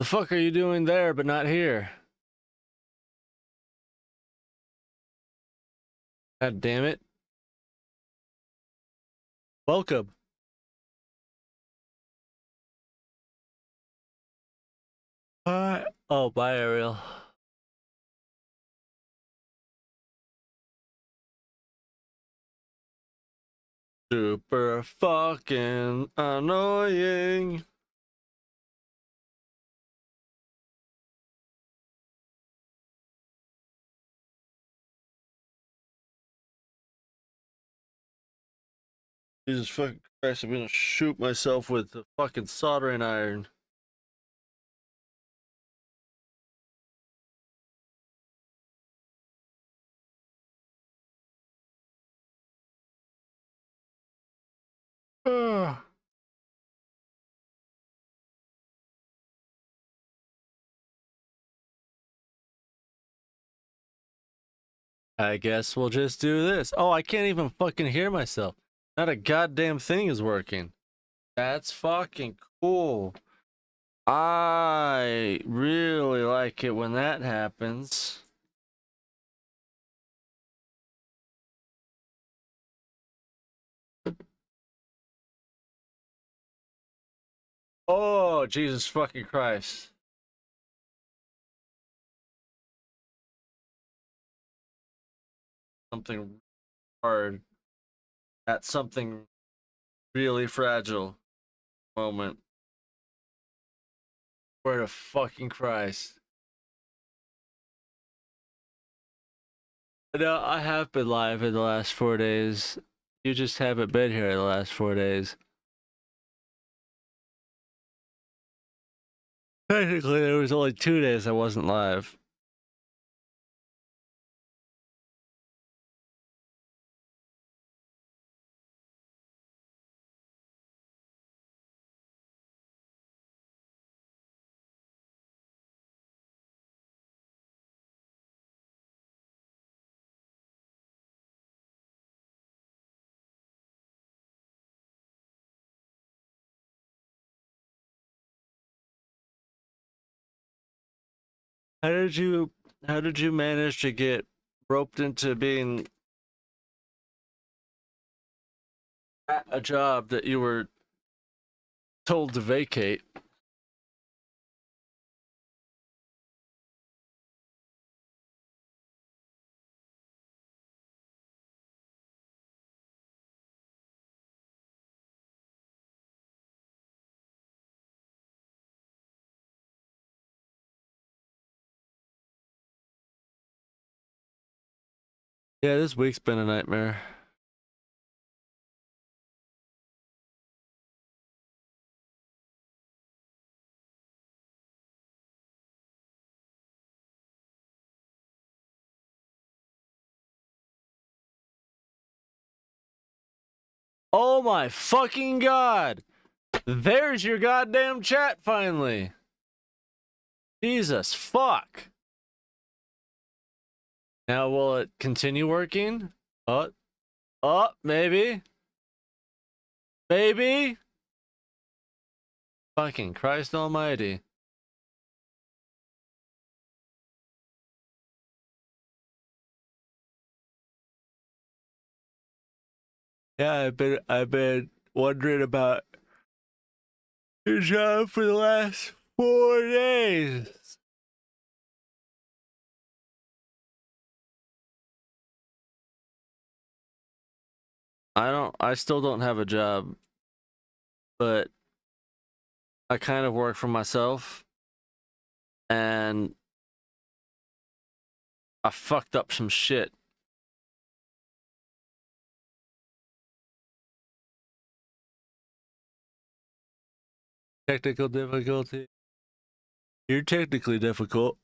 The fuck are you doing there but not here? God damn it. Welcome. Oh, bye, Ariel. Super fucking annoying. Jesus fucking Christ, I'm gonna shoot myself with the fucking soldering iron. I guess we'll just do this. Oh, I can't even fucking hear myself. Not a goddamn thing is working. That's fucking cool. I really like it when that happens. Oh, Jesus fucking Christ. Something hard. At something really fragile moment. Where the fucking Christ. No, I have been live in the last 4 days. You just haven't been here in the last 4 days. Technically, there was only 2 days I wasn't live. How did you manage to get roped into being at a job that you were told to vacate? Yeah, this week's been a nightmare. Oh my fucking god! There's your goddamn chat finally! Jesus fuck! Now will it continue working? Maybe. Maybe? Fucking Christ almighty. Yeah, I've been wondering about your job for the last 4 days. I still don't have a job, but I kind of work for myself and I fucked up some shit. Technical difficulty. You're technically difficult.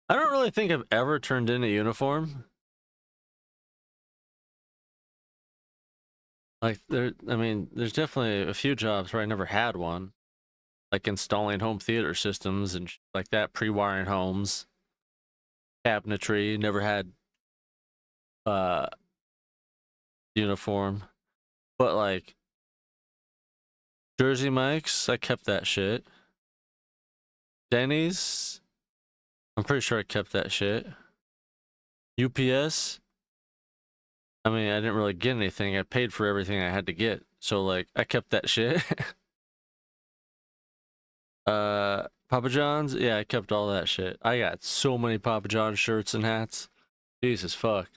I don't really think I've ever turned in a uniform. Like I mean, there's definitely a few jobs where I never had one. like installing home theater systems and like that, pre-wiring homes, cabinetry. Never had uh uniform, but like Jersey Mike's, I kept that shit. Denny's, I'm pretty sure I kept that shit. UPS, I mean, I didn't really get anything. I paid for everything I had to get. So like I kept that shit. Papa John's, yeah, I kept all that shit. I got so many Papa John shirts and hats. Jesus fuck.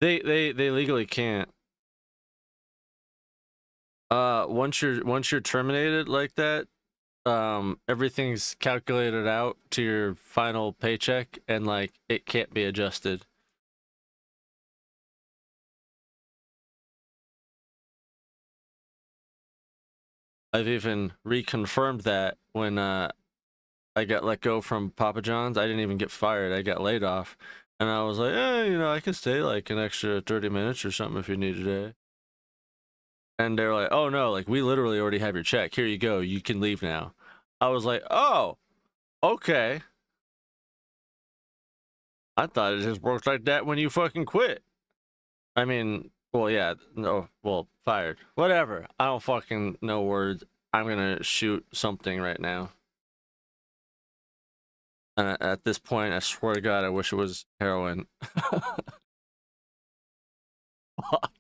They legally can't. Once you're terminated like that, everything's calculated out to your final paycheck and like it can't be adjusted. I've even reconfirmed that when I got let go from Papa John's. I didn't even get fired. I got laid off. And I was like, I can stay like an extra 30 minutes or something if you need it. And they're like, oh no, like we literally already have your check. Here you go. You can leave now. I was like, oh, okay. I thought it just works like that when you fucking quit. I mean, well, yeah, no, well, fired. Whatever. I don't fucking know words. I'm gonna shoot something right now. And at this point, I swear to God, I wish it was heroin. Fuck.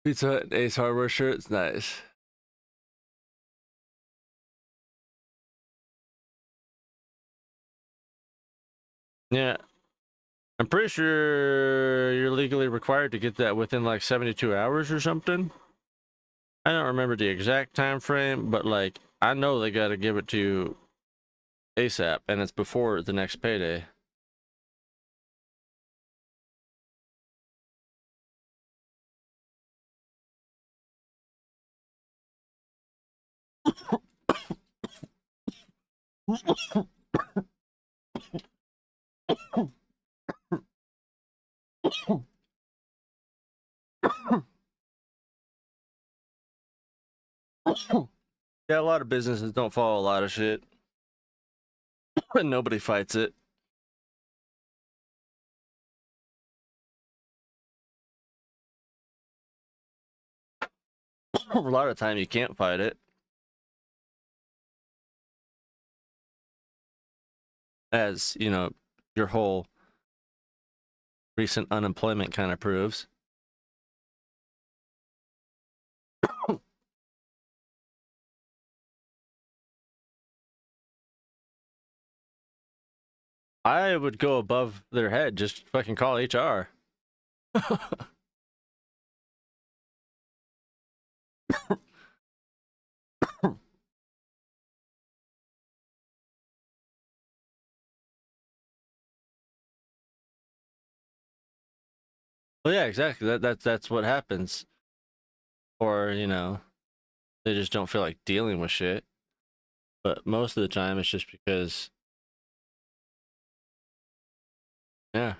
Pizza Hut and Ace Hardware shirts, nice. Yeah, I'm pretty sure you're legally required to get that within like 72 hours or something. I don't remember the exact time frame, but like I know they got to give it to you ASAP, and it's before the next payday. Yeah, a lot of businesses don't follow a lot of shit, and nobody fights it. A lot of time you can't fight it, as you know, your whole recent unemployment kind of proves. I would go above their head, just fucking call HR. Well, yeah, exactly. That's what happens. Or they just don't feel like dealing with shit. But most of the time, it's just because, yeah.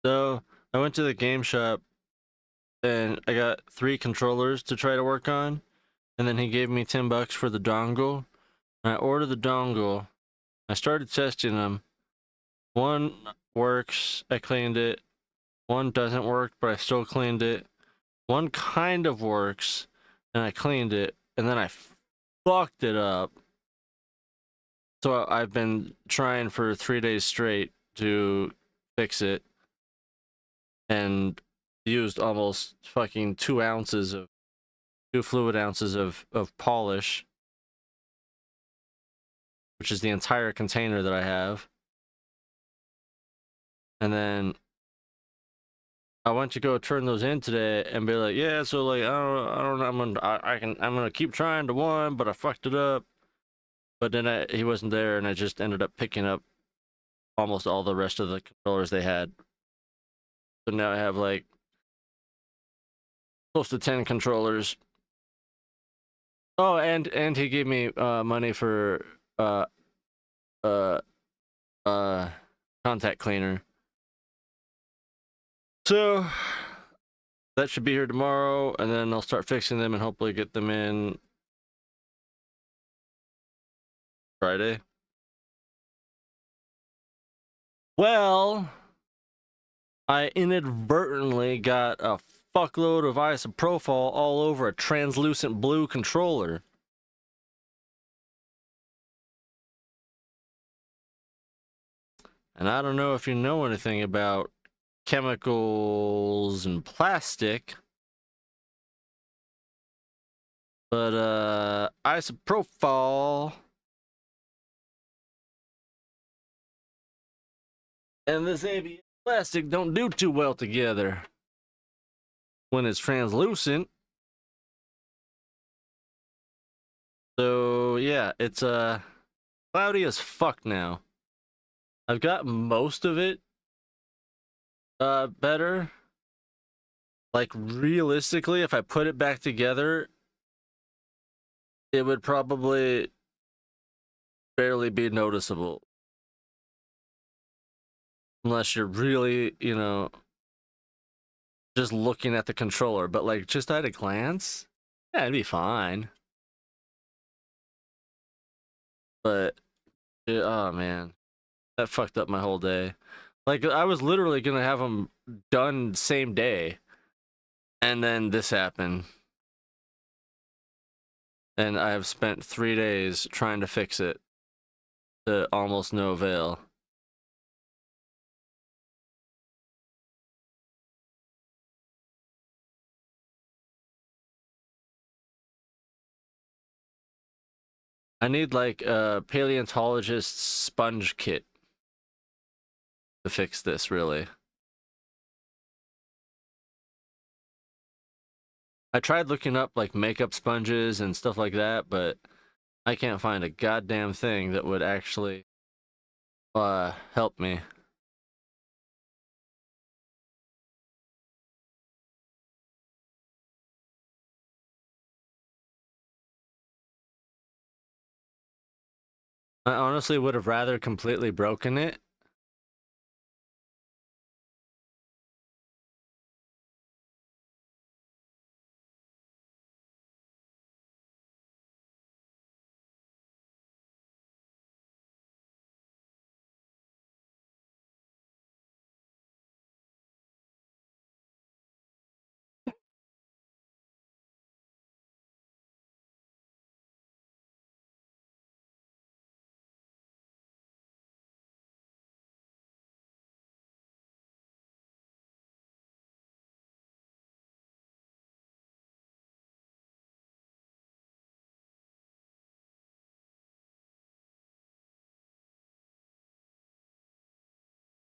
So I went to the game shop and I got 3 controllers to try to work on, and then he gave me $10 for the dongle. And I ordered the dongle. I started testing them. One works, I cleaned it. One doesn't work, but I still cleaned it. One kind of works, and I cleaned it, and then I fucked it up. So I've been trying for 3 days straight to fix it, and used almost fucking 2 fluid ounces of polish, which is the entire container that I have. And then I went to go turn those in today and be like, yeah, so like I don't know, I'm gonna keep trying to one, but I fucked it up. But then he wasn't there, and I just ended up picking up almost all the rest of the controllers they had. So now I have like close to 10 controllers. Oh, and he gave me money for uh uh uh contact cleaner. So that should be here tomorrow, and then I'll start fixing them and hopefully get them in Friday. Well, I inadvertently got a fuckload of isopropyl all over a translucent blue controller. And I don't know if you know anything about chemicals and plastic, but isopropyl and this ABS plastic don't do too well together when it's translucent. So yeah, it's cloudy as fuck now. I've got most of it better. Like realistically, if I put it back together, it would probably barely be noticeable. Unless you're really, you know, just looking at the controller. But like just at a glance, yeah, it'd be fine. But oh man, that fucked up my whole day. Like I was literally gonna have them done same day, and then this happened, and I have spent 3 days trying to fix it to almost no avail. I need like a paleontologist sponge kit to fix this, really. I tried looking up like makeup sponges and stuff like that, but I can't find a goddamn thing that would actually help me. I honestly would have rather completely broken it.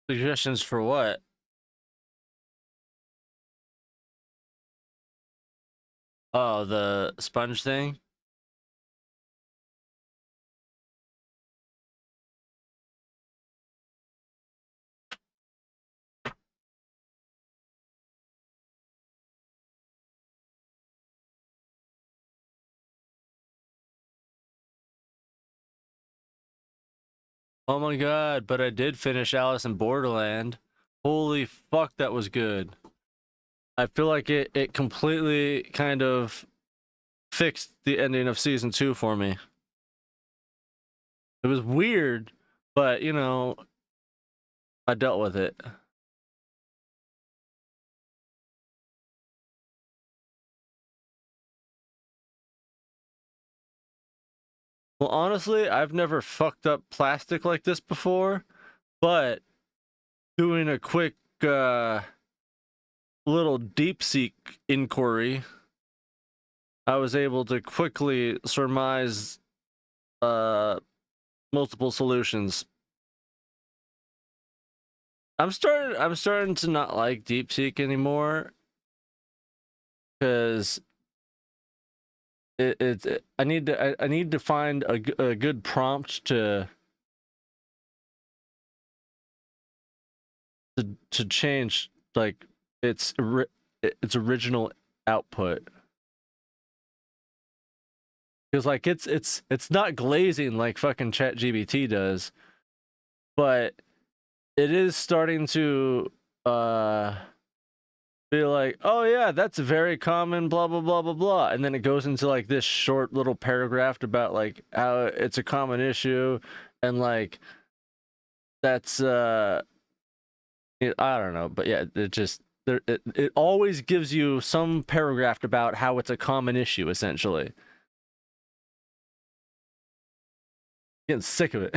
Suggestions for what? Oh, the sponge thing? Oh my god, but I did finish Alice in Borderland. Holy fuck, that was good. I feel like it completely kind of fixed the ending of season 2 for me. It was weird, but you know, I dealt with it. Well, honestly, I've never fucked up plastic like this before, but doing a quick little deep seek inquiry, I was able to quickly surmise multiple solutions. I'm starting to not like DeepSeek anymore because I need to find a good prompt to change like its original output, because like it's not glazing like fucking ChatGPT does, but it is starting to be like, oh yeah, that's very common, blah blah blah blah blah, and then it goes into like this short little paragraph about like how it's a common issue, and like that's I don't know, but yeah, it just it always gives you some paragraph about how it's a common issue, essentially. Getting sick of it.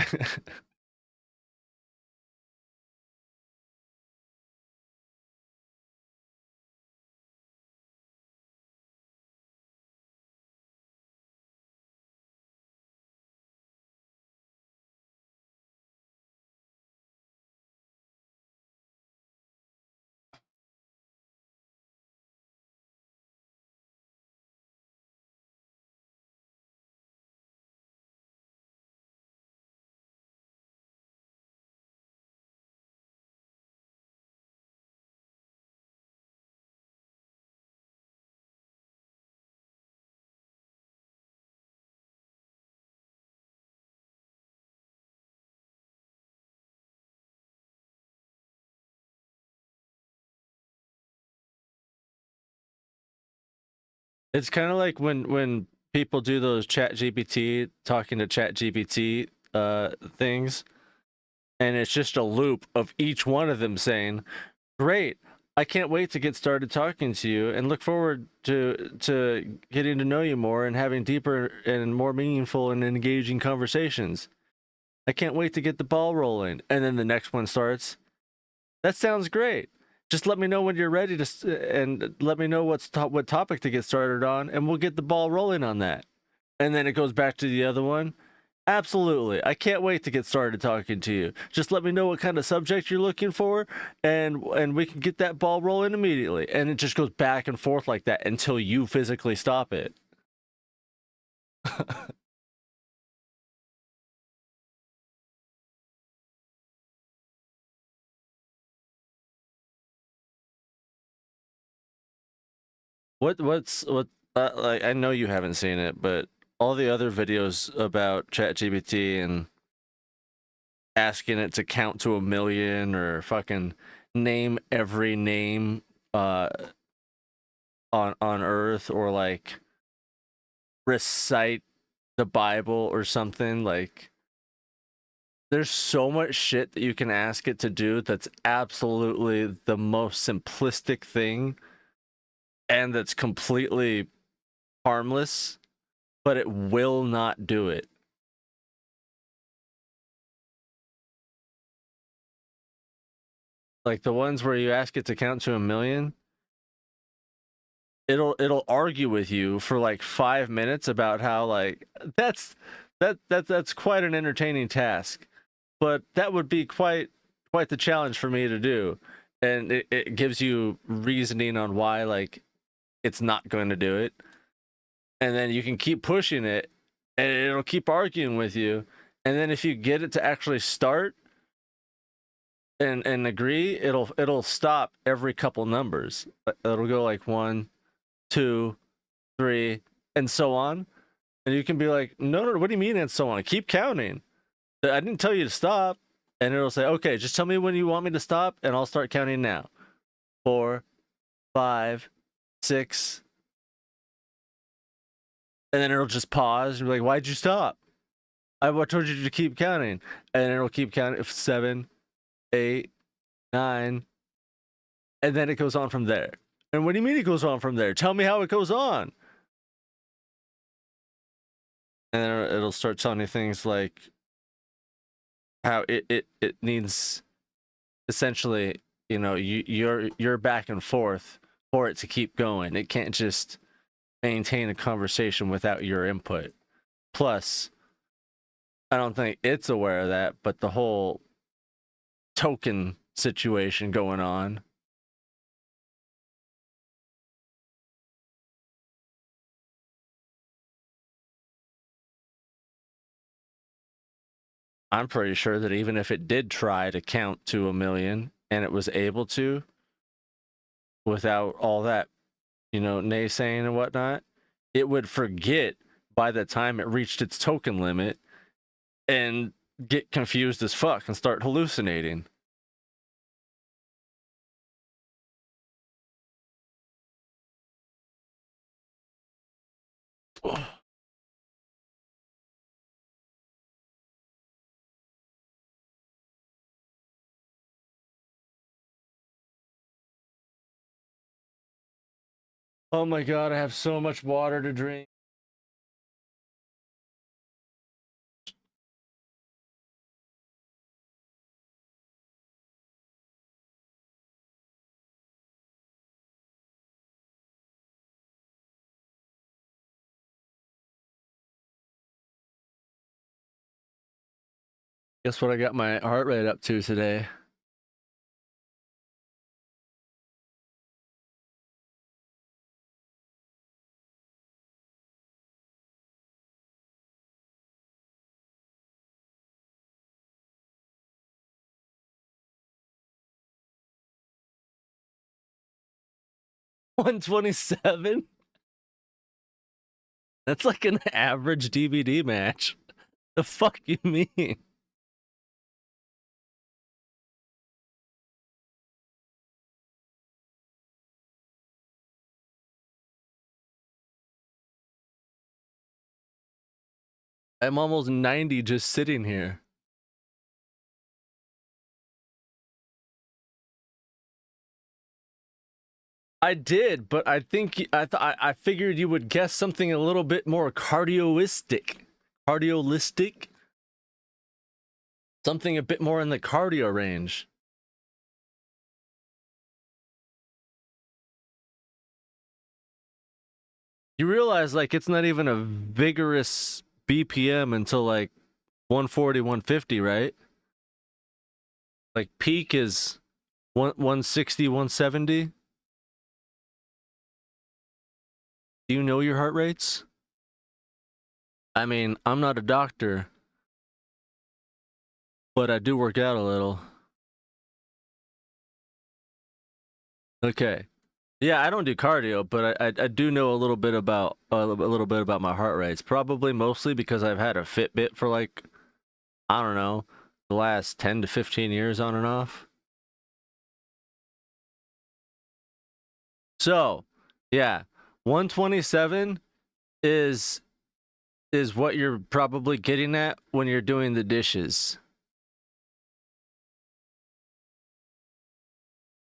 It's kind of like when people do those Chat GPT talking to Chat GPT things, and it's just a loop of each one of them saying, "Great, I can't wait to get started talking to you, and look forward to getting to know you more and having deeper and more meaningful and engaging conversations. I can't wait to get the ball rolling." And then the next one starts, "That sounds great. Just let me know when you're ready and let me know what topic to get started on, and we'll get the ball rolling on that." And then it goes back to the other one. "Absolutely. I can't wait to get started talking to you. Just let me know what kind of subject you're looking for, and we can get that ball rolling immediately." And it just goes back and forth like that until you physically stop it. What like, I know you haven't seen it, but all the other videos about ChatGPT and asking it to count to 1,000,000 or fucking name every name uh on earth, or like recite the Bible or something, like there's so much shit that you can ask it to do that's absolutely the most simplistic thing, and that's completely harmless, but it will not do it. Like the ones where you ask it to count to 1,000,000, it'll argue with you for like 5 minutes about how like that's quite an entertaining task, but that would be quite the challenge for me to do. And it gives you reasoning on why like it's not going to do it, and then you can keep pushing it and it'll keep arguing with you, and then if you get it to actually start and agree, it'll stop every couple numbers. It'll go like 1, 2, 3, and so on. And you can be like, no, no, what do you mean and so on? Keep counting. I didn't tell you to stop. And it'll say, okay, just tell me when you want me to stop, and I'll start counting now. 4, 5, 6. And then it'll just pause and be like, why'd you stop? I told you to keep counting. And it'll keep counting. 7, 8, 9. And then it goes on from there. And what do you mean it goes on from there? Tell me how it goes on. And then it'll start telling you things like how it needs, essentially, you know, you're back and forth for it to keep going. It can't just maintain a conversation without your input. Plus, I don't think it's aware of that, but the whole token situation going on. I'm pretty sure that even if it did try to count to 1 million and it was able to, without all that, naysaying and whatnot, it would forget by the time it reached its token limit and get confused as fuck and start hallucinating. Oh my god, I have so much water to drink. Guess what I got my heart rate up to today? $127? That's like an average DVD match. The fuck you mean? I'm almost 90 just sitting here. I did, but I think I figured you would guess something a little bit more cardioistic. Something a bit more in the cardio range. You realize, like, it's not even a vigorous BPM until, like, 140, 150, right? Like, peak is 160, 170. Do you know your heart rates? I mean, I'm not a doctor, but I do work out a little. Okay. Yeah, I don't do cardio, but I do know a little bit about my heart rates. Probably mostly because I've had a Fitbit for, like, I don't know, the last 10 to 15 years on and off. So, yeah, 127 is what you're probably getting at when you're doing the dishes.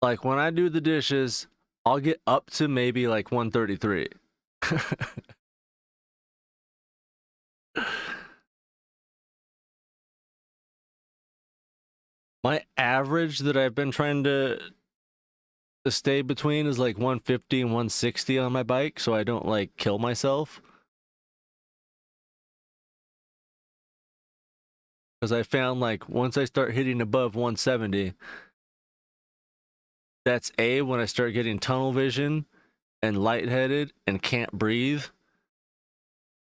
Like, when I do the dishes, I'll get up to maybe like 133. My average that I've been trying to stay between is like 150 and 160 on my bike, so I don't, like, kill myself. Because I found, like, once I start hitting above 170, that's when I start getting tunnel vision and lightheaded and can't breathe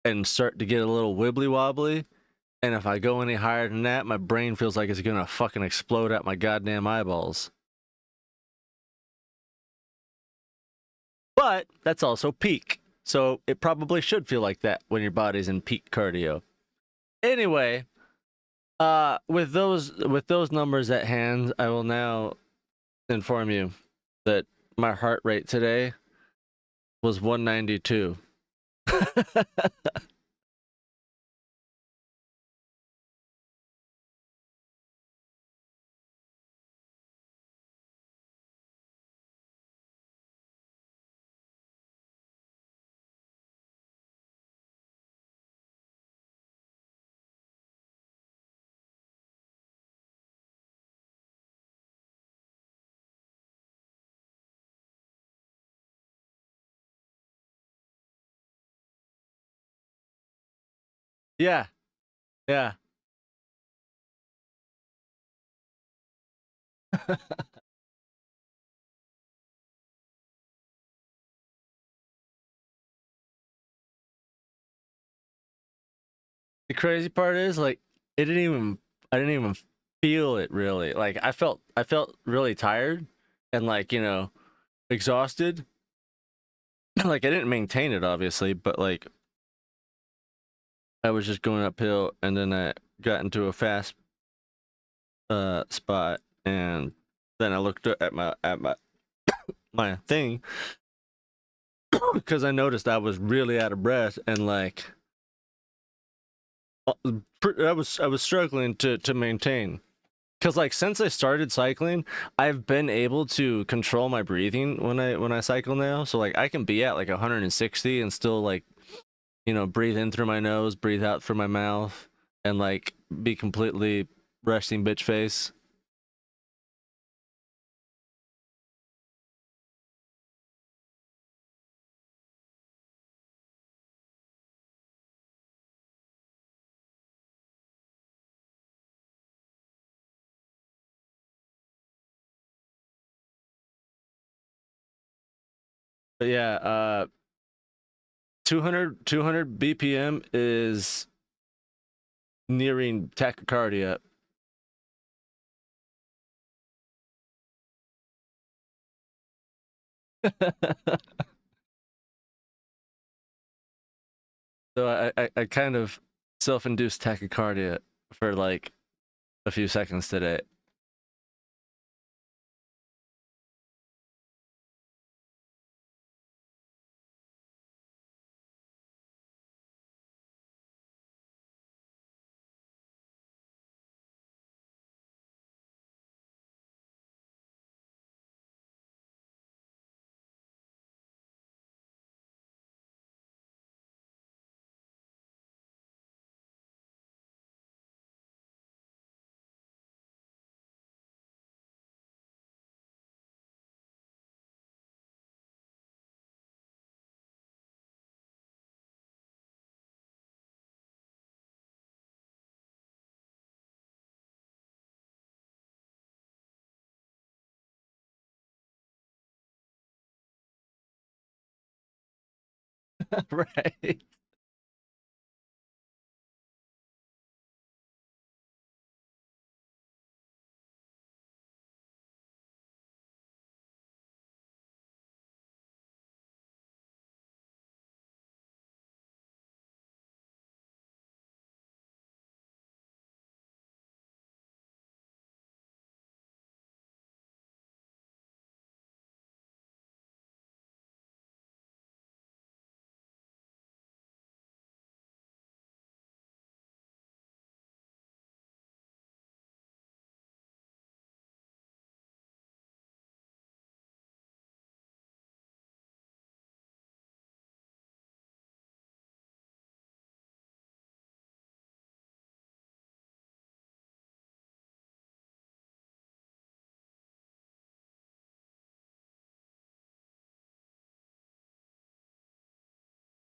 and start to get a little wibbly wobbly. And if I go any higher than that, my brain feels like it's gonna fucking explode out my goddamn eyeballs. But that's also peak. So it probably should feel like that when your body's in peak cardio. Anyway, with those numbers at hand, I will now inform you that my heart rate today was 192. Yeah. Yeah. The crazy part is like it didn't even I didn't even feel it really. Like I felt really tired and like, exhausted. Like I didn't maintain it obviously, but like I was just going uphill and then I got into a fast spot and then I looked at my thing because I noticed I was really out of breath and like I was struggling to maintain. Cause like since I started cycling, I've been able to control my breathing when I cycle now. So like I can be at like 160 and still like breathe in through my nose, breathe out through my mouth, and like be completely resting bitch face. But yeah, 200 BPM is nearing tachycardia. So I kind of self-induced tachycardia for like a few seconds today. Right.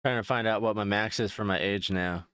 Trying to find out what my max is for my age now.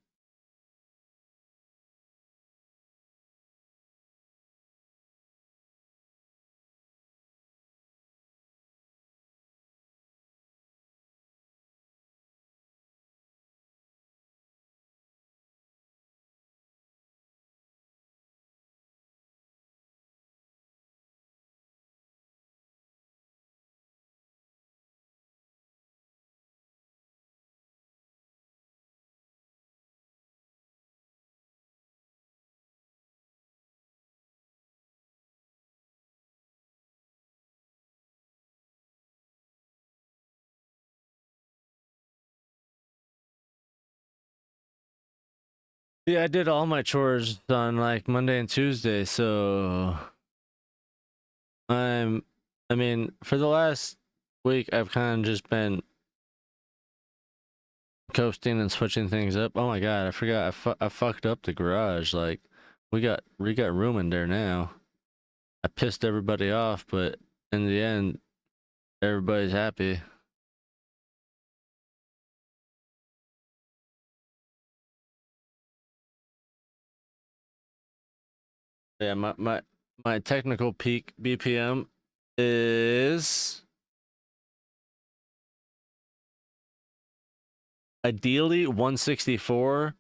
Yeah, I did all my chores on like Monday and Tuesday, so I'm I mean, for the last week I've kind of just been coasting and switching things up. Oh my god, I forgot I fucked up the garage. Like we got room in there now. I pissed everybody off, but in the end everybody's happy. Yeah, my My technical peak BPM is ideally 164,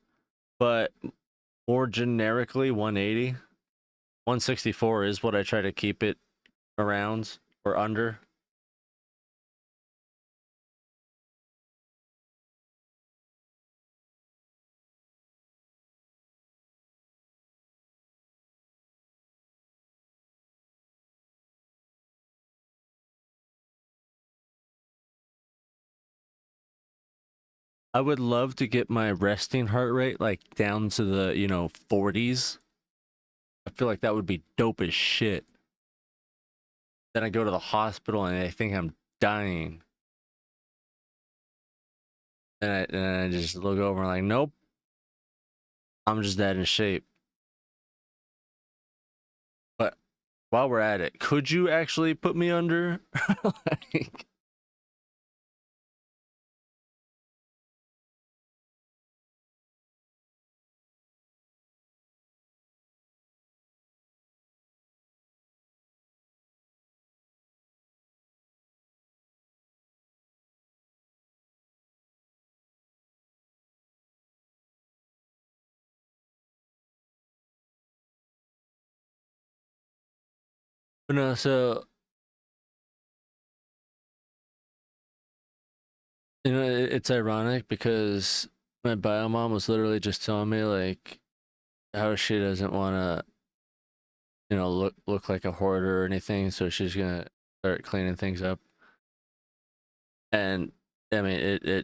but more generically 180. 164 is what I try to keep it around or under. I would love to get my resting heart rate like down to the, 40s. I feel like that would be dope as shit. Then I go to the hospital and I think I'm dying. And I just look over and like, nope. I'm just that in shape. But while we're at it, could you actually put me under? Like, but no, so it's ironic because my bio mom was literally just telling me like how she doesn't want to, look like a hoarder or anything, so she's gonna start cleaning things up. And I mean,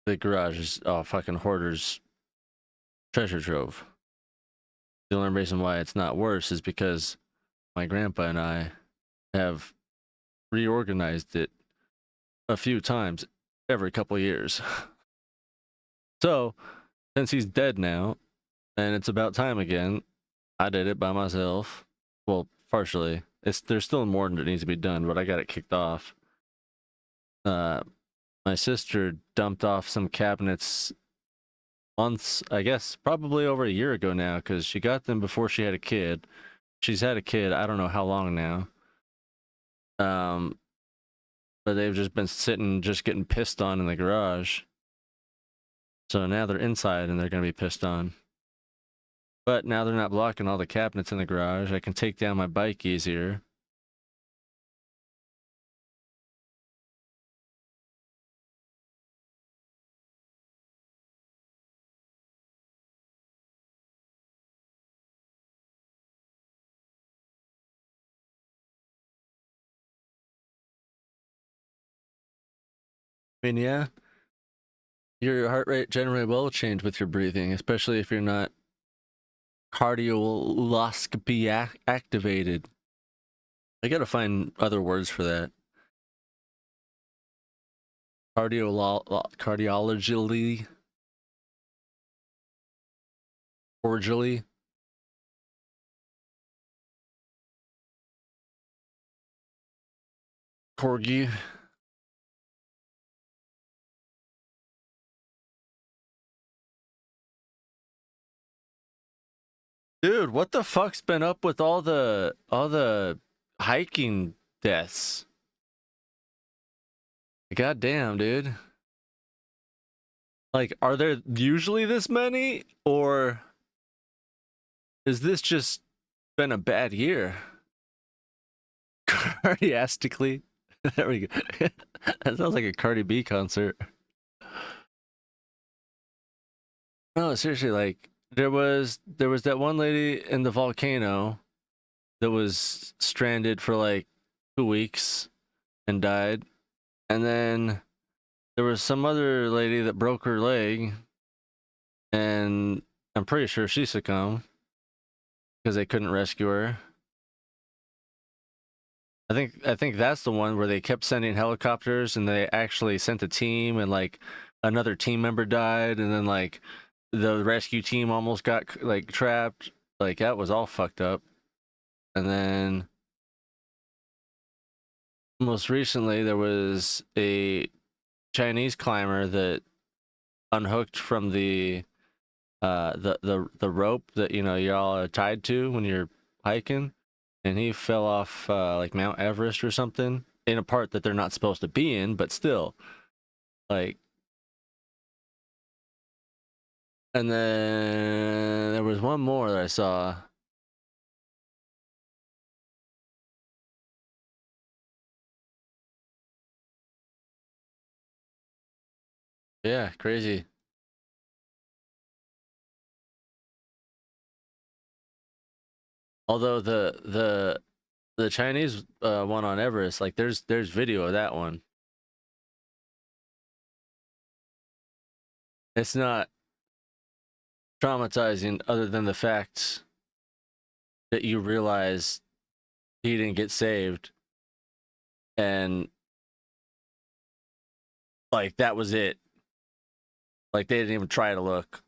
the garage is fucking hoarder's treasure trove. The only reason why it's not worse is because my grandpa and I have reorganized it a few times every couple years. So, since he's dead now, and it's about time again, I did it by myself. Well, partially. There's still more that needs to be done, but I got it kicked off. My sister dumped off some cabinets months, I guess, probably over a year ago now, because she got them before she had a kid. She's had a kid, I don't know how long now. But they've just been sitting, just getting pissed on in the garage. So now they're inside and they're going to be pissed on. But now they're not blocking all the cabinets in the garage. I can take down my bike easier. I mean, yeah, your heart rate generally will change with your breathing, especially if you're not cardioloscopy activated. I gotta find other words for that. Cardiologically, cordially. Corgi. Dude, what the fuck's been up with all the hiking deaths? God damn, dude. Like, are there usually this many, or is this just been a bad year? Cardiastically. There we go. That sounds like a Cardi B concert. No, seriously, like there was that one lady in the volcano that was stranded for like 2 weeks and died. And then there was some other lady that broke her leg, and I'm pretty sure she succumbed because they couldn't rescue her. I think that's the one where they kept sending helicopters and they actually sent a team, and like another team member died, and then like the rescue team almost got like trapped. Like that was all fucked up. And then most recently there was a Chinese climber that unhooked from the rope that y'all are tied to when you're hiking, and he fell off like Mount Everest or something in a part that they're not supposed to be in, but still, like. And then there was one more that I saw. Yeah, crazy. Although the Chinese one on Everest, like there's video of that one. It's not traumatizing other than the fact that you realize he didn't get saved and like that was it. Like they didn't even try to look.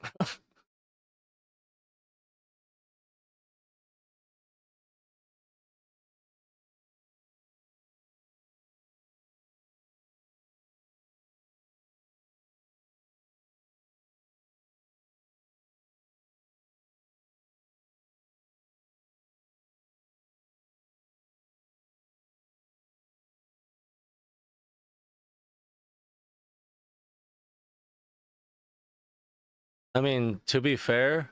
I mean, to be fair,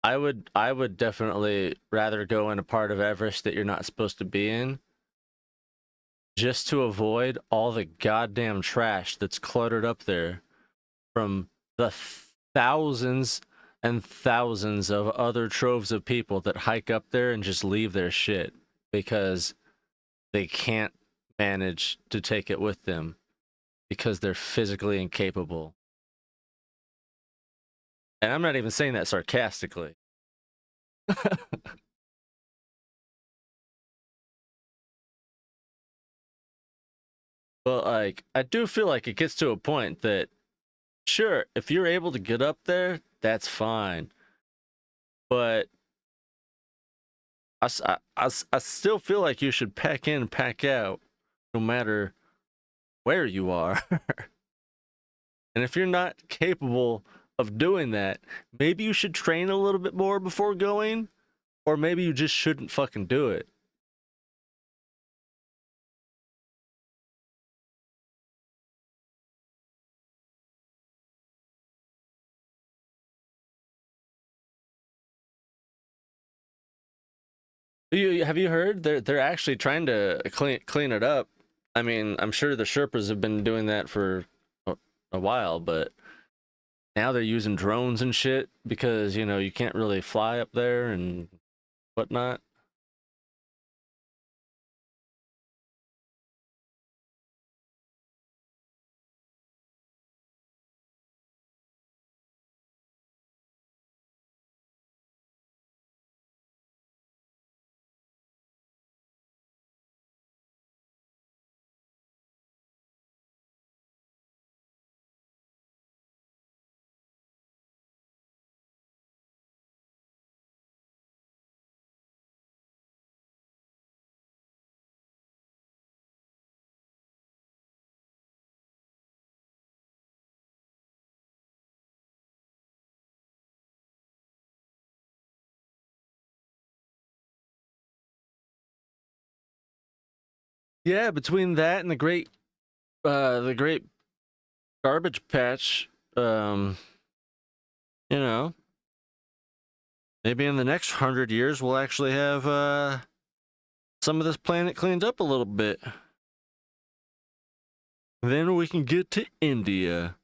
I would definitely rather go in a part of Everest that you're not supposed to be in just to avoid all the goddamn trash that's cluttered up there from the thousands and thousands of other troves of people that hike up there and just leave their shit because they can't manage to take it with them because they're physically incapable. And I'm not even saying that sarcastically. But like I do feel like it gets to a point that sure, if you're able to get up there, that's fine. But I still feel like you should pack in, pack out, no matter where you are. And if you're not capable of doing that, maybe you should train a little bit more before going, or maybe you just shouldn't fucking do it. Have you heard they're actually trying to clean it up? I mean, I'm sure the Sherpas have been doing that for a while, but now they're using drones and shit because you know you can't really fly up there and whatnot. Yeah, between that and the great garbage patch, um, you know, maybe in the next 100 years we'll actually have some of this planet cleaned up a little bit. Then we can get to India.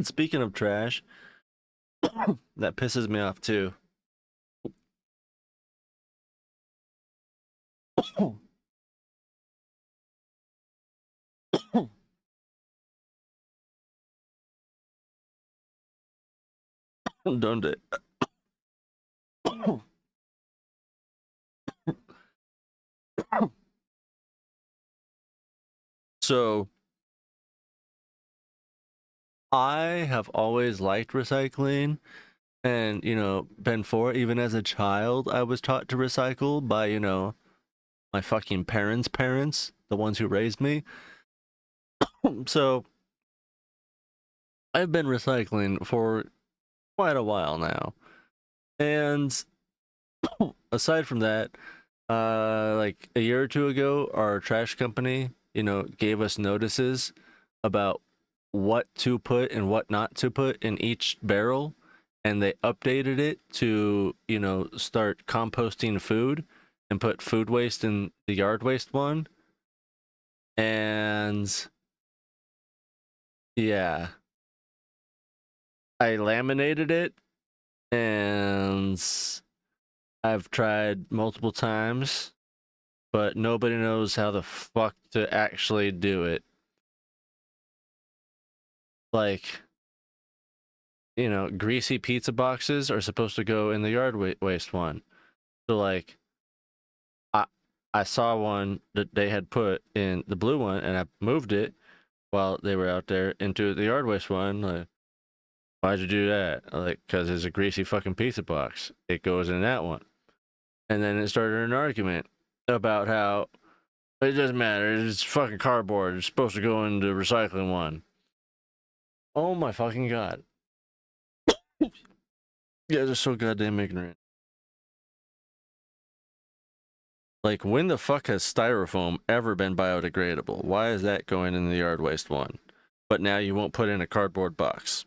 Speaking of trash, that pisses me off too. Don't it? So I have always liked recycling and, been for it. Even as a child, I was taught to recycle by, my fucking parents, the ones who raised me. So I've been recycling for quite a while now. And aside from that, like a year or two ago, our trash company, gave us notices about what to put and what not to put in each barrel. And they updated it to, start composting food and put food waste in the yard waste one. And yeah, I laminated it and I've tried multiple times, but nobody knows how the fuck to actually do it. Like, greasy pizza boxes are supposed to go in the yard waste one. So like, I I saw one that they had put in the blue one, and I moved it while they were out there into the yard waste one. Like, why'd you do that? Like, because it's a greasy fucking pizza box. It goes in that one. And then it started an argument about how it doesn't matter. It's fucking cardboard. It's supposed to go into the recycling one. Oh my fucking god. You guys are so goddamn ignorant. Like, when the fuck has styrofoam ever been biodegradable? Why is that going in the yard waste one? But now you won't put in a cardboard box.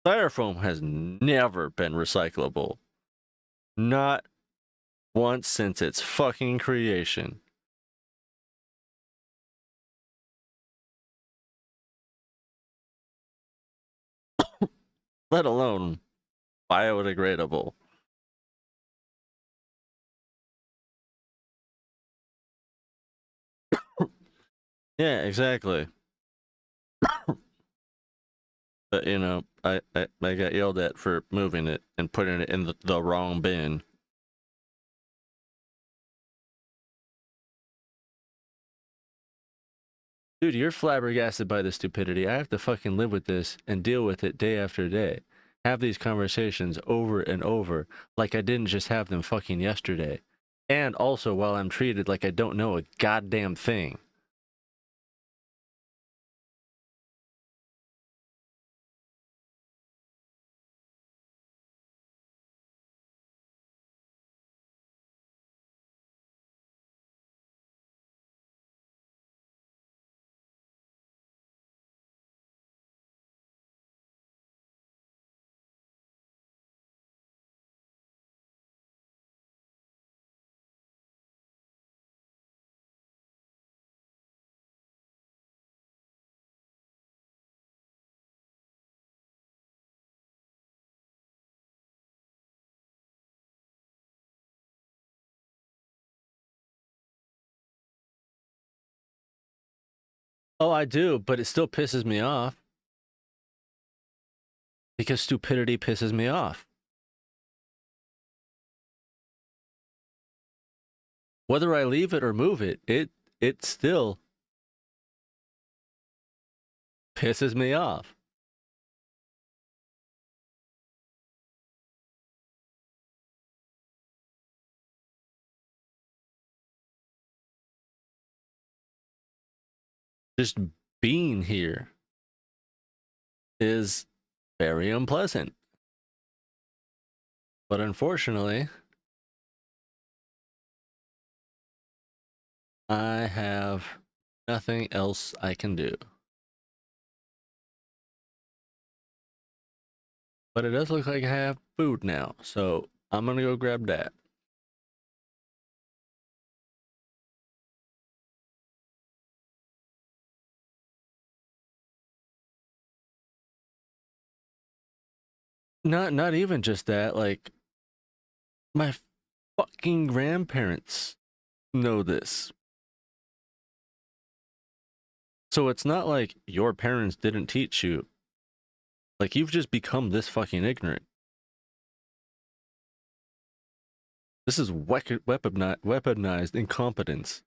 Styrofoam has never been recyclable. Not once since its fucking creation. Let alone biodegradable. Yeah, exactly. But I got yelled at for moving it and putting it in the wrong bin. Dude, you're flabbergasted by the stupidity. I have to fucking live with this and deal with it day after day. Have these conversations over and over like I didn't just have them fucking yesterday. And also while I'm treated like I don't know a goddamn thing. Oh, I do, but it still pisses me off. Because stupidity pisses me off. Whether I leave it or move it, it still pisses me off. Just being here is very unpleasant. But unfortunately, I have nothing else I can do. But it does look like I have food now, so I'm gonna go grab that. not even just that, like my fucking grandparents know this. So it's not like your parents didn't teach you. Like you've just become this fucking ignorant. This is weaponized incompetence.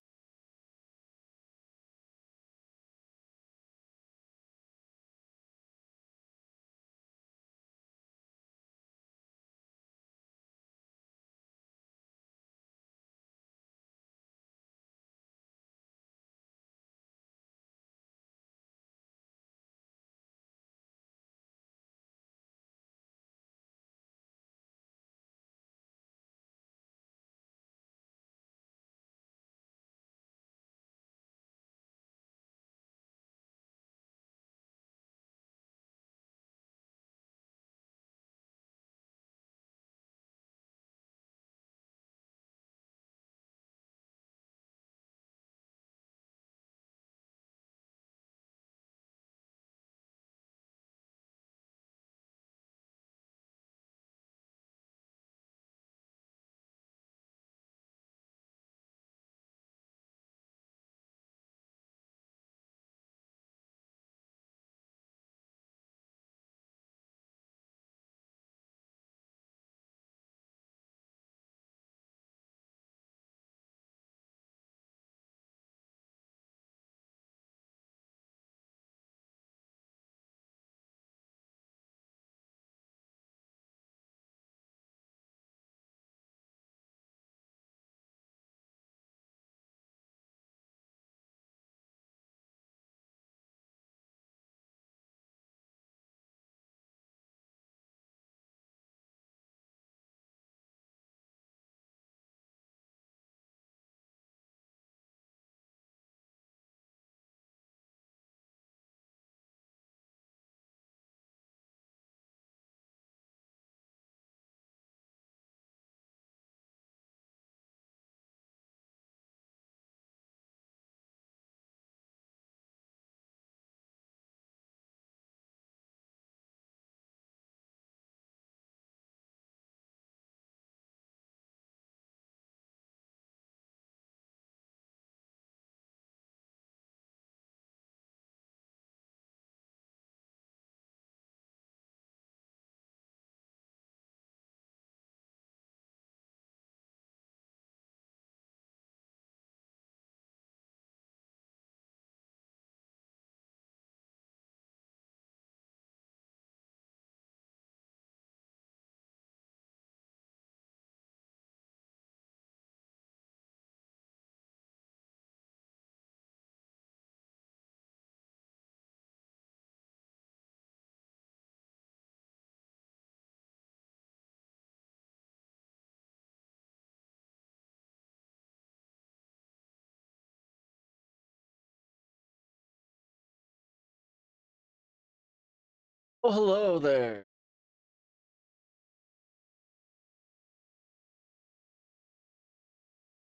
Oh, hello there.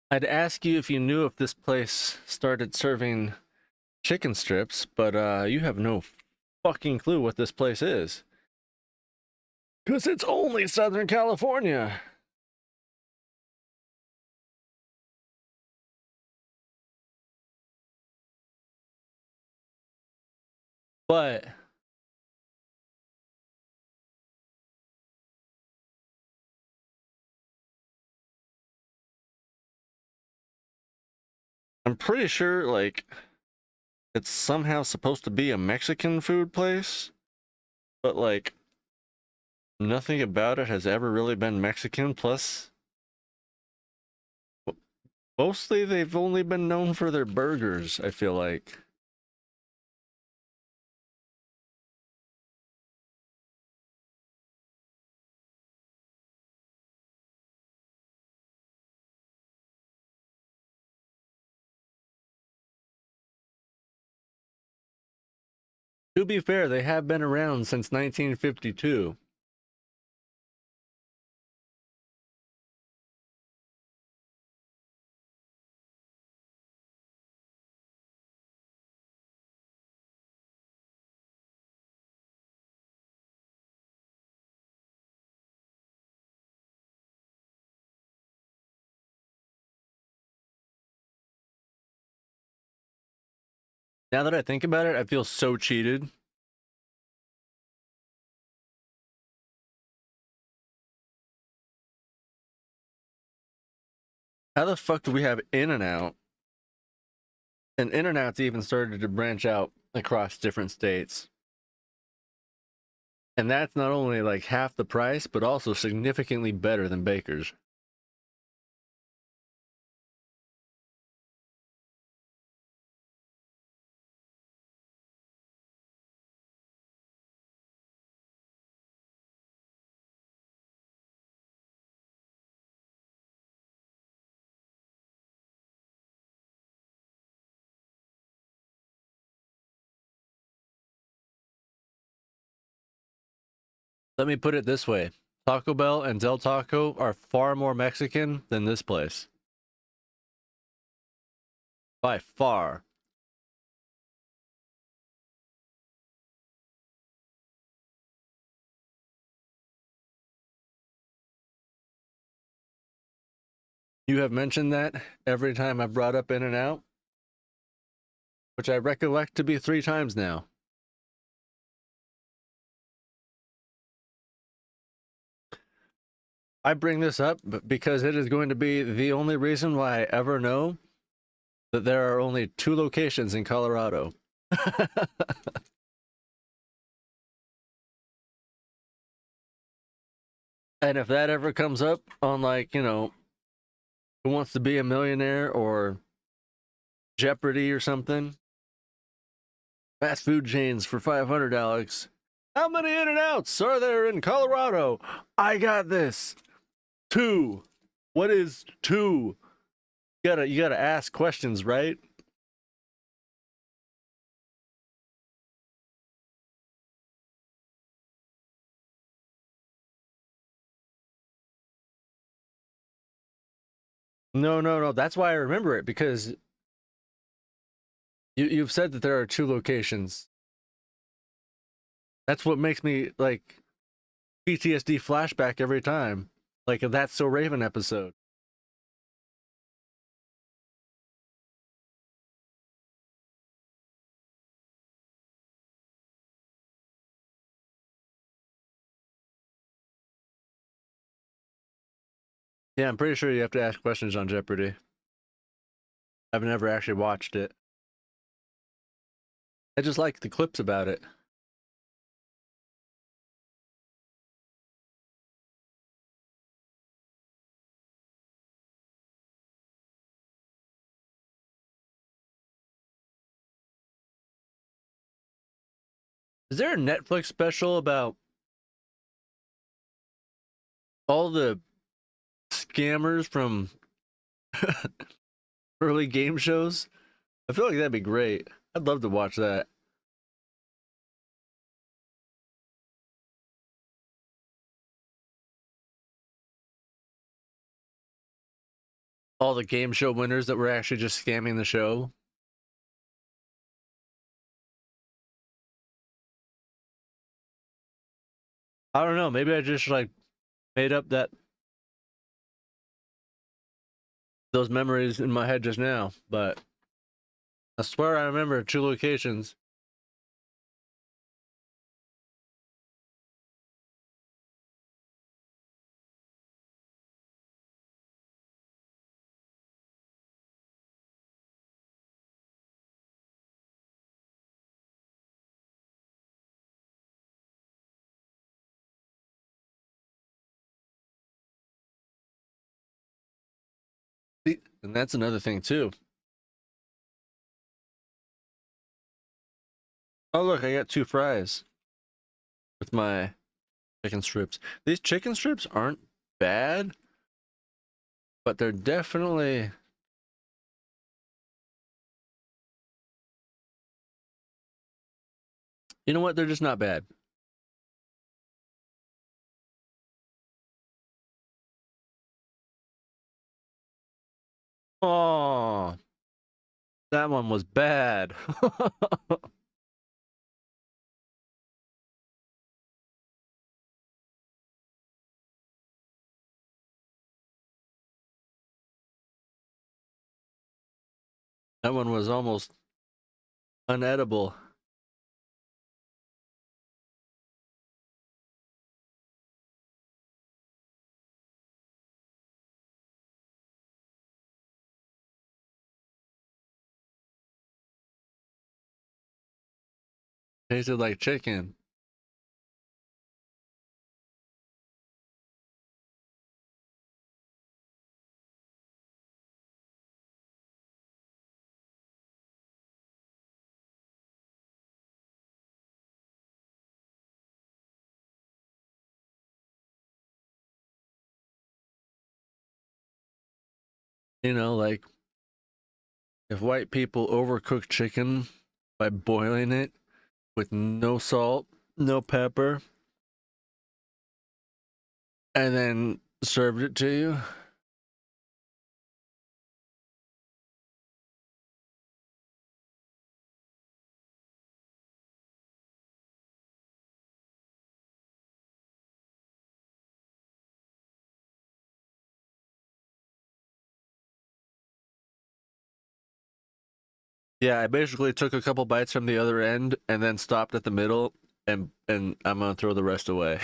I'd ask you if you knew if this place started serving chicken strips, but you have no fucking clue what this place is. Because it's only Southern California. But I'm pretty sure, like, it's somehow supposed to be a Mexican food place, but, like, nothing about it has ever really been Mexican. Plus, mostly they've only been known for their burgers, I feel like. To be fair, they have been around since 1952. Now that I think about it, I feel so cheated. How the fuck do we have In-N-Out? And In-N-Out's even started to branch out across different states. And that's not only like half the price, but also significantly better than Baker's. Let me put it this way. Taco Bell and Del Taco are far more Mexican than this place. By far. You have mentioned that every time I brought up In-N-Out, which I recollect to be 3 times now. I bring this up because it is going to be the only reason why I ever know that there are only 2 locations in Colorado. And if that ever comes up on, like, you know, Who Wants to Be a Millionaire or Jeopardy or something, fast food chains for $500. How many In-N-Outs are there in Colorado? I got this. 2. What is 2? You gotta ask questions, right? No. That's why I remember it, because you've said that there are 2 locations. That's what makes me like PTSD flashback every time. Like a That's So Raven episode. Yeah, I'm pretty sure you have to ask questions on Jeopardy. I've never actually watched it. I just like the clips about it. Is there a Netflix special about all the scammers from early game shows? I feel like that'd be great. I'd love to watch that. All the game show winners that were actually just scamming the show. I don't know. Maybe I just like made up those memories in my head just now, but I swear I remember 2 locations. And that's another thing too. Oh look, I got 2 fries with my chicken strips. These chicken strips aren't bad, but they're definitely, you know what? They're just not bad. Oh, that one was bad. That one was almost Unedible. Tasted like chicken. You know, like if white people overcook chicken by boiling it with no salt, no pepper, and then served it to you. Yeah, I basically took a couple bites from the other end and then stopped at the middle, and I'm gonna throw the rest away.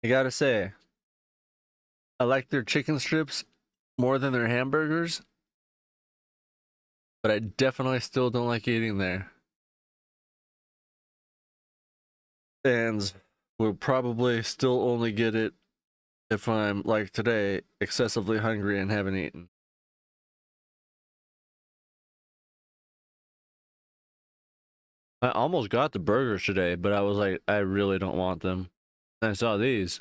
I gotta say, I like their chicken strips more than their hamburgers, but I definitely still don't like eating there. And will probably still only get it if I'm, like today, excessively hungry and haven't eaten. I almost got the burgers today, but I was like, I really don't want them. And I saw these.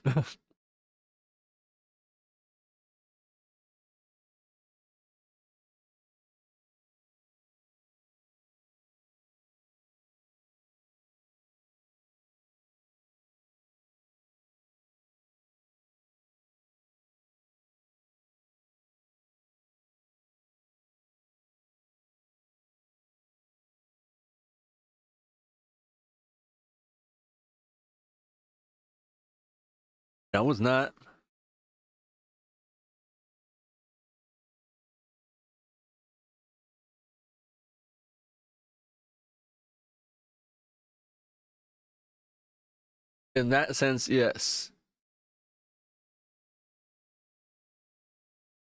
I was not. In that sense, yes.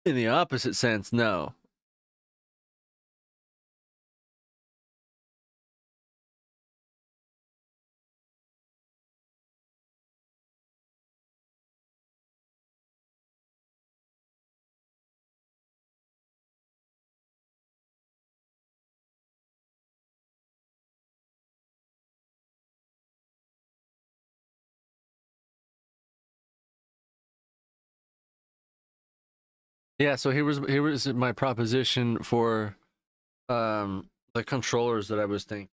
In the opposite sense, no. Yeah, so here was my proposition for the controllers that I was thinking.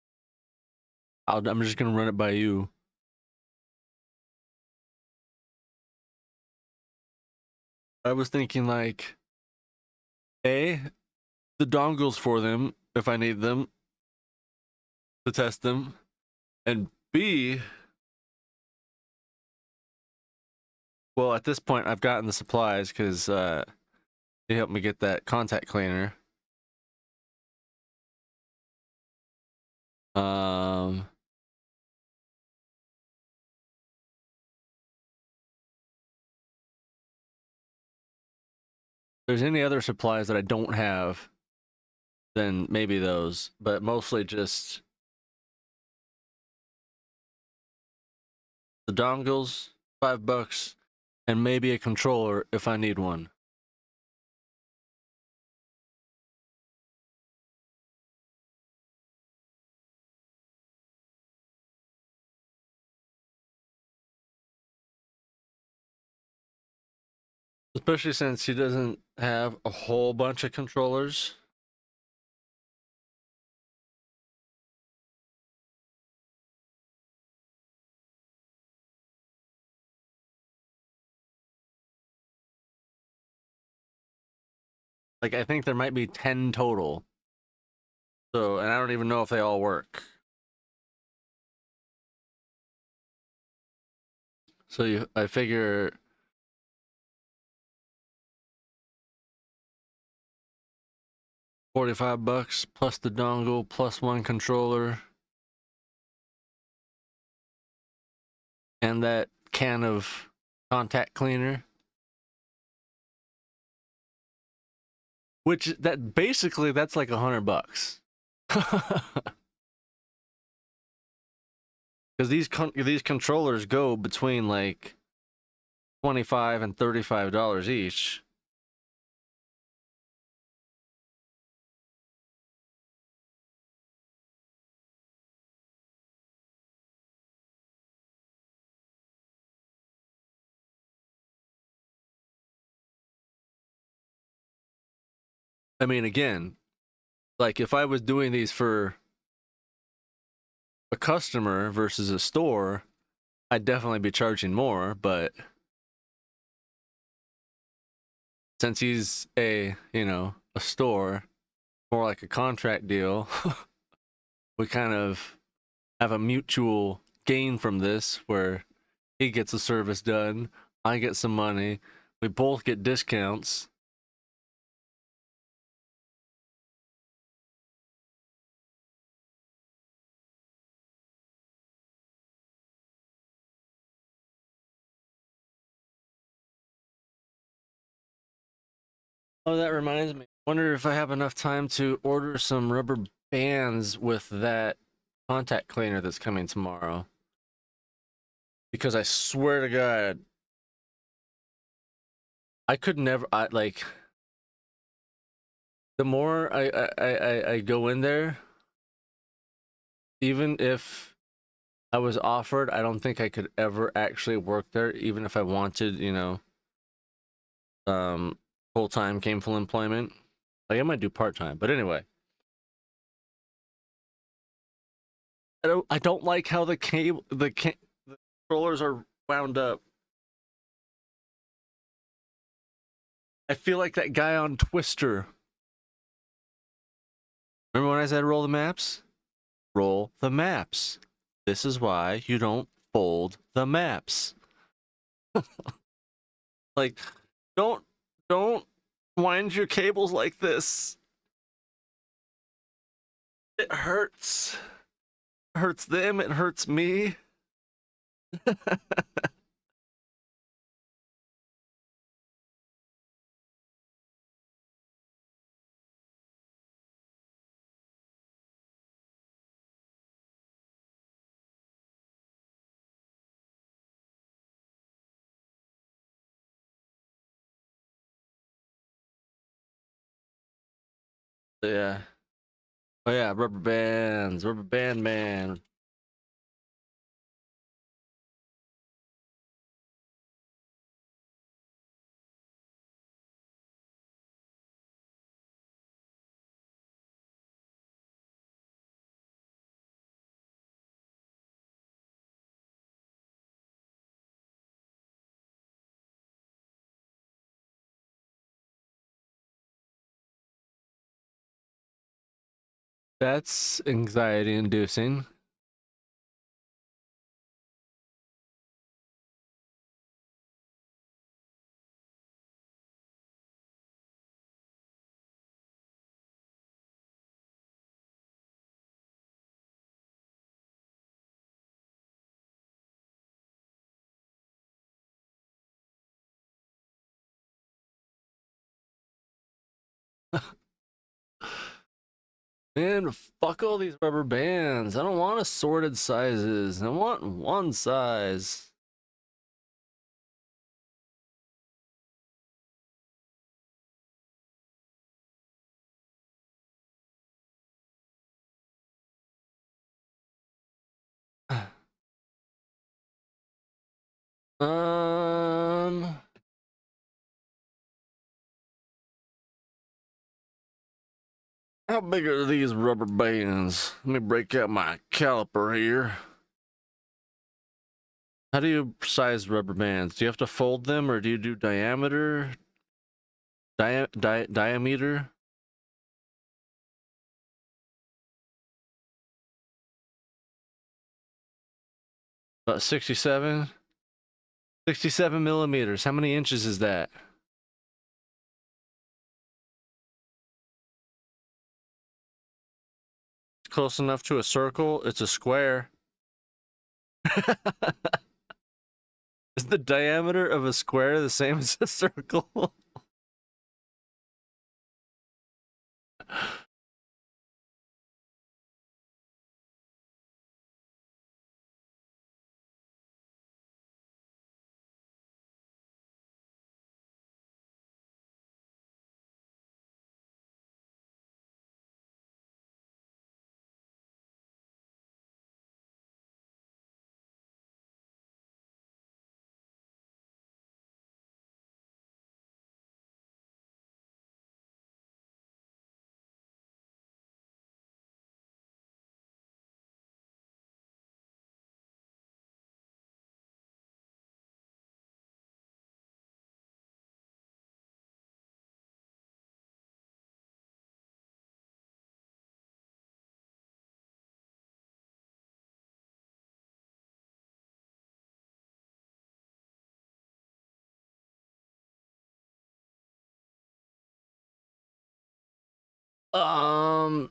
I'm just gonna run it by you. I was thinking like A, the dongles for them if I need them to test them, and B, well at this point I've gotten the supplies because they helped me get that contact cleaner. Um, there's any other supplies that I don't have, then maybe those, but mostly just the dongles, $5, and maybe a controller if I need one. Especially since he doesn't have a whole bunch of controllers. Like, I think there might be 10 total. So, and I don't even know if they all work. So I figure $45 plus the dongle plus one controller and that can of contact cleaner. Which that basically that's like $100. Because these controllers go between like $25 and $35 each. I mean, again, like if I was doing these for a customer versus a store, I'd definitely be charging more, but since he's a store, more like a contract deal, we kind of have a mutual gain from this where he gets the service done, I get some money, we both get discounts. Oh, that reminds me. Wonder if I have enough time to order some rubber bands with that contact cleaner that's coming tomorrow. Because I swear to God, I could never. I like the more I go in there, even if I was offered, I don't think I could ever actually work there, even if I wanted, full time gainful employment. Like I might do part time, but anyway. I don't like how the controllers are wound up. I feel like that guy on Twister. Remember when I said roll the maps? Roll the maps. This is why you don't fold the maps. Like, don't wind your cables like this. It hurts. It hurts them, it hurts me. Yeah. Oh yeah, rubber bands, rubber band man. That's anxiety inducing. Man, fuck all these rubber bands. I don't want assorted sizes. I want one size. Um, how big are these rubber bands? Let me break out my caliper here. How do you size rubber bands? Do you have to fold them or do you do diameter? diameter. About 67. 67 millimeters. How many inches is that? It's close enough to a circle. It's a square. Is the diameter of a square the same as a circle?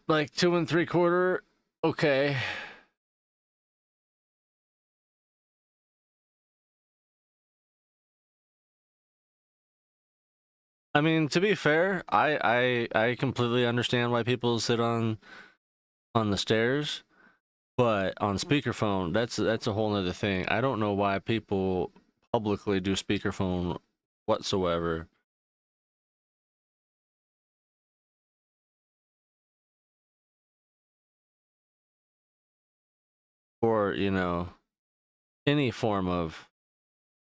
Like 2 3/4. Okay. I mean, to be fair, I completely understand why people sit on the stairs, but on speakerphone, that's a whole nother thing. I don't know why people publicly do speakerphone whatsoever. Or, any form of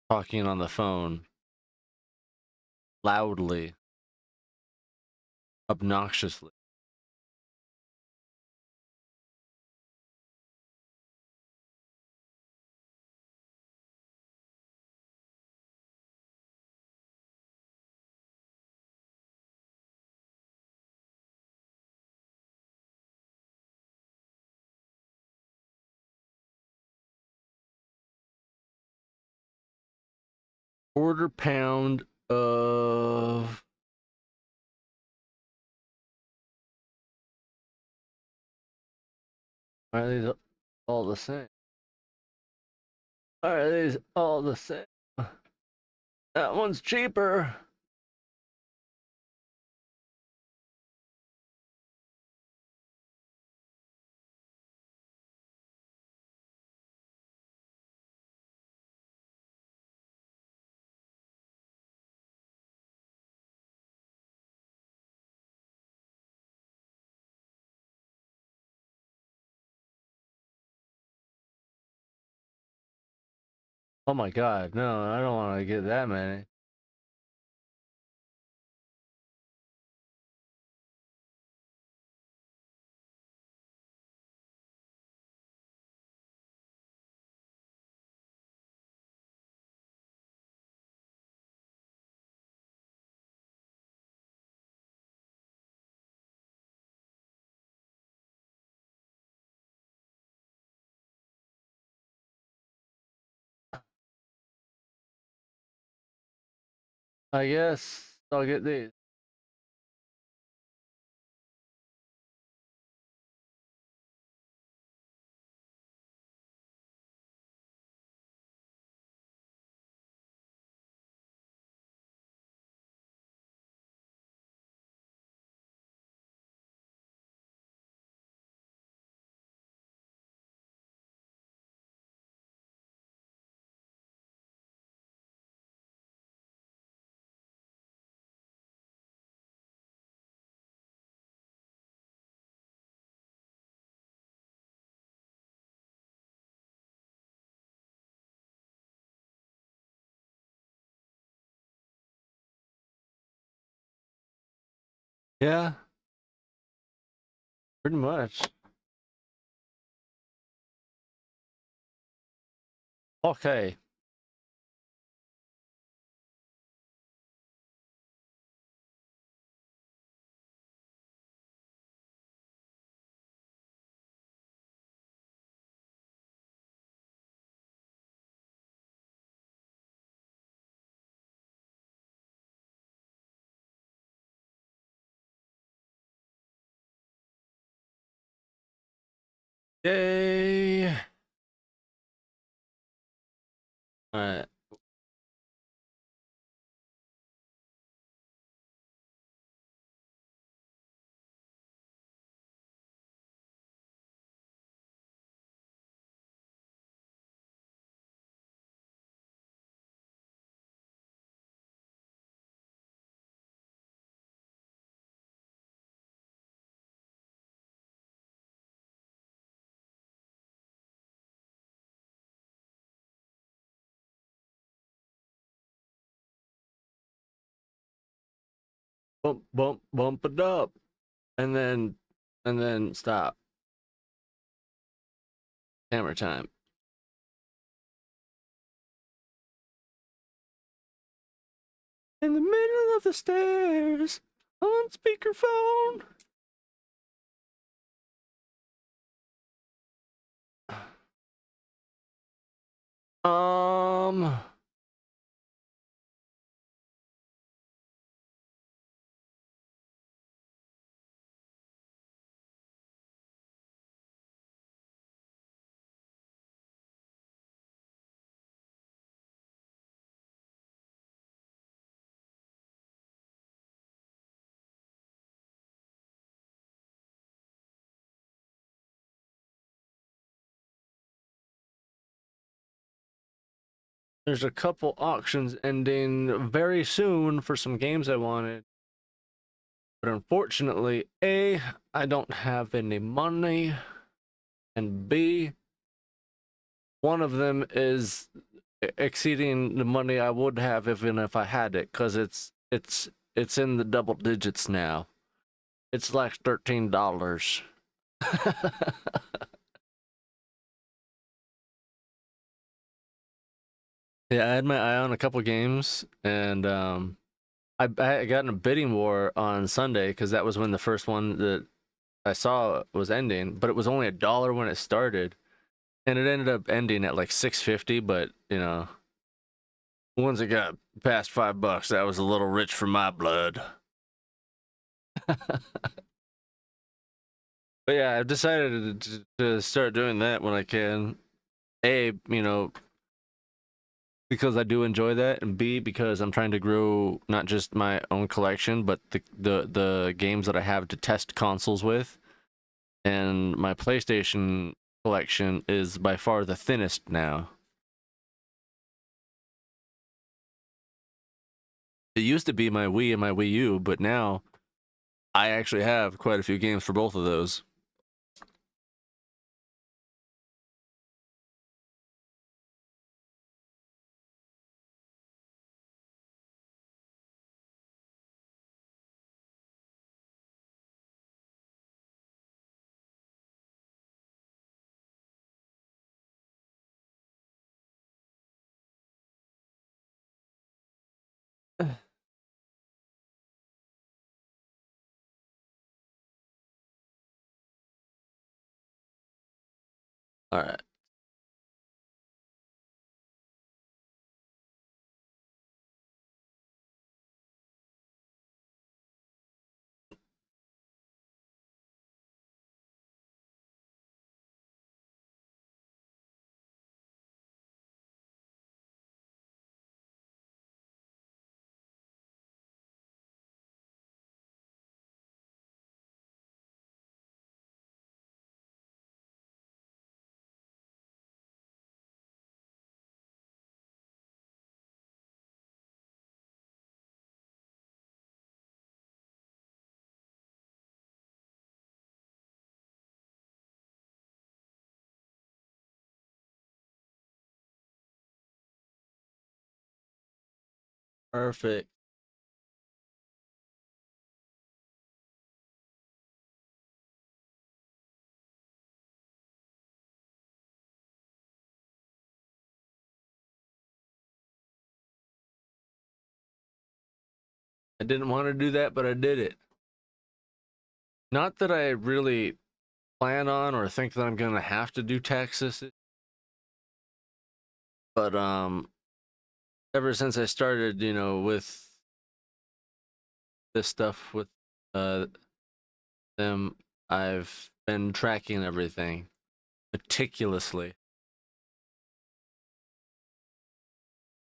talking on the phone loudly, obnoxiously. Quarter pound of are these all the same? Are these all the same? That one's cheaper. Oh my god, no, I don't want to get that many. I guess I'll get these. Yeah, pretty much. Okay. Yay! All right. Bump it up, and then stop. Hammer time. In the middle of the stairs, on speakerphone. Um. There's a couple auctions ending very soon for some games I wanted. But unfortunately, A, I don't have any money, and B, one of them is exceeding the money I would have even if I had it, because it's in the double digits now. It's like $13. Yeah, I had my eye on a couple games, and I got in a bidding war on Sunday because that was when the first one that I saw was ending, but it was only $1 when it started, and it ended up ending at like 6.50. But once it got past $5, that was a little rich for my blood. But yeah, I've decided to start doing that when I can. A, because I do enjoy that, and B, because I'm trying to grow not just my own collection, but the games that I have to test consoles with. And my PlayStation collection is by far the thinnest now. It used to be my Wii and my Wii U, but now I actually have quite a few games for both of those. All right. Perfect. I didn't want to do that, but I did it. Not that I really plan on or think that I'm gonna have to do Texas, but ever since I started, with this stuff with uh them, I've been tracking everything. meticulously.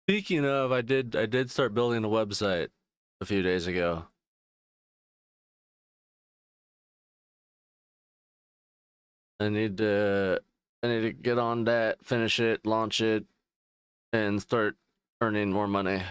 Speaking of, I did start building a website a few days ago. I need to I need to get on that, finish it, launch it, and start earning more money.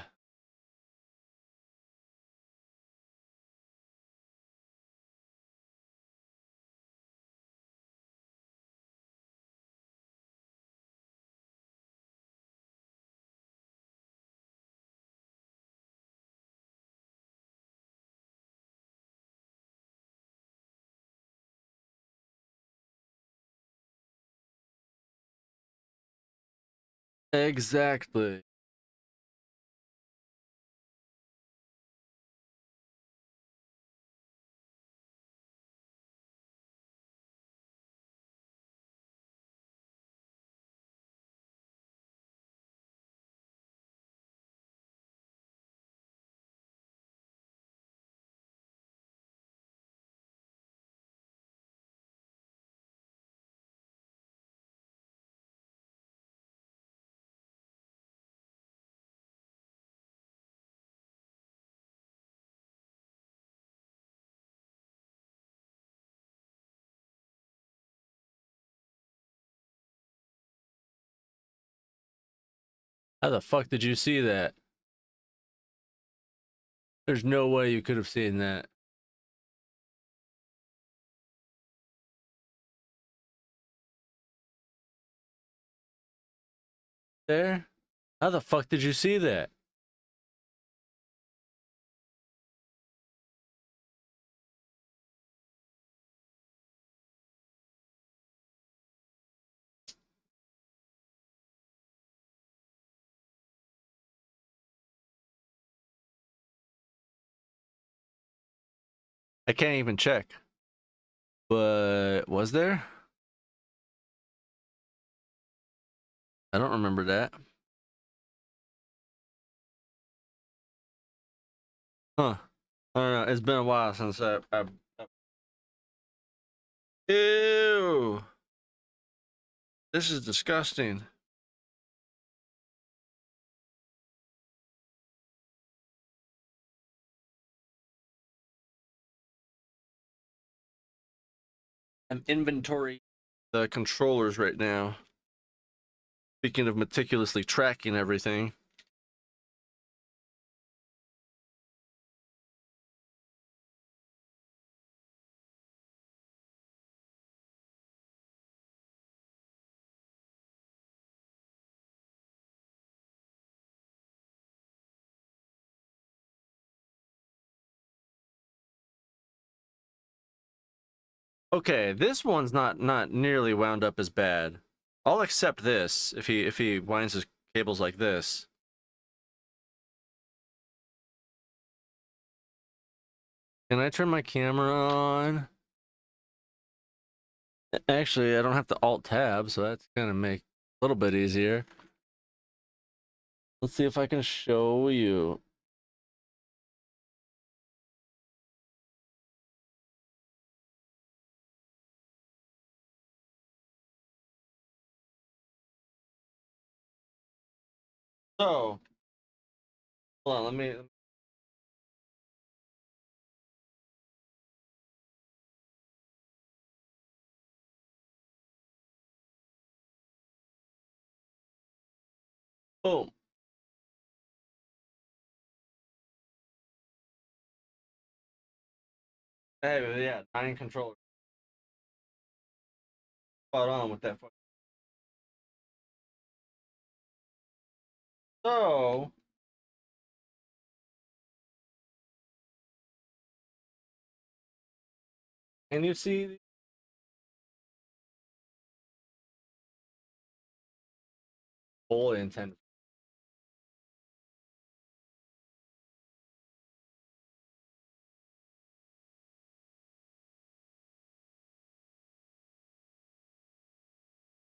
Exactly. How the fuck did you see that? There's no way you could have seen that. There? How the fuck did you see that? I can't even check. But was there? I don't remember that. Huh. I don't know. It's been a while since I... Ew. This is disgusting. I'm inventory the controllers right now. Speaking of meticulously tracking everything. Okay, this one's not nearly wound up as bad. I'll accept this if he winds his cables like this. Can I turn my camera on? Actually, I don't have to alt tab, so that's gonna make it a little bit easier. Let's see if I can show you. So, hold on, let me. Boom. Hey, yeah, 9 controllers. Spot on with that. So, can you see fully intended?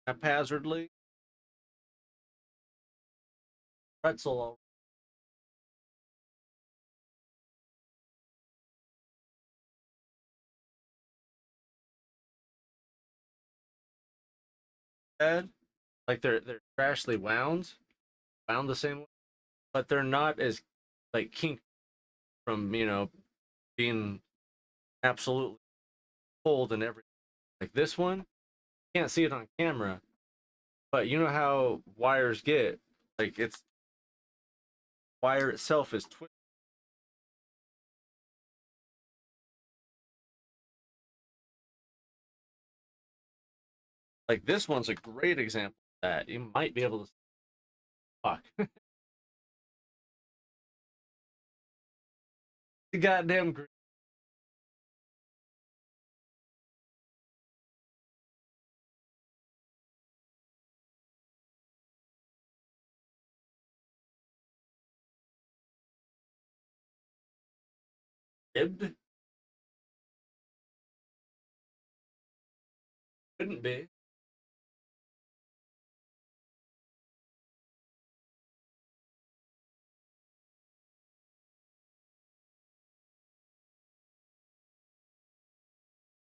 Haphazardly, pretzel. bad. Like they're trashly wound the same way, but they're not as like kink from being absolutely cold and everything. Like this one, you can't see it on camera, but you know how wires get like it's wire itself is twisted. Like this one's a great example of that. You might be able to fuck. The goddamn ribbed couldn't be.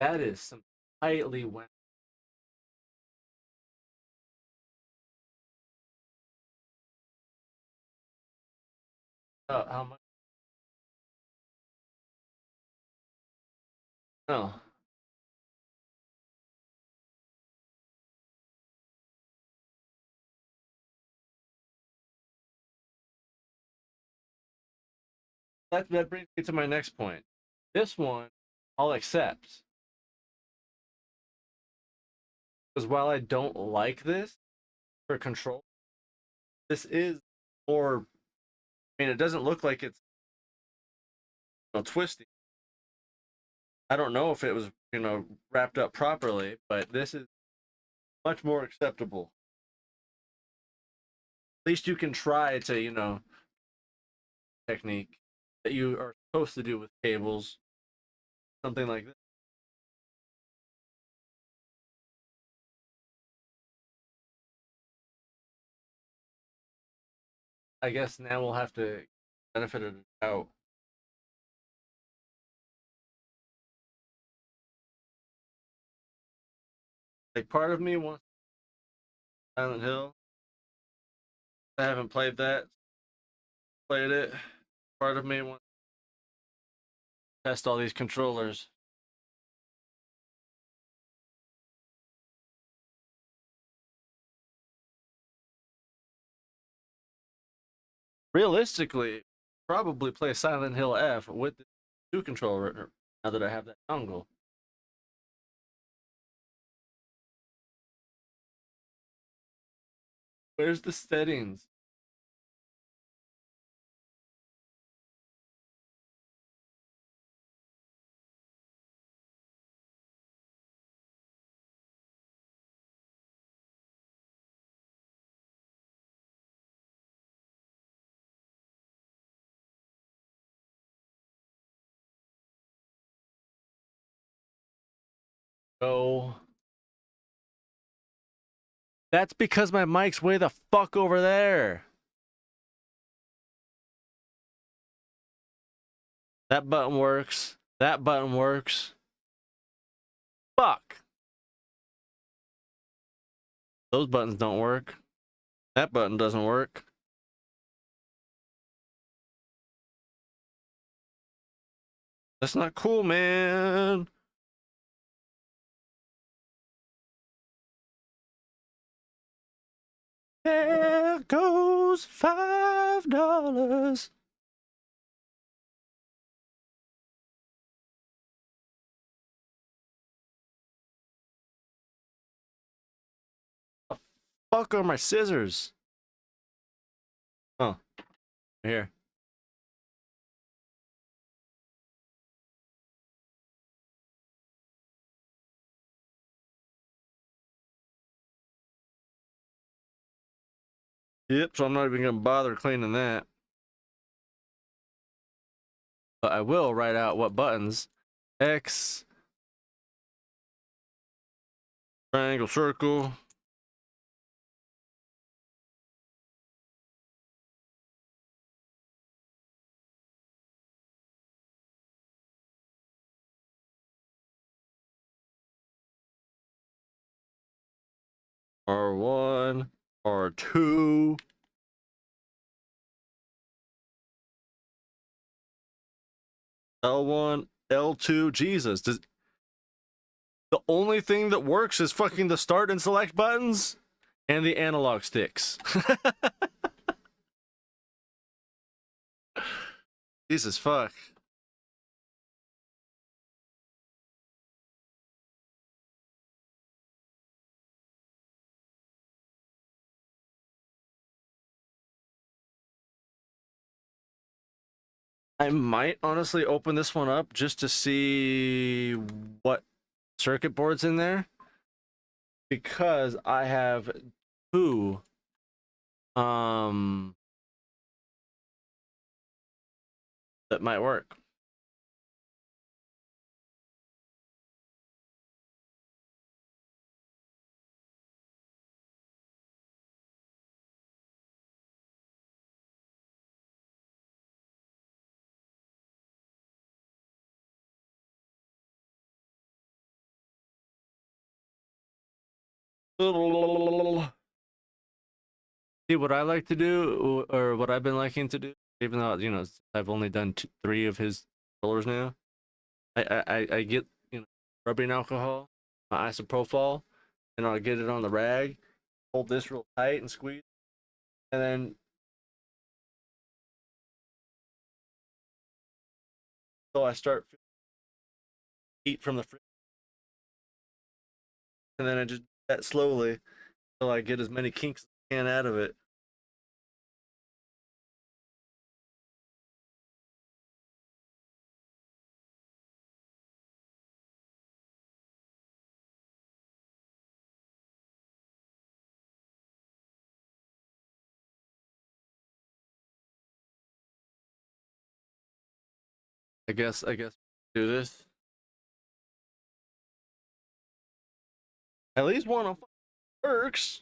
That is some tightly wound. How much? No, that brings me to my next point. This one I'll accept because while I don't like this for control, this is more. I mean, it doesn't look like it's twisty. I don't know if it was wrapped up properly, but this is much more acceptable. At least you can try to technique that you are supposed to do with cables, something like this. I guess now we'll have to benefit it out. Like part of me wants Silent Hill. I haven't played that. Played it. Part of me wants to test all these controllers. Realistically, probably play Silent Hill F with the two controller now that I have that dongle. Where's the settings? Oh, that's because my mic's way the fuck over there. That button works. That button works. Fuck. Those buttons don't work. That button doesn't work. That's not cool, man. There goes $5. Fuck are my scissors? Oh, here. Yep, so I'm not even gonna bother cleaning that. But I will write out what buttons. X, triangle, circle. R1, R2. L1, L2. Jesus, the only thing that works is fucking the start and select buttons and the analog sticks. Jesus fuck. I might honestly open this one up just to see what circuit board's in there, because I have two that might work. See, what I like to do, or what I've been liking to do, even though, you know, I've only done three of his rollers now, I get, you know, rubbing alcohol, my isopropyl, and I'll get it on the rag, hold this real tight and squeeze, and then so I start heat from the fridge, and then I just do that slowly until I get as many kinks as I can out of it. I guess do this. At least one of them works.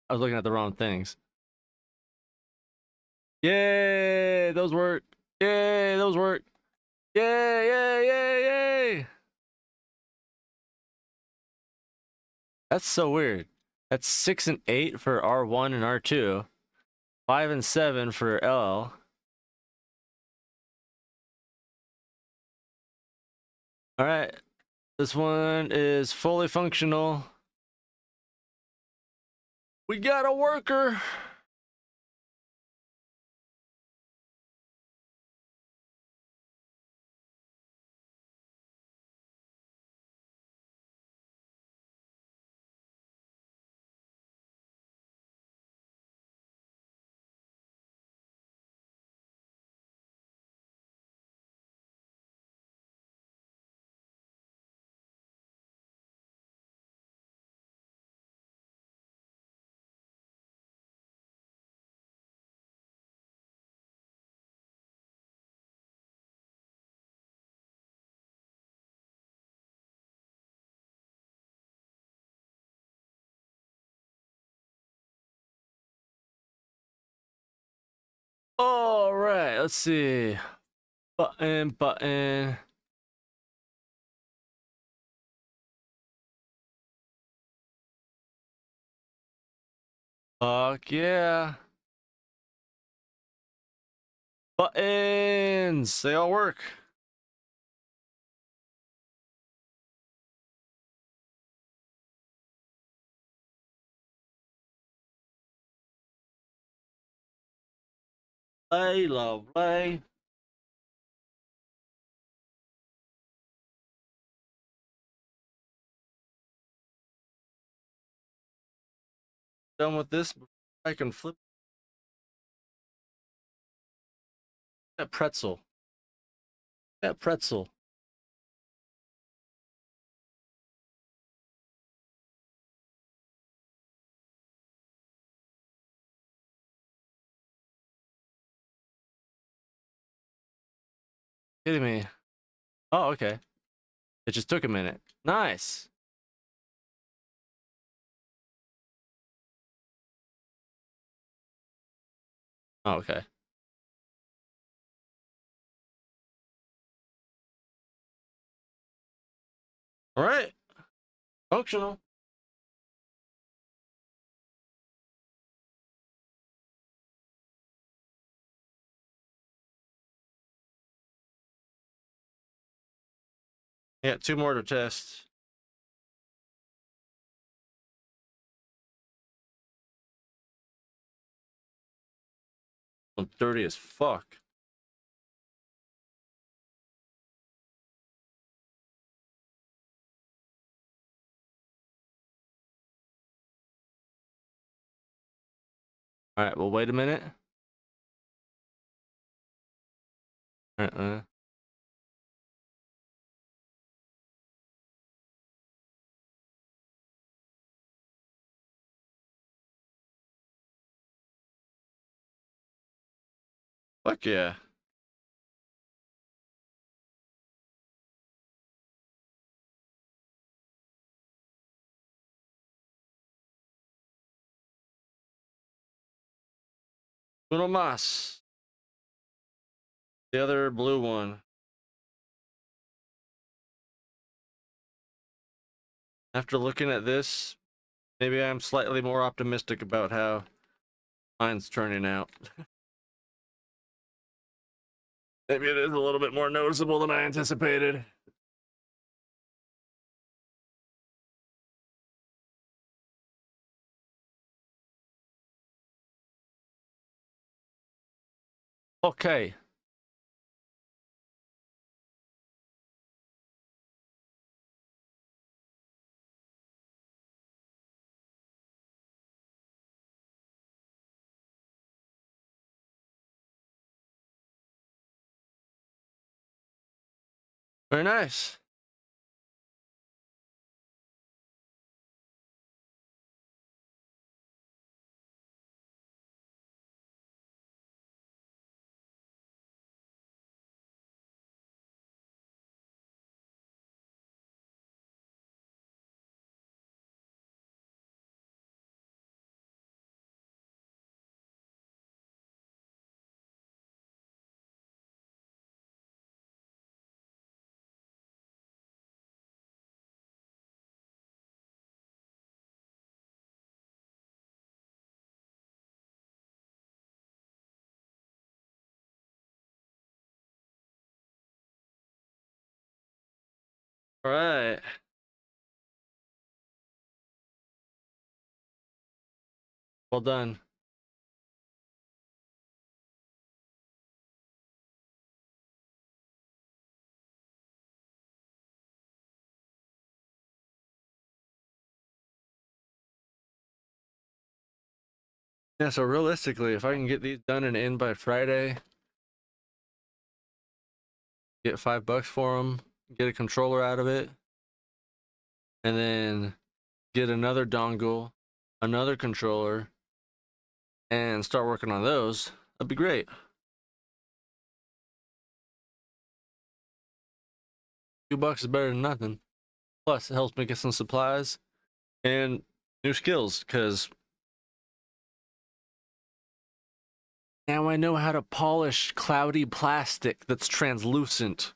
I was looking at the wrong things. Yay, those work. Yay, those work. Yay, yay, yay, yay. That's so weird. That's 6 and 8 for R1 and R2. 5 and 7 for L. All right. This one is fully functional. We got a worker. All right, let's see. Button, button. Fuck yeah. Buttons, they all work. Lovely. Done with this, I can flip that pretzel. That pretzel. Kidding me. Oh, okay. It just took a minute. Nice. Oh, okay. All right, functional. Yeah, 2 more to test. I'm dirty as fuck. All right, well, wait a minute. All right, fuck yeah. Uno mas. The other blue one. After looking at this, maybe I'm slightly more optimistic about how mine's turning out. Maybe it is a little bit more noticeable than I anticipated. Okay. Very nice. All right. Well done. Yeah, so realistically, if I can get these done and in by Friday, get $5 for them, get a controller out of it, and then get another dongle, another controller, and start working on those, that'd be great. $2 is better than nothing. Plus, it helps me get some supplies and new skills, because now I know how to polish cloudy plastic that's translucent.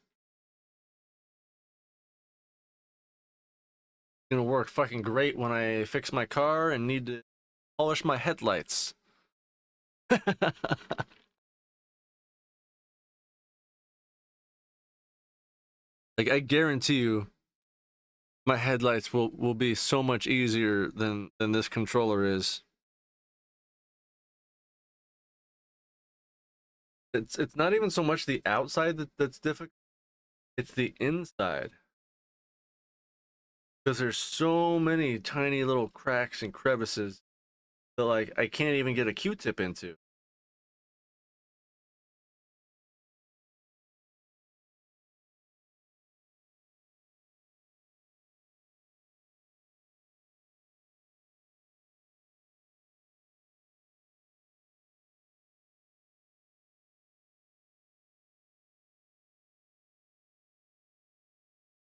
It's gonna work fucking great when I fix my car and need to polish my headlights. Like, I guarantee you, my headlights will be so much easier than this controller is. It's not even so much the outside that's difficult, it's the inside. Because there's so many tiny little cracks and crevices that, like, I can't even get a Q-tip into.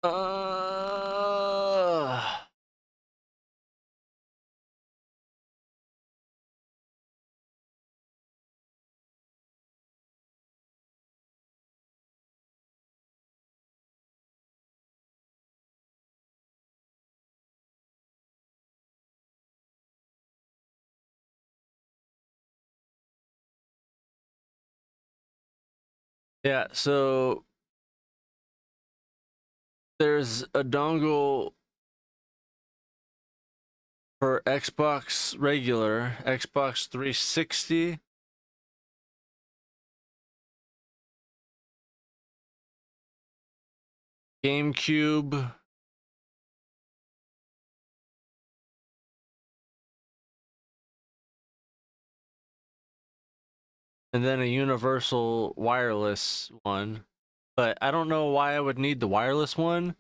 Uh Yeah, so there's a dongle for Xbox regular, Xbox 360, GameCube, and then a universal wireless one. But I don't know why I would need the wireless one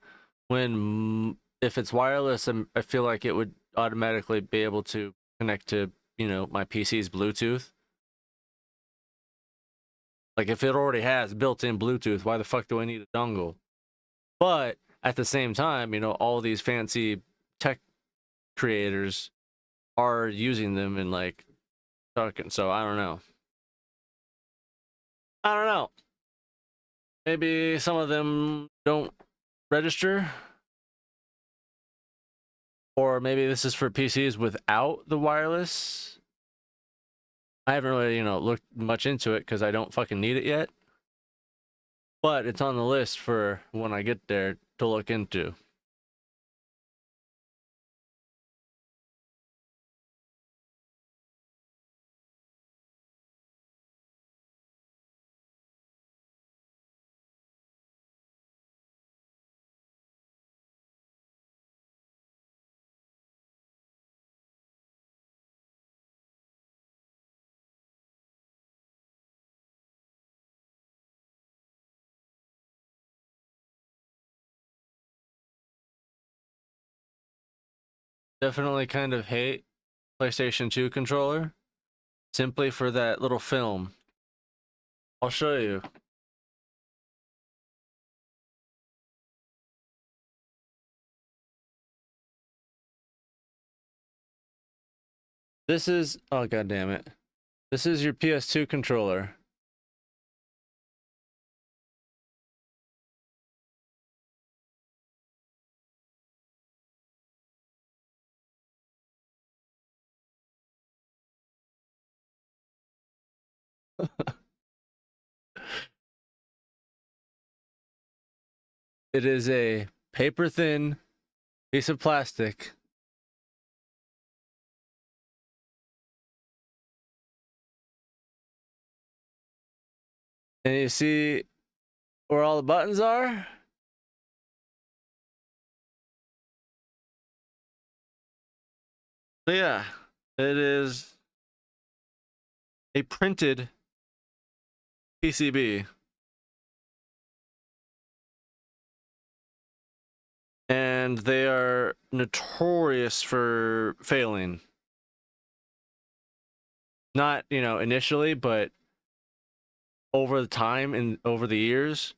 when if it's wireless, I feel like it would automatically be able to connect to, my PC's Bluetooth. Like if it already has built-in Bluetooth, why the fuck do I need a dongle? But at the same time, all these fancy tech creators are using them and like talking. So I don't know. I don't know. Maybe some of them don't register, or maybe this is for PCs without the wireless. I haven't really, looked much into it because I don't fucking need it yet. But it's on the list for when I get there to look into. Definitely kind of hate PlayStation 2 controller simply for that little film. I'll show you. This is, oh god damn it. This is your PS2 controller. It is a paper thin piece of plastic. And you see where all the buttons are? So yeah, it is a printed PCB. And they are notorious for failing. Not, initially, but over the time and over the years,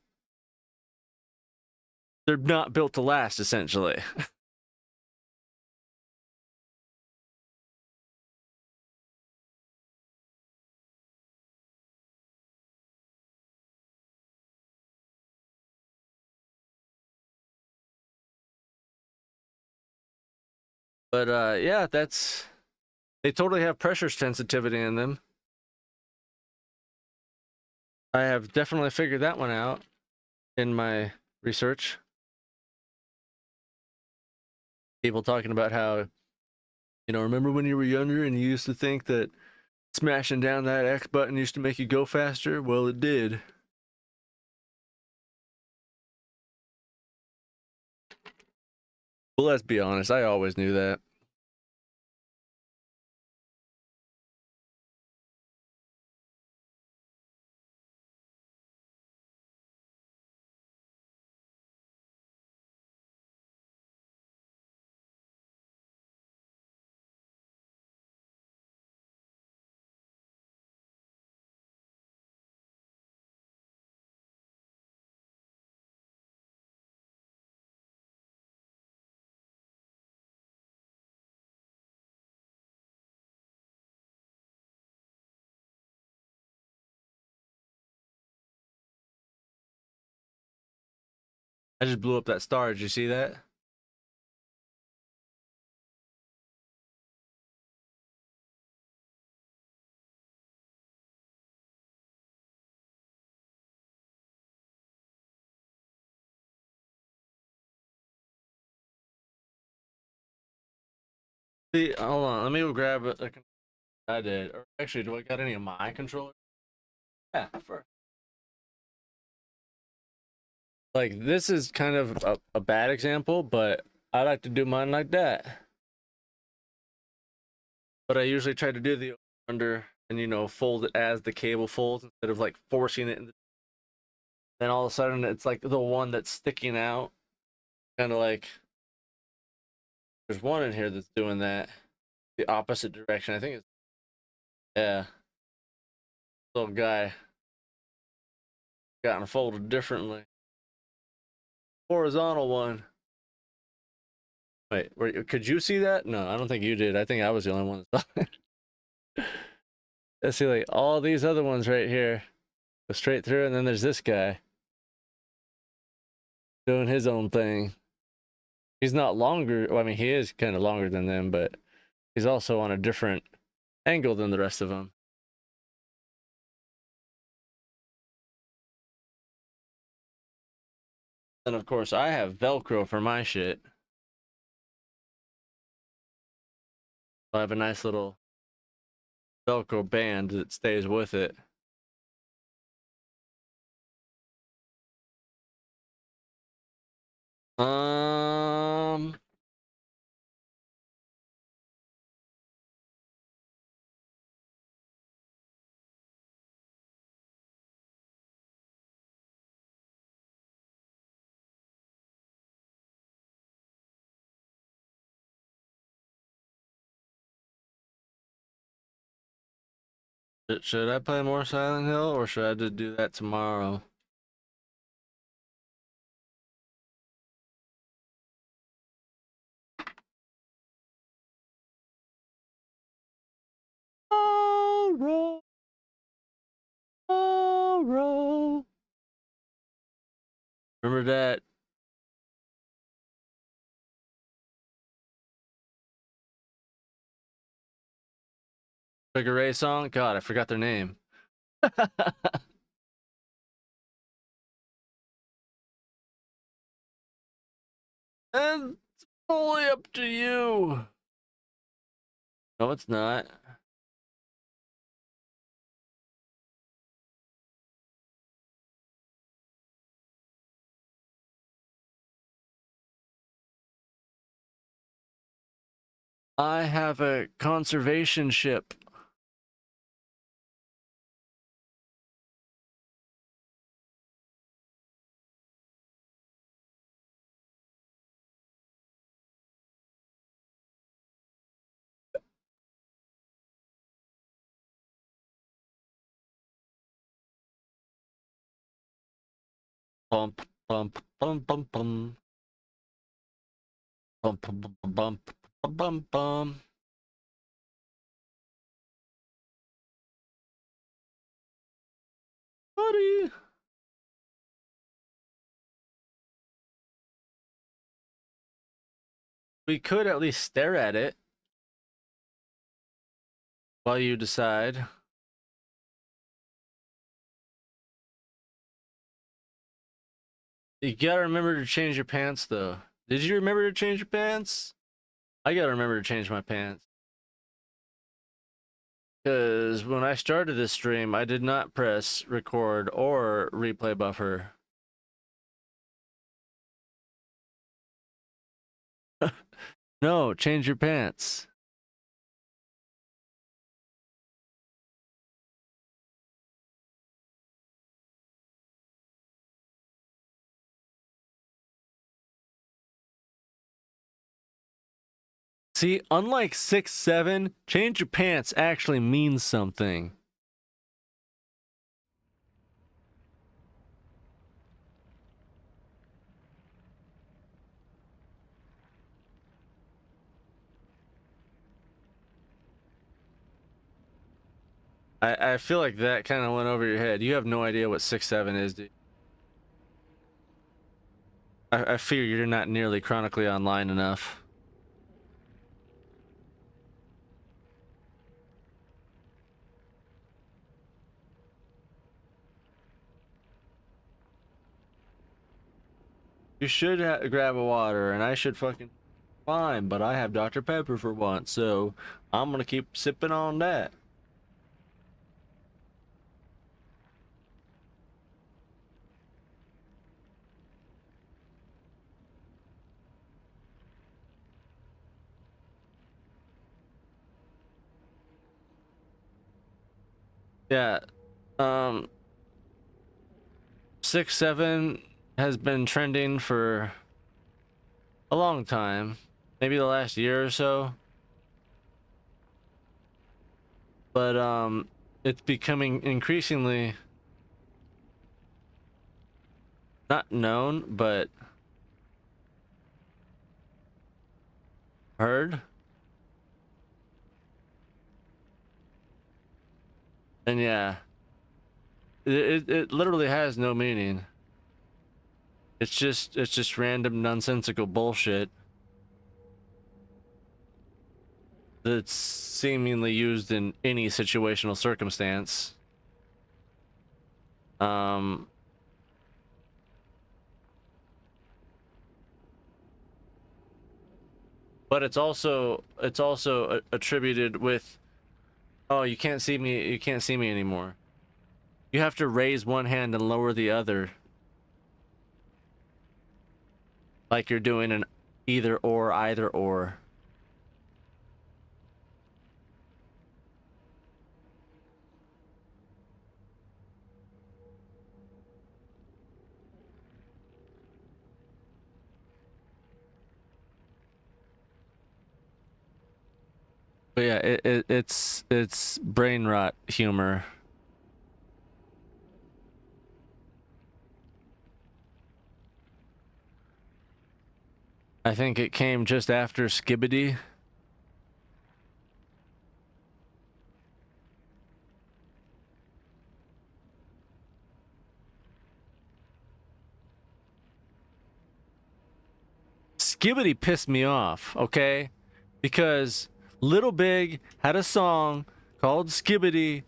they're not built to last, essentially. But yeah, they totally have pressure sensitivity in them. I have definitely figured that one out in my research. People talking about how, remember when you were younger and you used to think that smashing down that X button used to make you go faster? Well, it did. Well, let's be honest, I always knew that. I just blew up that star. Did you see that? See, hold on. Let me go grab a I did. Or actually, do I got any of my controllers? Yeah, for like this is kind of a bad example, but I like to do mine like that. But I usually try to do the under and fold it as the cable folds instead of like forcing it in then all of a sudden it's like the one that's sticking out. Kind of like there's one in here that's doing that the opposite direction. I think it's yeah. Little guy gotten folded differently. Horizontal one. Wait, could you see that? No, I don't think you did. I think I was the only one that saw it. Let's see, like all these other ones right here go straight through, and then there's this guy doing his own thing. He's not longer. Well, I mean, he is kind of longer than them, but he's also on a different angle than the rest of them. And of course, I have Velcro for my shit. I have a nice little Velcro band that stays with it. Um, should I play more Silent Hill or should I just do that tomorrow? Tomorrow, tomorrow. Remember that Sugar Ray song? God, I forgot their name. And it's fully up to you. No, it's not. I have a conservation ship. Bump, bump, bump, bump, bump. Bump, bump, bump, bump, bump, bump, bump. Buddy. We could at least stare at it while you decide. You gotta remember to change your pants, though. Did you remember to change your pants? I gotta remember to change my pants. Because when I started this stream, I did not press record or replay buffer. No, change your pants. See, unlike 6-7, change your pants actually means something. I feel like that kind of went over your head. You have no idea what 6-7 is, dude. I fear you're not nearly chronically online enough. You should grab a water, and I should fucking fine, but I have Dr. Pepper for once, so I'm gonna keep sipping on that. Yeah, um, 6-7 has been trending for a long time, maybe the last year or so, but it's becoming increasingly not known, but heard. And yeah, it literally has no meaning. It's just random nonsensical bullshit that's seemingly used in any situational circumstance. Um, but it's also attributed with, oh, you can't see me anymore. You have to raise one hand and lower the other, like you're doing an either or. But yeah, it's brain rot humor. I think it came just after Skibbity. Skibbity pissed me off, okay? Because Little Big had a song called Skibbity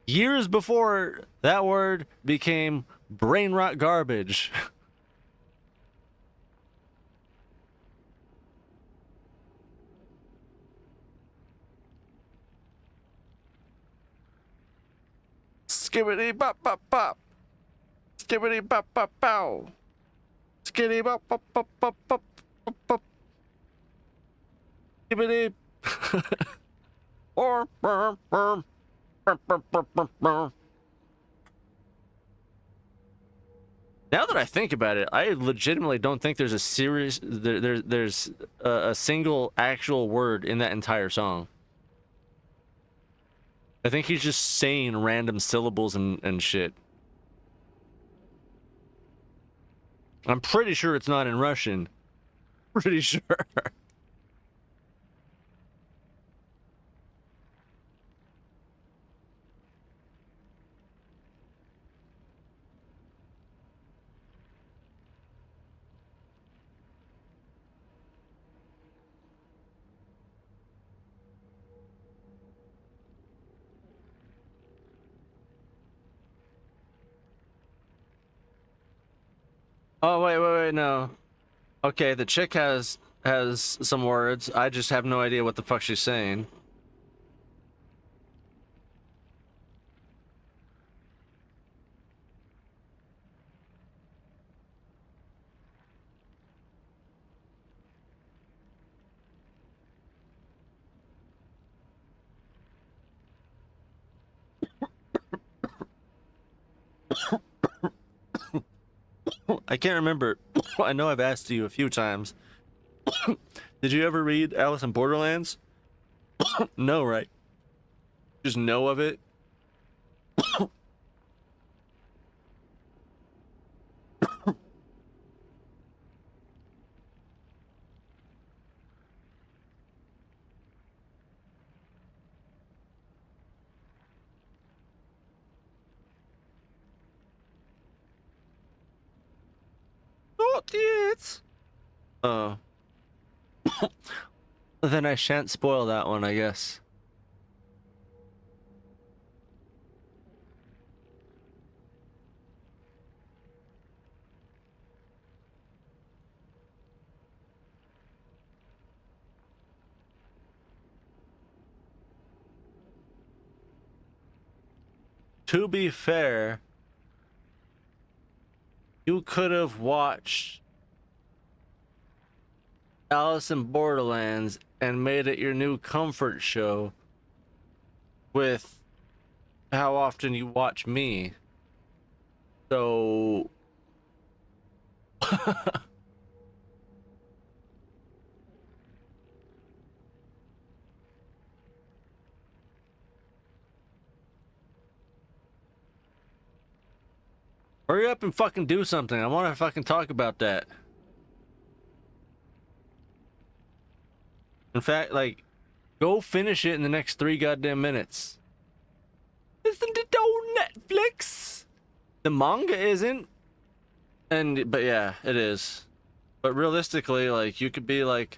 years before that word became brain rot garbage. Skibbity bop bop bop. Skibbity bop bop bow. Skibbity bop bop bop bop bop bop bop. Skibbity. Or now that I think about it, I legitimately don't think there's a serious there's a single actual word in that entire song. I think he's just saying random syllables and shit. I'm pretty sure it's not in Russian. Pretty sure. Oh wait, no. Okay, the chick has some words. I just have no idea what the fuck she's saying. I can't remember. I know I've asked you a few times. Did you ever read Alice in Borderlands? No, right? Just know of it. Not yet. Oh. Then I shan't spoil that one, I guess. to be fair, you could have watched Alice in Borderlands and made it your new comfort show with how often you watch me. So hurry up and fucking do something. I want to fucking talk about that. In fact, like, go finish it in the next 3 goddamn minutes. Isn't it on Netflix? The manga isn't. But yeah, it is. But realistically, like, you could be like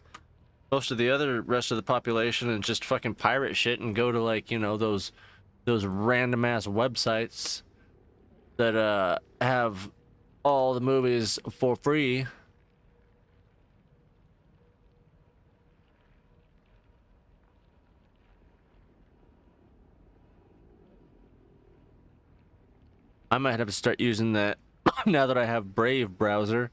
most of the other rest of the population and just fucking pirate shit and go to, like, you know, those random ass websites that have all the movies for free. I might have to start using that now that I have Brave browser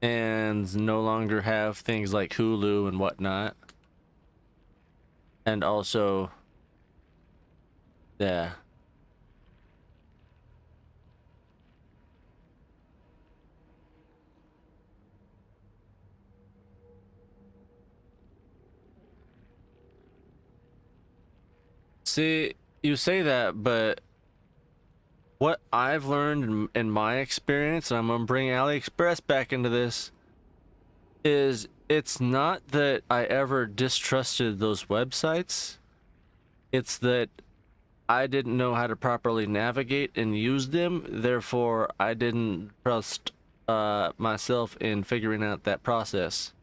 and no longer have things like Hulu and whatnot. And also, yeah. See, you say that, but what I've learned in my experience, and I'm gonna bring AliExpress back into this, is it's not that I ever distrusted those websites. It's that I didn't know how to properly navigate and use them. Therefore, I didn't trust myself in figuring out that process.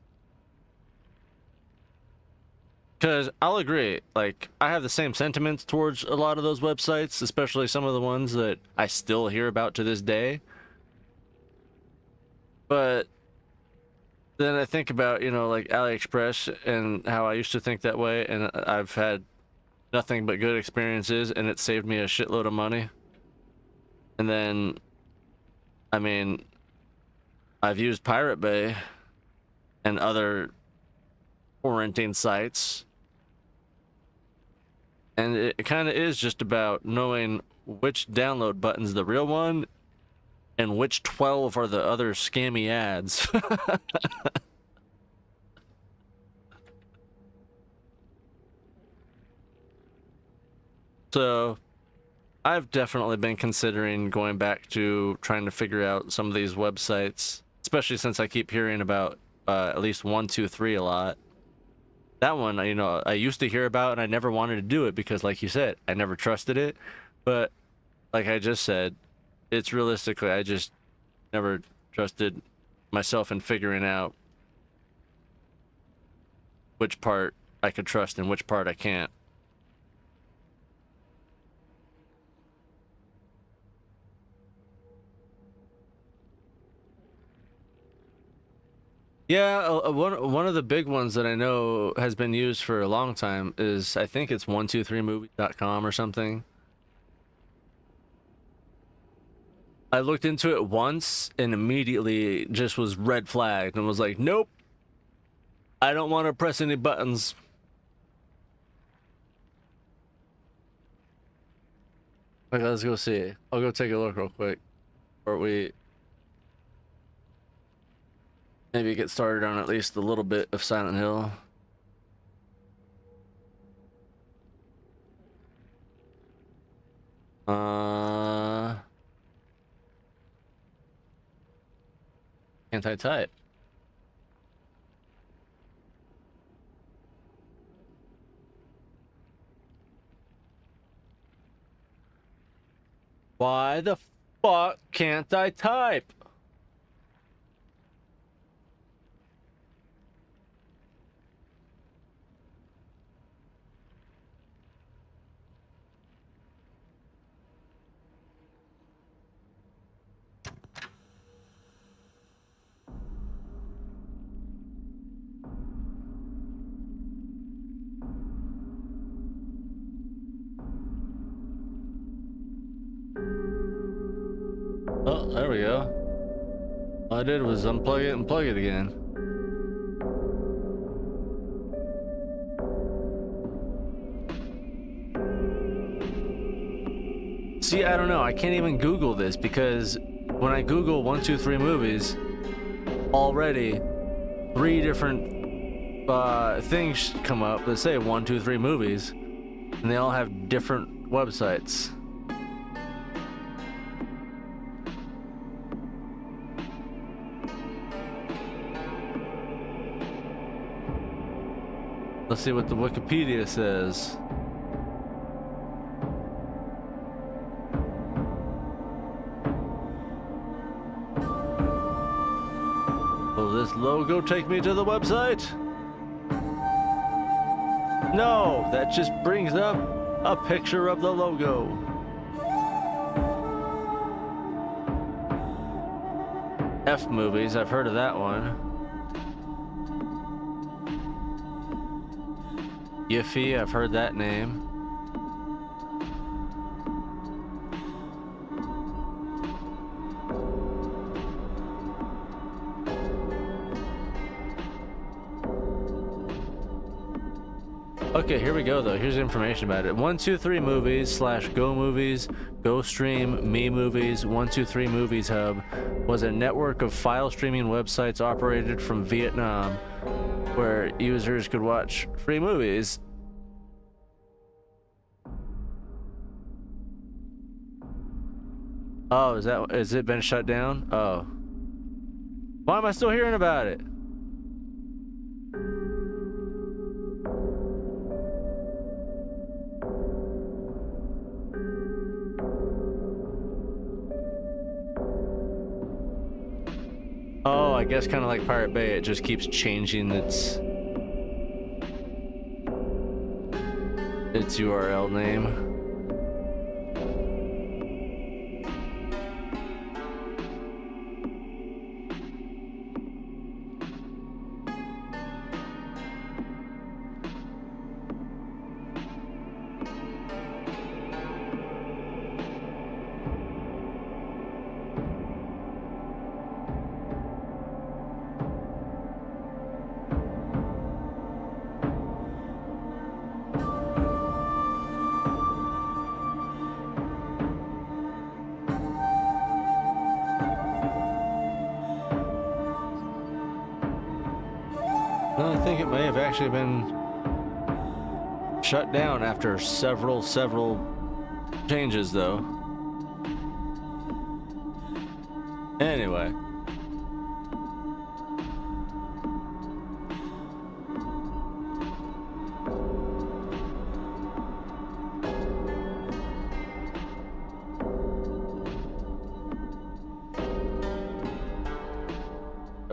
Because I'll agree, like, I have the same sentiments towards a lot of those websites, especially some of the ones that I still hear about to this day. But then I think about, you know, like AliExpress and how I used to think that way, and I've had nothing but good experiences, and it saved me a shitload of money. And then, I mean, I've used Pirate Bay and other torrenting sites. And it kind of is just about knowing which download button's the real one and which 12 are the other scammy ads. So I've definitely been considering going back to trying to figure out some of these websites, especially since I keep hearing about at least 123 a lot. That one, you know, I used to hear about and I never wanted to do it because, like you said, I never trusted it. But like I just said, it's realistically, I just never trusted myself in figuring out which part I could trust and which part I can't. Yeah, one of the big ones that I know has been used for a long time is, I think it's 123movies.com or something. I looked into it once and immediately just was red flagged and was like, nope, I don't want to press any buttons. Okay, let's go see. I'll go take a look real quick. Or we maybe get started on at least a little bit of Silent Hill. Anti-type. Why the fuck can't I type? Oh, there we go. All I did was unplug it and plug it again. See, I don't know. I can't even Google this because when I Google 1, 2, 3 movies, already 3 different things come up that say 1, 2, 3 movies, and they all have different websites. Let's see what the Wikipedia says. Will this logo take me to the website? No, that just brings up a picture of the logo. F movies, I've heard of that one. Yiffy, I've heard that name. Okay, here we go though. Here's information about it. 123 Movies / Go Movies, Go Stream, Me Movies, 123 Movies Hub was a network of file streaming websites operated from Vietnam where users could watch free movies. Oh, is it been shut down? Oh. Why am I still hearing about it? Oh, I guess kind of like Pirate Bay, it just keeps changing its URL name. I think it may have actually been shut down after several changes though. Anyway.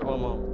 One moment.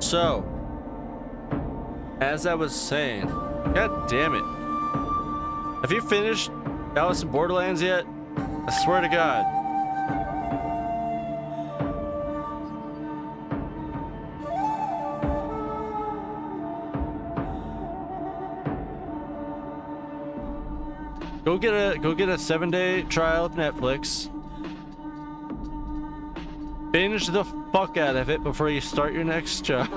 So, as I was saying, god damn it. Have you finished Alice in Borderlands yet? I swear to God. Go get a 7-day trial of Netflix. Binge the fuck out of it before you start your next job.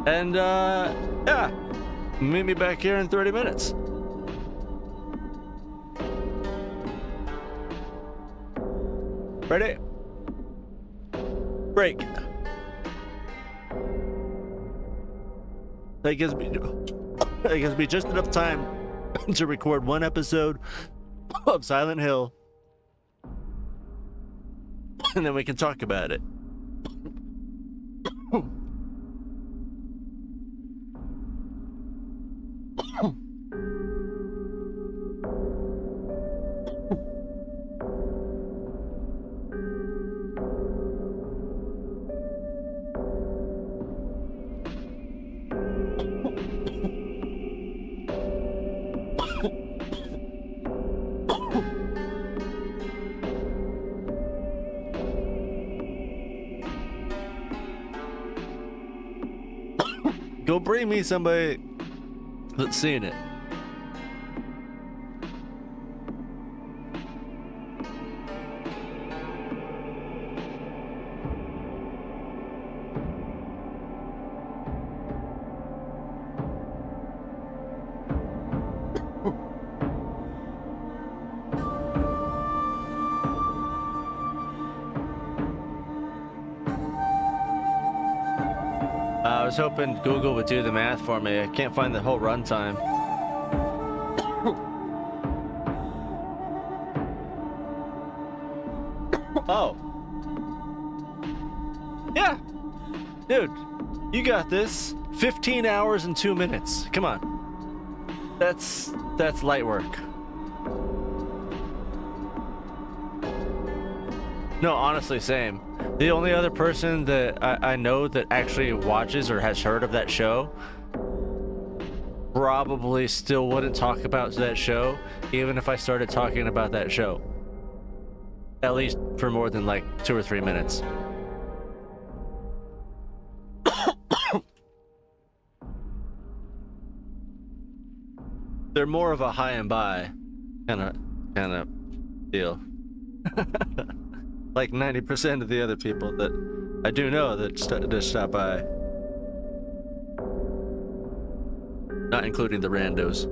And yeah, meet me back here in 30 minutes. Ready? Break. That gives me just enough time to record one episode of Silent Hill, and then we can talk about it. Go bring me somebody that's seen it. I was hoping Google would do the math for me. I can't find the whole runtime. Oh. Yeah. Dude, you got this. 15 hours and 2 minutes. Come on. That's light work. No, honestly, same. The only other person that I know that actually watches or has heard of that show probably still wouldn't talk about that show, even if I started talking about that show. At least for more than like 2 or 3 minutes. They're more of a high and by kind of deal. Like 90% of the other people that I do know that just stop by. Not including the randos.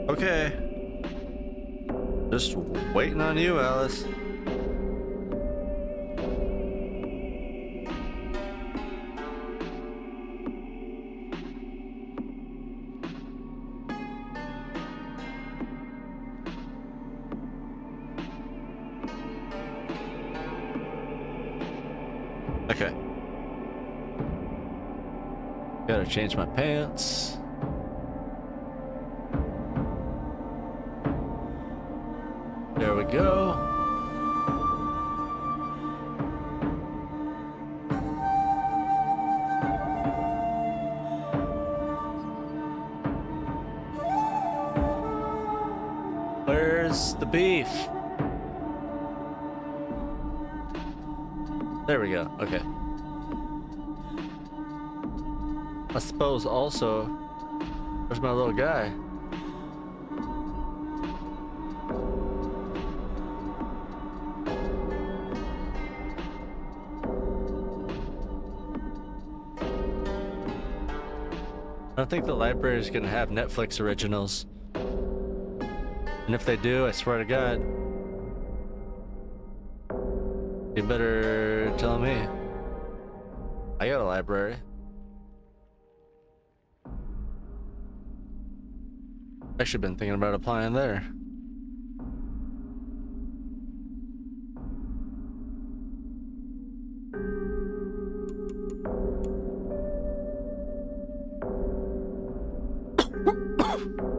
Okay. Just waiting on you, Alice. Okay. Gotta change my pants. There we go. Where's the beef? There we go. Okay. I suppose also, where's my little guy? I don't think the library is gonna have Netflix originals. And if they do, I swear to God, you better tell me. I got a library. I should have been thinking about applying there.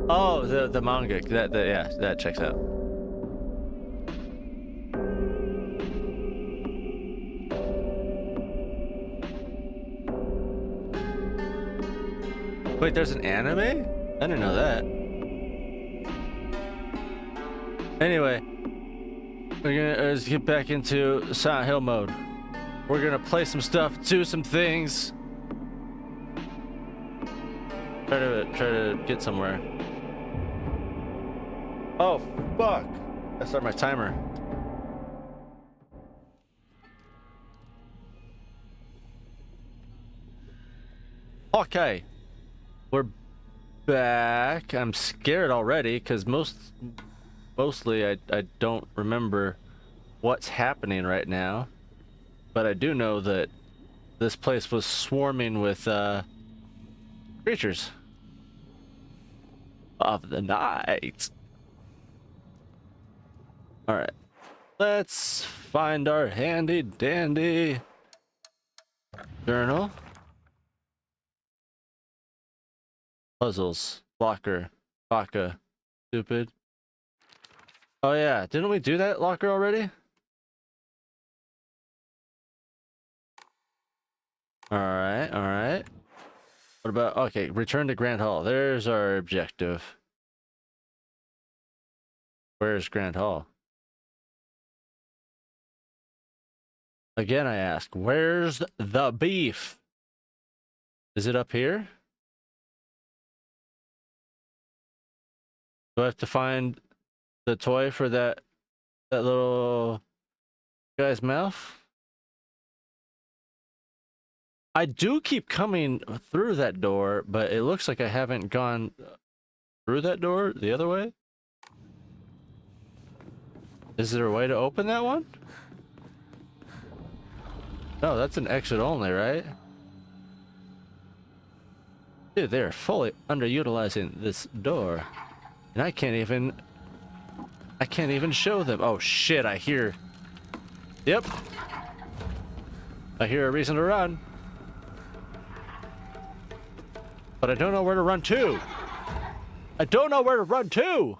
Oh, the manga. Yeah, that checks out. Wait, there's an anime? I didn't know that. Anyway, we're gonna just get back into Silent Hill mode. We're gonna play some stuff, do some things. Try to get somewhere. Oh fuck! I start my timer. Okay, we're back. I'm scared already because mostly I don't remember what's happening right now, but I do know that this place was swarming with creatures of the night. All right, let's find our handy dandy journal. Puzzles, locker, baka, stupid. Oh yeah, didn't we do that locker already? All right, all right. What about, okay, return to Grand Hall. There's our objective. Where's Grand Hall? Again, I ask, where's the beef? Is it up here? Do I have to find the toy for that little guy's mouth? I do keep coming through that door, but it looks like I haven't gone through that door the other way. Is there a way to open that one? No, that's an exit only, right? Dude, they're fully underutilizing this door. And I can't even show them. Oh shit, I hear. Yep. I hear a reason to run. But I don't know where to run to. I don't know where to run to.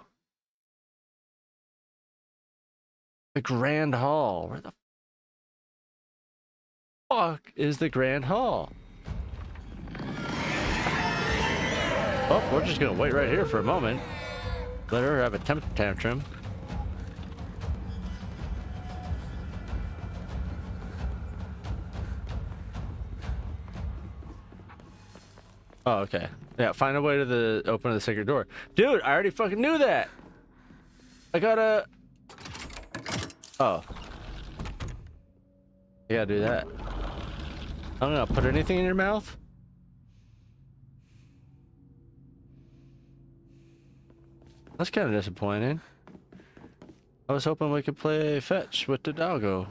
The Grand Hall. Where the fuck is the Grand Hall? Oh, we're just gonna wait right here for a moment. Let her have a temper tantrum. Oh, okay. Yeah, find a way to the open the secret door. Dude, I already fucking knew that. I gotta. Oh. I gotta do that. I'm gonna put anything in your mouth. That's kind of disappointing. I was hoping we could play fetch with the doggo.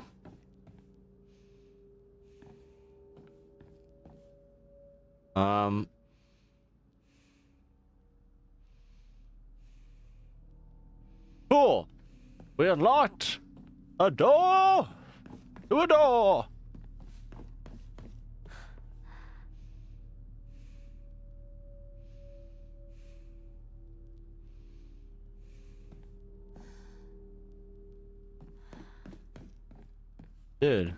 Cool. We unlocked a door to a door. Dude.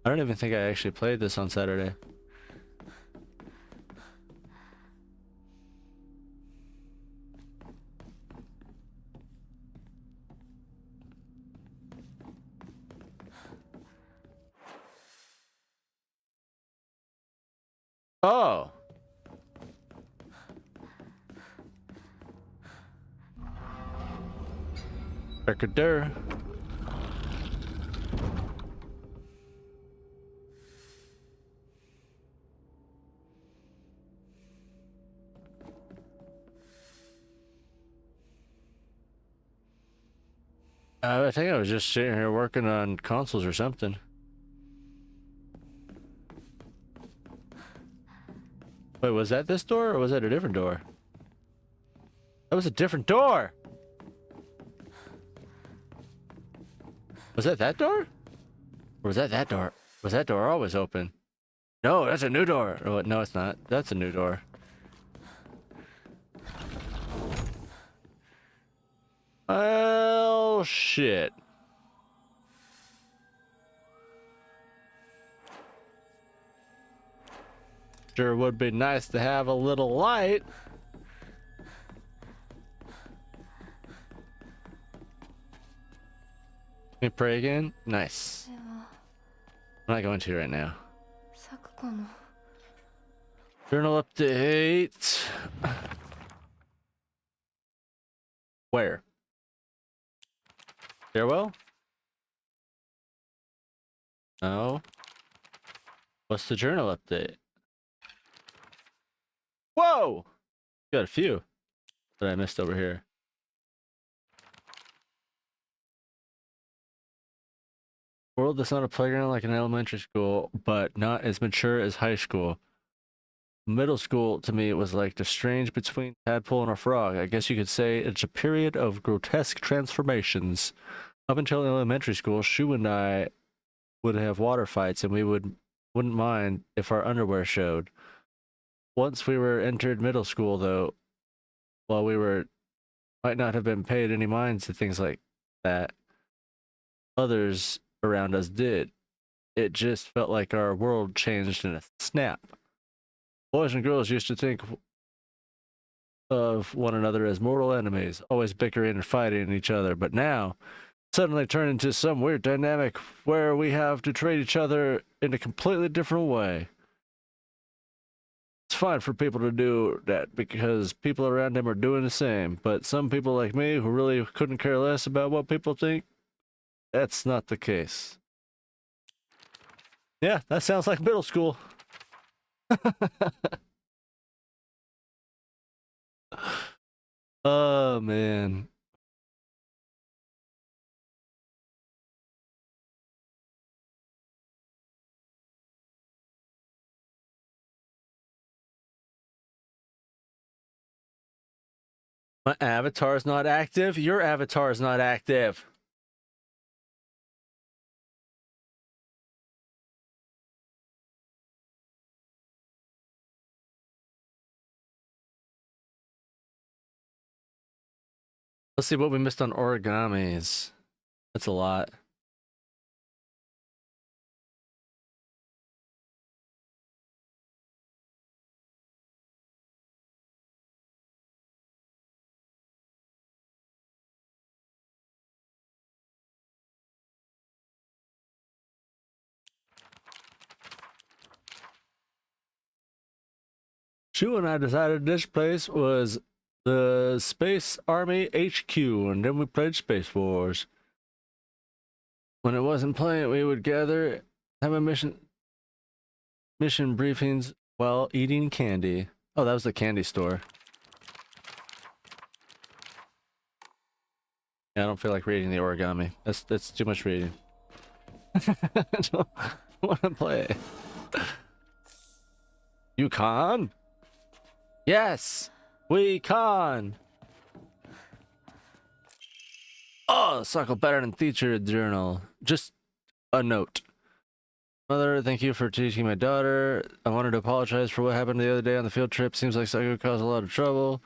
I don't even think I actually played this on Saturday. Oh. Record there. I think I was just sitting here working on consoles or something. Wait, was that this door or was that a different door? That was a different door! Was that that door? Or was that that door? Was that door always open? No, that's a new door. Oh, no, it's not. That's a new door. Well, shit. Sure would be nice to have a little light. Let me pray again. Nice. I'm not going to right now. 咲子の Journal update. Where? Farewell? No. What's the journal update? Whoa! Got a few that I missed over here. World that's not a playground like an elementary school, but not as mature as high school. Middle school, to me, it was like the strange between tadpole and a frog. I guess you could say it's a period of grotesque transformations. Up until elementary school, Shu and I would have water fights, and we wouldn't mind if our underwear showed. Once we were entered middle school, though, while we might not have been paid any mind to things like that, others around us did. It just felt like our world changed in a snap. Boys and girls used to think of one another as mortal enemies, always bickering and fighting each other, but now suddenly turn into some weird dynamic where we have to treat each other in a completely different way. It's fine for people to do that because people around them are doing the same, but some people like me who really couldn't care less about what people think, that's not the case. Yeah, that sounds like middle school. Oh, man. My avatar is not active. Your avatar is not active. Let's see what we missed on origamis. That's a lot. Shu and I decided this place was the Space Army HQ, and then we played Space Wars. When it wasn't playing, we would gather, have a mission briefings while eating candy. Oh, that was the candy store. Yeah, I don't feel like reading the origami. That's too much reading. I don't want to play. You can? Yes, we can. Oh, cycle better than teacher journal. Just a note. Mother, thank you for teaching my daughter. I wanted to apologize for what happened the other day on the field trip. Seems like Psycho caused a lot of trouble.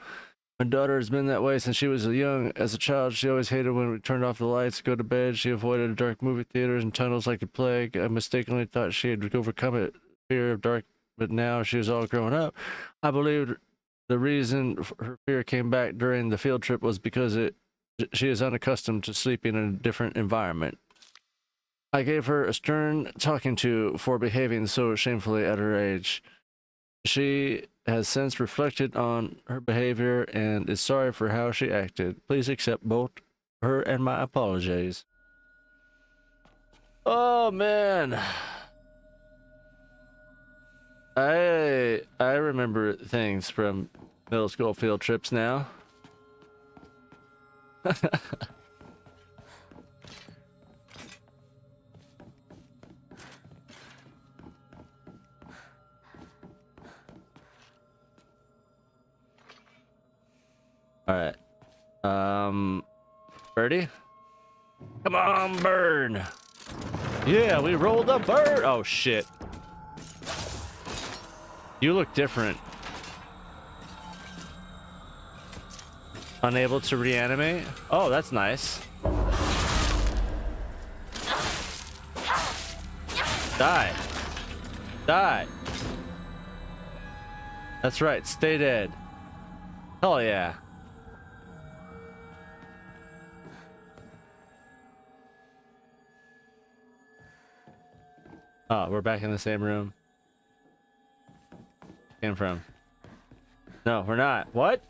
My daughter has been that way since she was young. As a child, she always hated when we turned off the lights to go to bed. She avoided dark movie theaters and tunnels like the plague. I mistakenly thought she had overcome it, fear of dark, but now she was all grown up. I believed the reason her fear came back during the field trip was because she is unaccustomed to sleeping in a different environment. I gave her a stern talking to for behaving so shamefully at her age. She has since reflected on her behavior and is sorry for how she acted. Please accept both her and my apologies. Oh man. I remember things from middle school field trips now. All right. Birdie? Come on, bird. Yeah, we rolled a bird. Oh shit. You look different. Unable to reanimate? Oh, that's nice. Die. Die. That's right, stay dead. Hell yeah. Oh, we're back in the same room. Came from. No, we're not. What?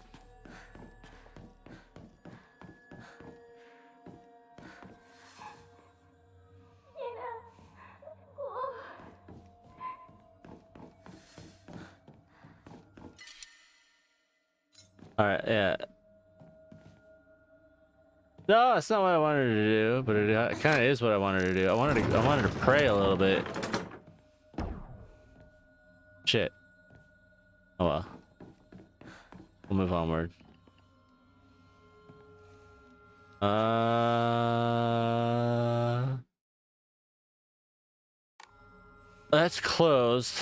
All right, yeah. No, that's not what I wanted to do, but it kind of is what I wanted to do. I wanted to pray a little bit. Shit. Oh well. We'll move onward. That's closed.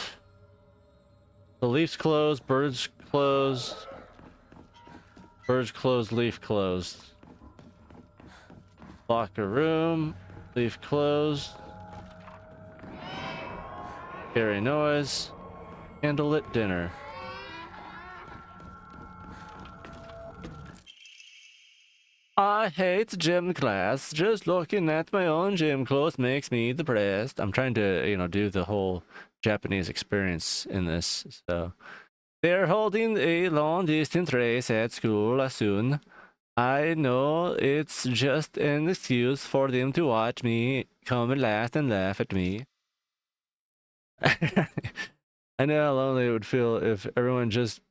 The leaf's closed, birds closed. Birds closed, leaf closed. Locker room, leaf closed. Scary noise. Candlelit dinner. I hate gym class. Just looking at my own gym clothes makes me depressed. I'm trying to, you know, do the whole Japanese experience in this. So they're holding a long distance race at school soon. I know it's just an excuse for them to watch me come last and laugh at me. I know how lonely it would feel if everyone just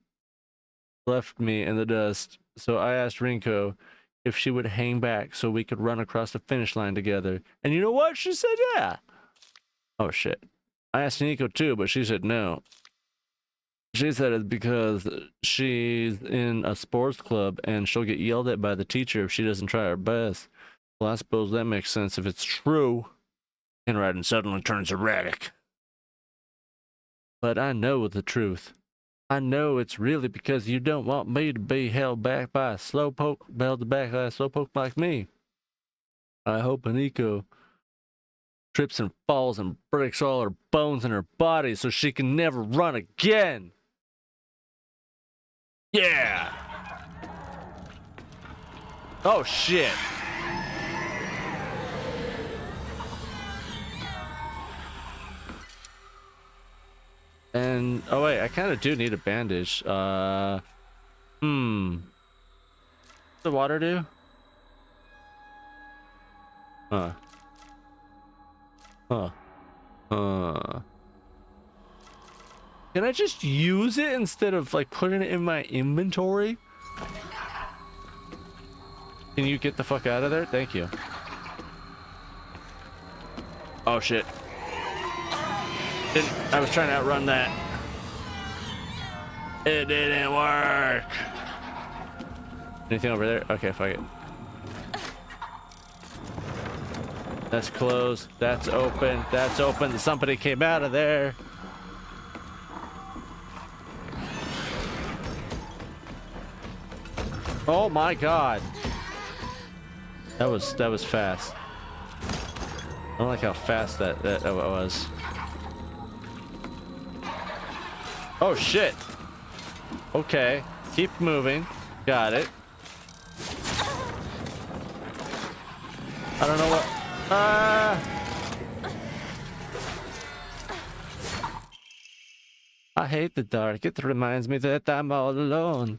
left me in the dust. So I asked Rinko if she would hang back so we could run across the finish line together. And you know what? She said yeah. Oh shit. I asked Nico too, but she said no. She said it's because she's in a sports club and she'll get yelled at by the teacher if she doesn't try her best. Well, I suppose that makes sense if it's true. Handwriting suddenly turns erratic. But I know the truth. I know it's really because you don't want me to be held back by a slowpoke like me. I hope Aniko trips and falls and breaks all her bones in her body so she can never run again. Yeah. Oh shit. And oh wait, I kind of do need a bandage. What's the water do? Huh. Can I just use it instead of like putting it in my inventory? Can you get the fuck out of there? Thank you. Oh shit. I was trying to outrun that. It didn't work. Anything over there? Okay, fuck it. That's closed. That's open. That's open. Somebody came out of there. Oh my god. That was fast. I don't like how fast that was. Oh shit. Okay. Keep moving. Got it. I don't know what. I hate the dark. It reminds me that I'm all alone.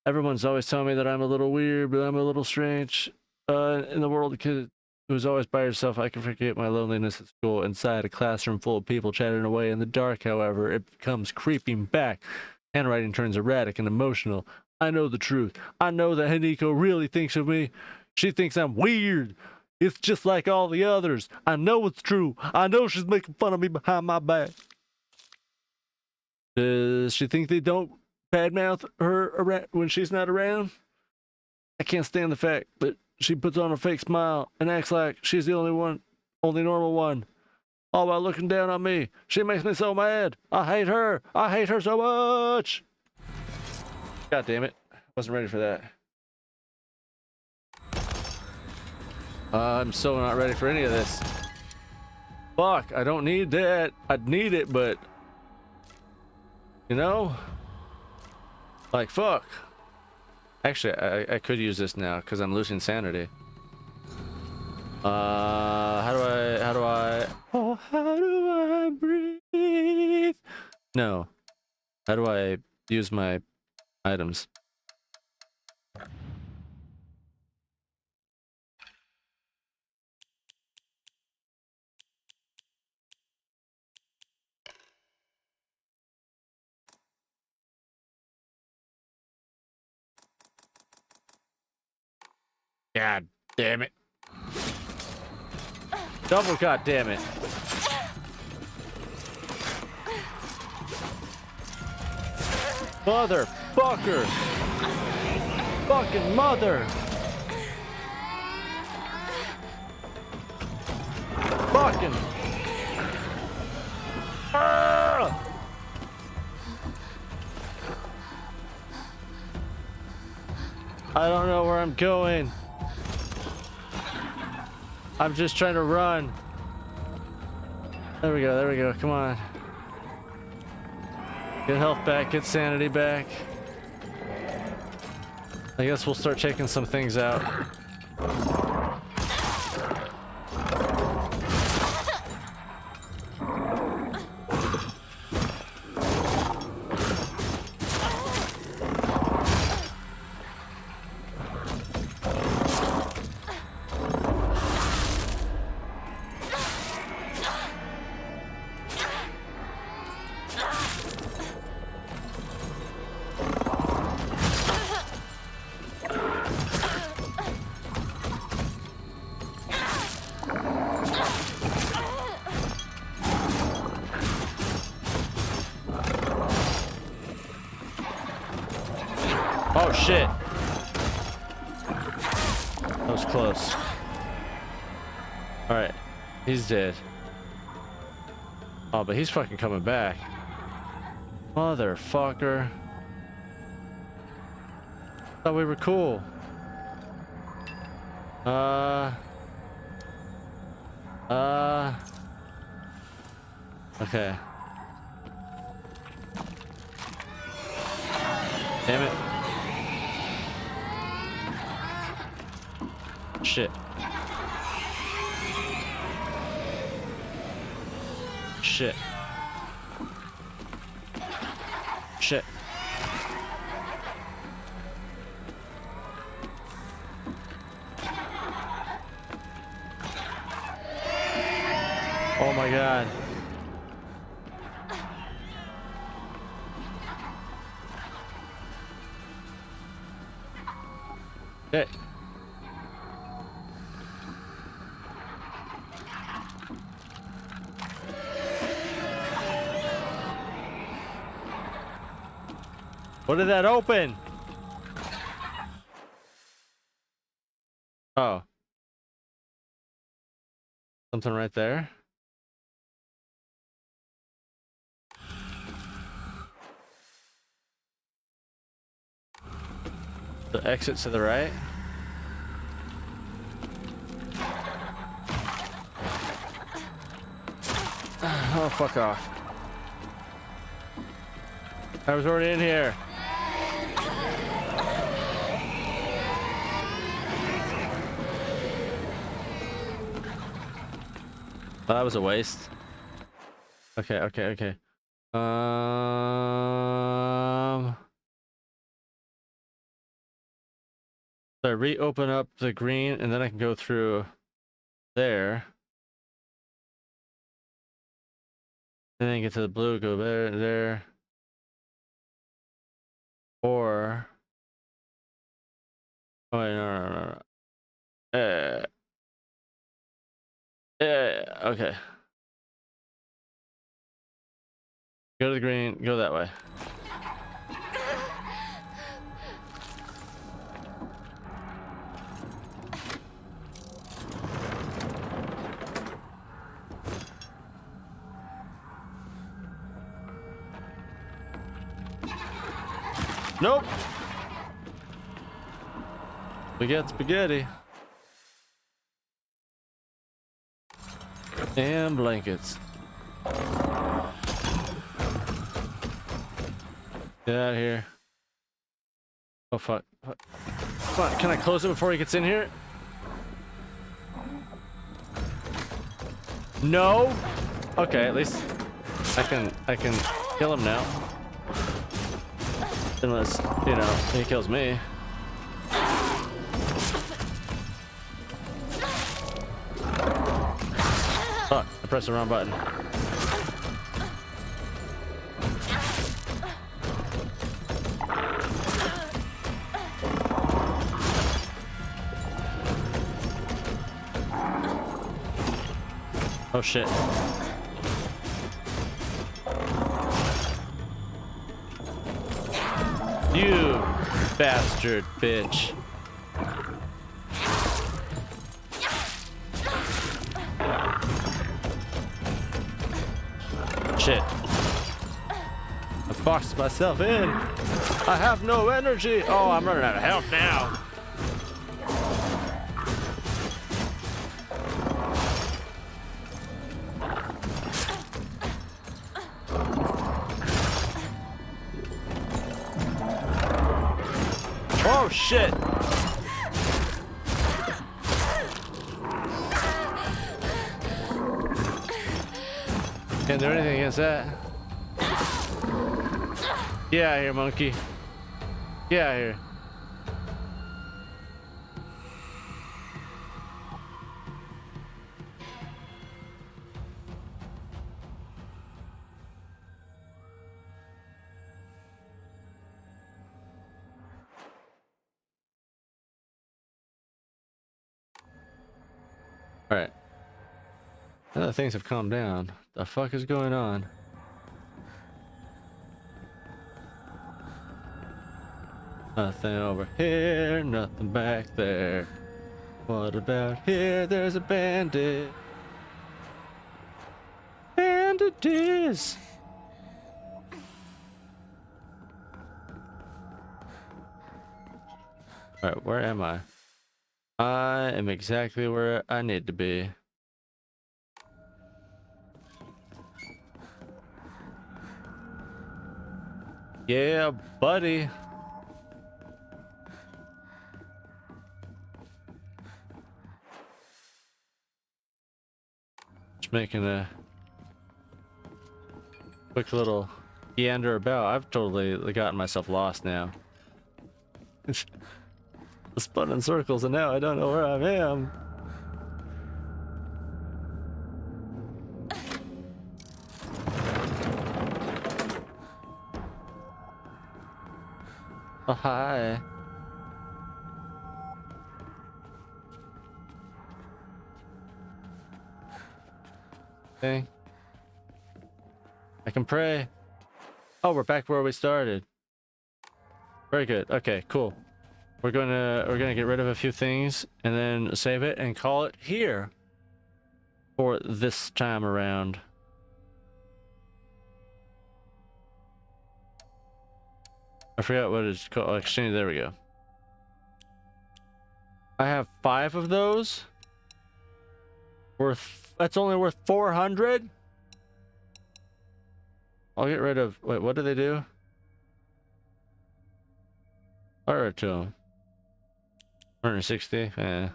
Everyone's always telling me that I'm a little weird, but I'm a little strange. In the world of kids who's always by yourself, I can forget my loneliness at school. Inside a classroom full of people chatting away in the dark, however, it comes creeping back. Handwriting turns erratic and emotional. I know the truth. I know that Haniko really thinks of me. She thinks I'm weird. It's just like all the others. I know it's true. I know she's making fun of me behind my back. Does she think they don't badmouth her around when she's not around? I can't stand the fact that she puts on a fake smile and acts like she's the only normal one, all while looking down on me. She makes me so mad. I hate her. I hate her so much. God damn it. Wasn't ready for that. I'm so not ready for any of this. Fuck, I don't need that. I'd need it, but you know, like fuck. Actually, I could use this now because I'm losing sanity. How do I breathe? No. How do I use my items? God damn it. Double god damn it. Motherfucker! Fucking mother! Fucking! Ah! I don't know where I'm going. I'm just trying to run. There we go, come on. Get health back, get sanity back. I guess we'll start checking some things out. Oh shit. That was close. Alright. He's dead. Oh, but he's fucking coming back. Motherfucker. Thought we were cool. Okay. Damn it. Shit. Shit. Shit. Oh my god. Hey. What did that open? Oh. Something right there. The exit to the right. Oh, fuck off. I was already in here. Oh, that was a waste. Okay. So I reopen up the green and then I can go through there. And then get to the blue, go there. Or oh wait, no. Okay. Go to the green, go that way. Nope. We get spaghetti. And blankets. Get out of here. Oh fuck. Come on, can I close it before he gets in here? No. Okay, at least I can kill him now. Unless, you know, he kills me. Fuck, I pressed the wrong button. Oh shit. You bastard bitch. Shit. I boxed myself in. I have no energy. Oh, I'm running out of health now. Oh shit. Can't do anything against that. Get out of here, monkey. Get out of here. All right. Now that things have calmed down, the fuck is going on? Nothing over here, nothing back there. What about here? There's a bandit. Bandages. All right, where am I? I am exactly where I need to be. Yeah, buddy. Just making a quick little gander about. I've totally gotten myself lost now. I spun in circles and now I don't know where I am. Oh, hi. Okay. I can pray. Oh, we're back where we started. Very good. Okay, cool. We're gonna get rid of a few things and then save it and call it here for this time around. I forgot what it's called. Oh, exchange. There we go. I have 5 of those. That's only worth 400. I'll get rid of. Wait, what do they do? Fire to them. 160. Yeah.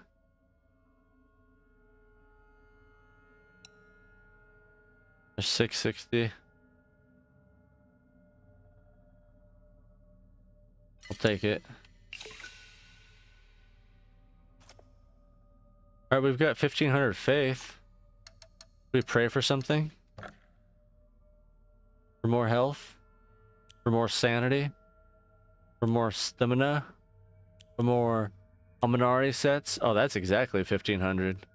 There's 660. I'll take it. All right, we've got 1500 faith. We pray for something. For more health. For more sanity. For more stamina. For more Amanari sets. Oh, that's exactly 1500.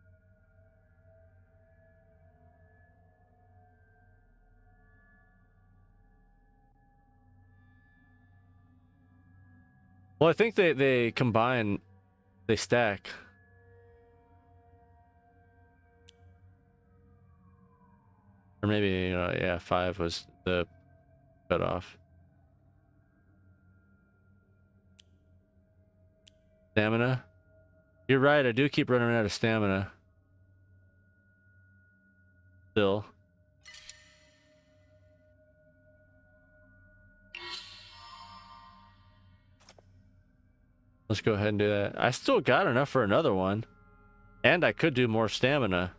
Well, I think they combine, they stack. Or maybe, yeah, 5 was the cutoff. Stamina. You're right, I do keep running out of stamina. Still. Let's go ahead and do that. I still got enough for another one. And I could do more stamina.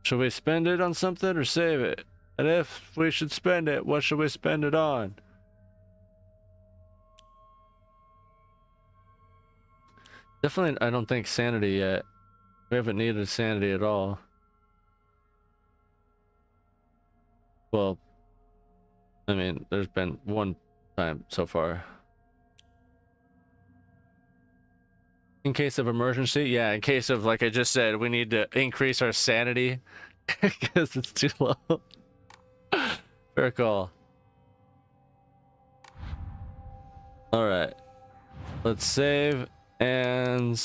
Should we spend it on something or save it? And if we should spend it, what should we spend it on? Definitely, I don't think sanity yet. We haven't needed sanity at all. Well, I mean, there's been one time so far. In case of emergency, yeah, in case of, like I just said, we need to increase our sanity because it's too low. Fair call. All right, let's save and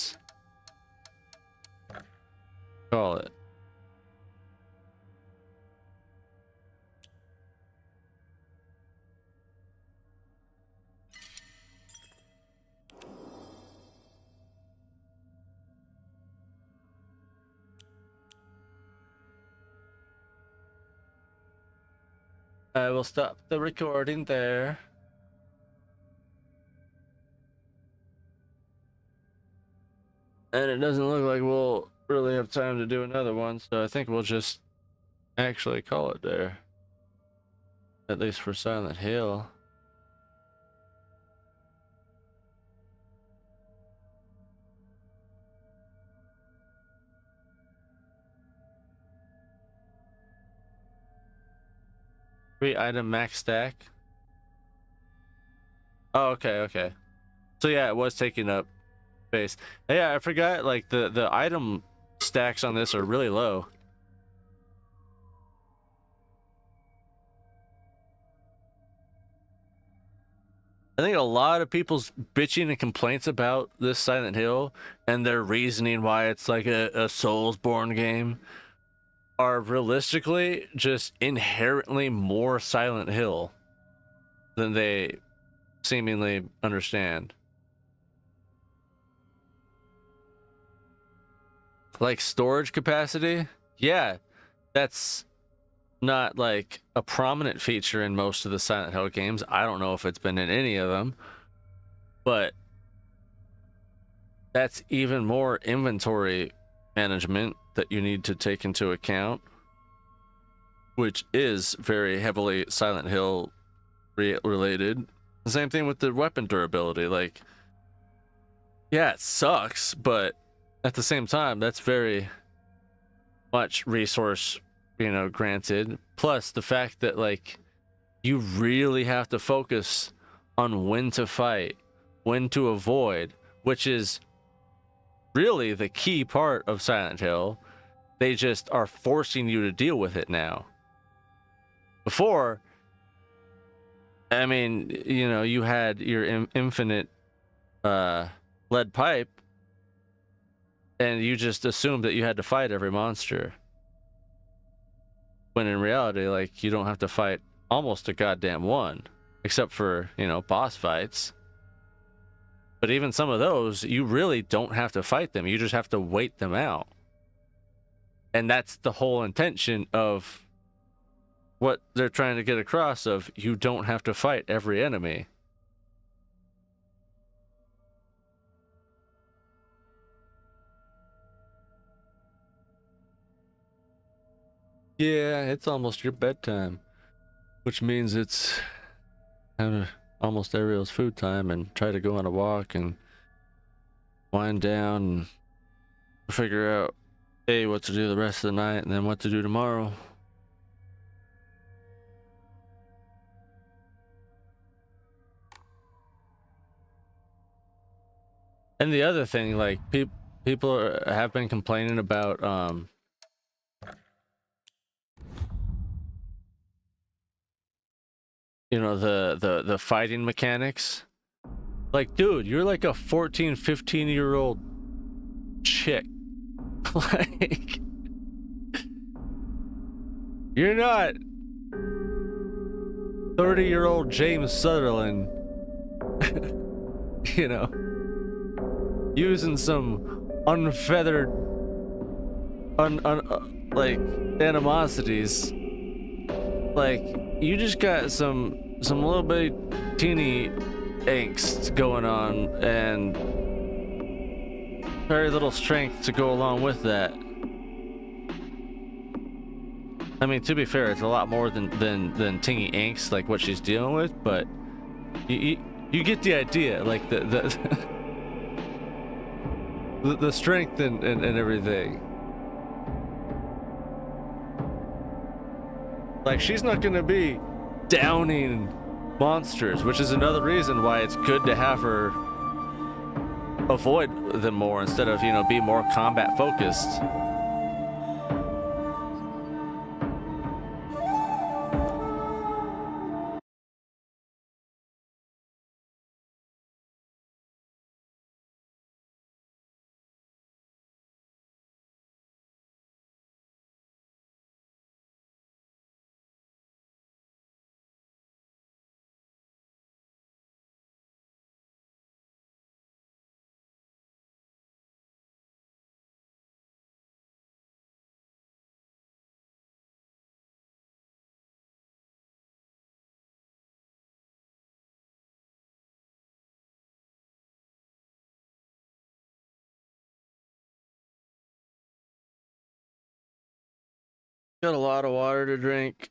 call it. I will stop the recording there. And it doesn't look like we'll really have time to do another one, so I think we'll just actually call it there. At least for Silent Hill. Free item max stack. Oh, okay. So yeah, it was taking up space. Yeah, I forgot, like the item stacks on this are really low. I think a lot of people's bitching and complaints about this Silent Hill and their reasoning why it's like a Soulsborne game are realistically just inherently more Silent Hill than they seemingly understand. Like storage capacity, yeah, that's not like a prominent feature in most of the Silent Hill games. I don't know if it's been in any of them, but that's even more inventory management that you need to take into account, which is very heavily Silent Hill related. The same thing with the weapon durability. Like, yeah, it sucks, but at the same time, that's very much resource, granted. Plus the fact that, like, you really have to focus on when to fight, when to avoid, which is really the key part of Silent Hill. They just are forcing you to deal with it now. Before, I mean, you had your infinite lead pipe, and you just assumed that you had to fight every monster. When in reality, like, you don't have to fight almost a goddamn one, except for, boss fights. But even some of those, you really don't have to fight them. You just have to wait them out. And that's the whole intention of what they're trying to get across, of you don't have to fight every enemy. Yeah, it's almost your bedtime, which means it's almost Ariel's food time, and try to go on a walk and wind down and figure out what to do the rest of the night and then what to do tomorrow. And the other thing, like, people have been complaining about the fighting mechanics. Like, dude, you're like a 14, 15-year-old chick. Like, you're not 30-year-old James Sutherland, using some unfeathered, like, animosities. Like, you just got some little bitty teeny angst going on, and very little strength to go along with that. I mean, to be fair, it's a lot more than Tingy Inks, like what she's dealing with, but you get the idea, like the the strength and everything. Like, she's not gonna be downing monsters, which is another reason why it's good to have her avoid them more instead of, you know, be more combat focused. Got a lot of water to drink,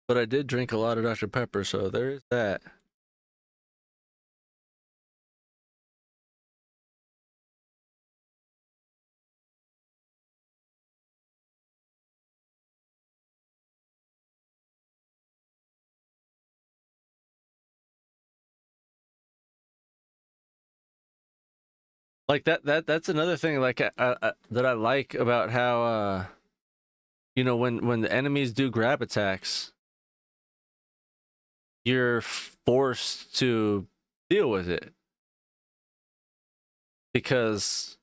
but I did drink a lot of Dr. Pepper, so there is that. Like that's another thing, like that I like about how you know, when the enemies do grab attacks, you're forced to deal with it because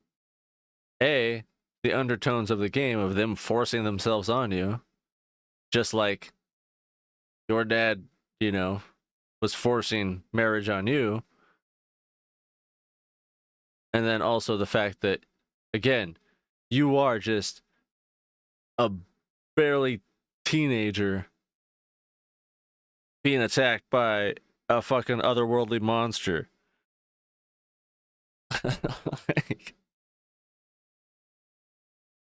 the undertones of the game of them forcing themselves on you, just like your dad, you know, was forcing marriage on you. And then also the fact that, again, you are just a barely teenager being attacked by a fucking otherworldly monster. Like,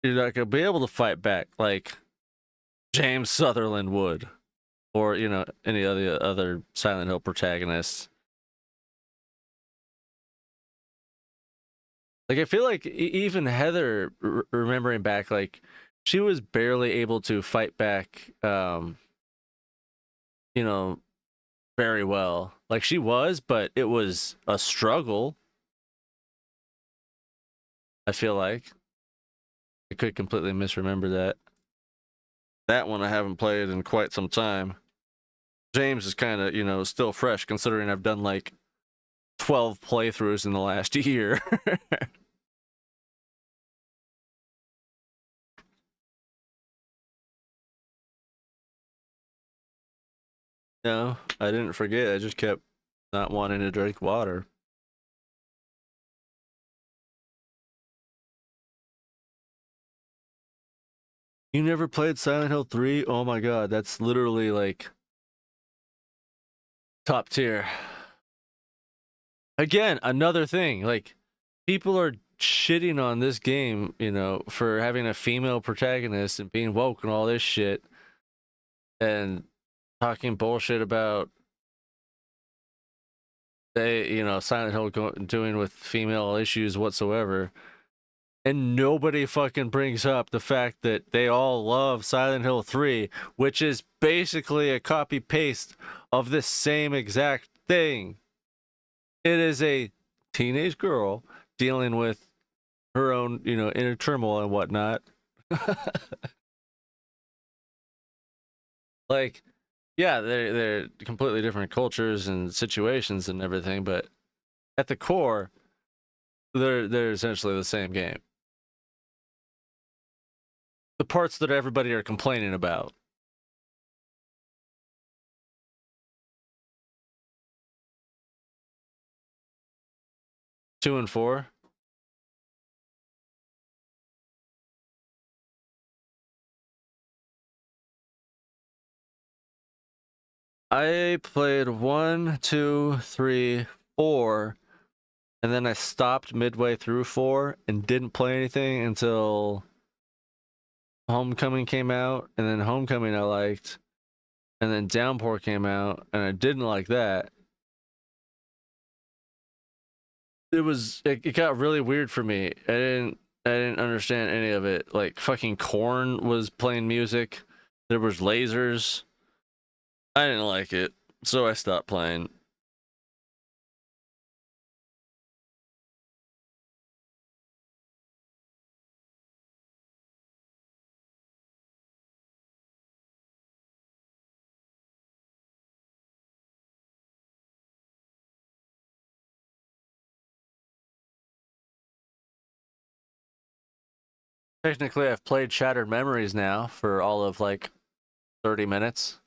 you're not gonna be able to fight back like James Sutherland would, or, you know, any other Silent Hill protagonists. Like, I feel like even Heather, remembering back, like, she was barely able to fight back, you know, very well. Like, she was, but it was a struggle. I feel like I could completely misremember that. That one I haven't played in quite some time. James is kind of, you know, still fresh considering I've done like 12 playthroughs in the last year. No, I didn't forget. I just kept not wanting to drink water. You never played Silent Hill 3? Oh my god, that's literally like top tier. Again, another thing, like, people are shitting on this game, you know, for having a female protagonist and being woke and all this shit, and talking bullshit about you know, Silent Hill doing with female issues whatsoever. And nobody fucking brings up the fact that they all love Silent Hill 3, which is basically a copy paste of the same exact thing. It is a teenage girl dealing with her own, you know, inner turmoil and whatnot. Like, yeah, they're completely different cultures and situations and everything, but at the core, they're essentially the same game. The parts that everybody are complaining about. Two and four. I played 1, 2, 3, 4, and then I stopped midway through 4 and didn't play anything until Homecoming came out, and then Homecoming I liked, and then Downpour came out, and I didn't like that. It got really weird for me. I didn't understand any of it. Like fucking Korn was playing music. There was lasers. I didn't like it, so I stopped playing. Technically, I've played Shattered Memories now for all of like 30 minutes.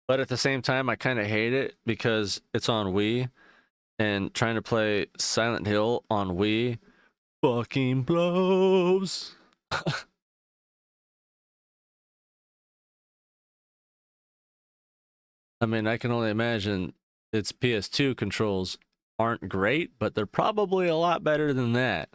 But at the same time, I kind of hate it because it's on Wii, and trying to play Silent Hill on Wii fucking blows. I mean, I can only imagine its PS2 controls aren't great, but they're probably a lot better than that.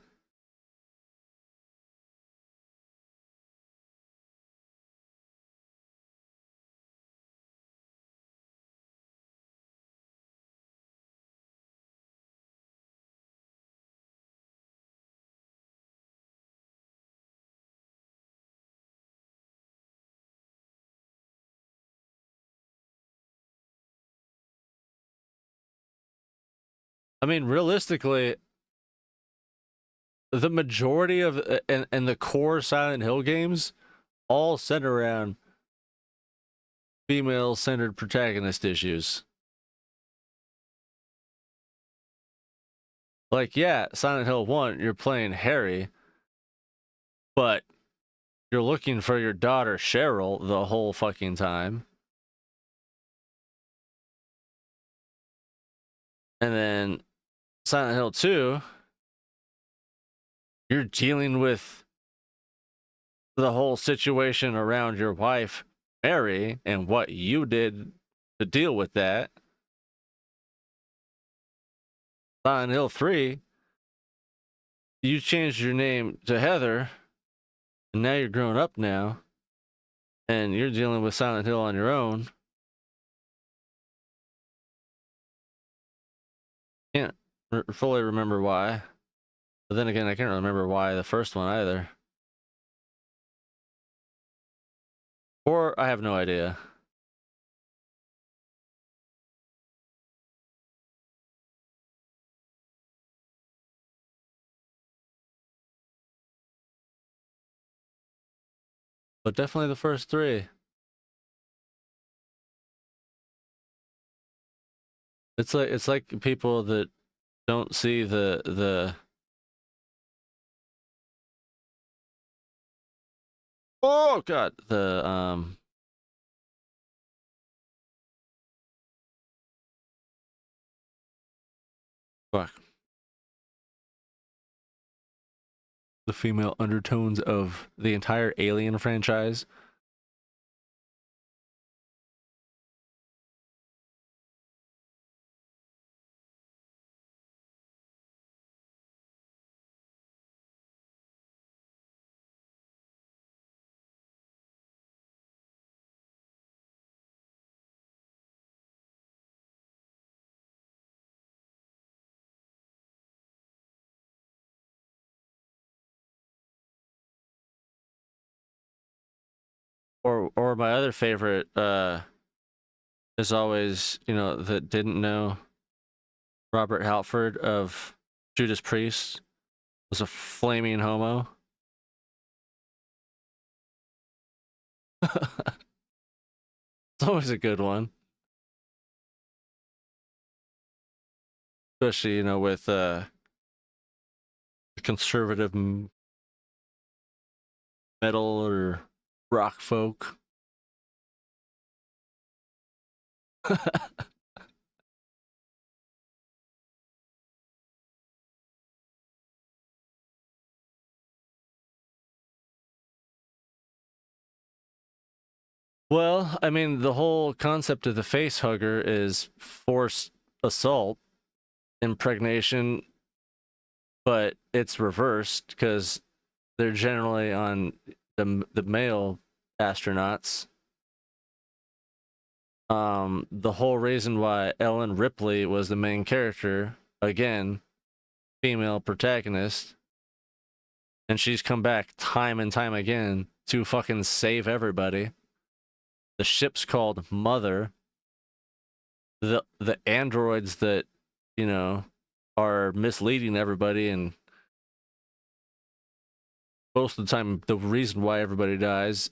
I mean, realistically, the majority of and the core Silent Hill games all center around female-centered protagonist issues. Like, yeah, Silent Hill 1, you're playing Harry, but you're looking for your daughter Cheryl the whole fucking time. And then Silent Hill 2, you're dealing with the whole situation around your wife, Mary, and what you did to deal with that. Silent Hill 3, you changed your name to Heather, and now you're grown up now, and you're dealing with Silent Hill on your own. Can't fully remember why. But then again, I can't remember why the first one either. Or I have no idea. But definitely the first three. It's like people that don't see the oh god, the fuck, the female undertones of the entire Alien franchise. Or my other favorite is always, that didn't know Robert Halford of Judas Priest was a flaming homo. It's always a good one. Especially, with conservative metal or rock folk. Well, I mean, the whole concept of the face hugger is forced assault, impregnation, but it's reversed because they're generally on the male astronauts. The whole reason why Ellen Ripley was the main character, again, female protagonist, and she's come back time and time again to fucking save everybody. The ship's called Mother. The androids that, you know, are misleading everybody, and most of the time the reason why everybody dies,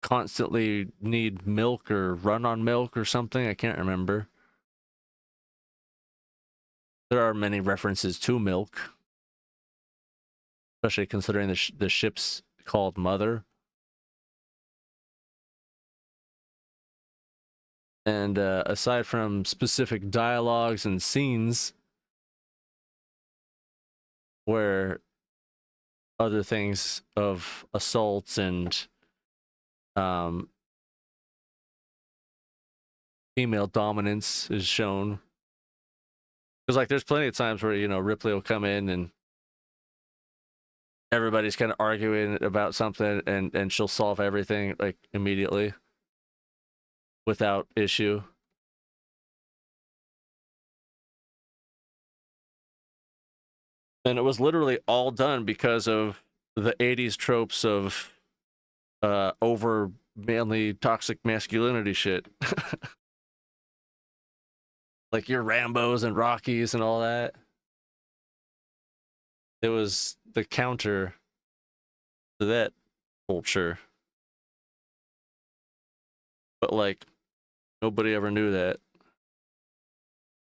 constantly need milk or run on milk or something. I can't remember. There are many references to milk, especially considering the ship's called Mother. And aside from specific dialogues and scenes where other things of assaults and female dominance is shown, because like there's plenty of times where, you know, Ripley will come in and everybody's kind of arguing about something, and she'll solve everything like immediately without issue. And it was literally all done because of the 80s tropes of over manly toxic masculinity shit. Like your Rambos and Rockies and all that. It was the counter to that culture. But like nobody ever knew that.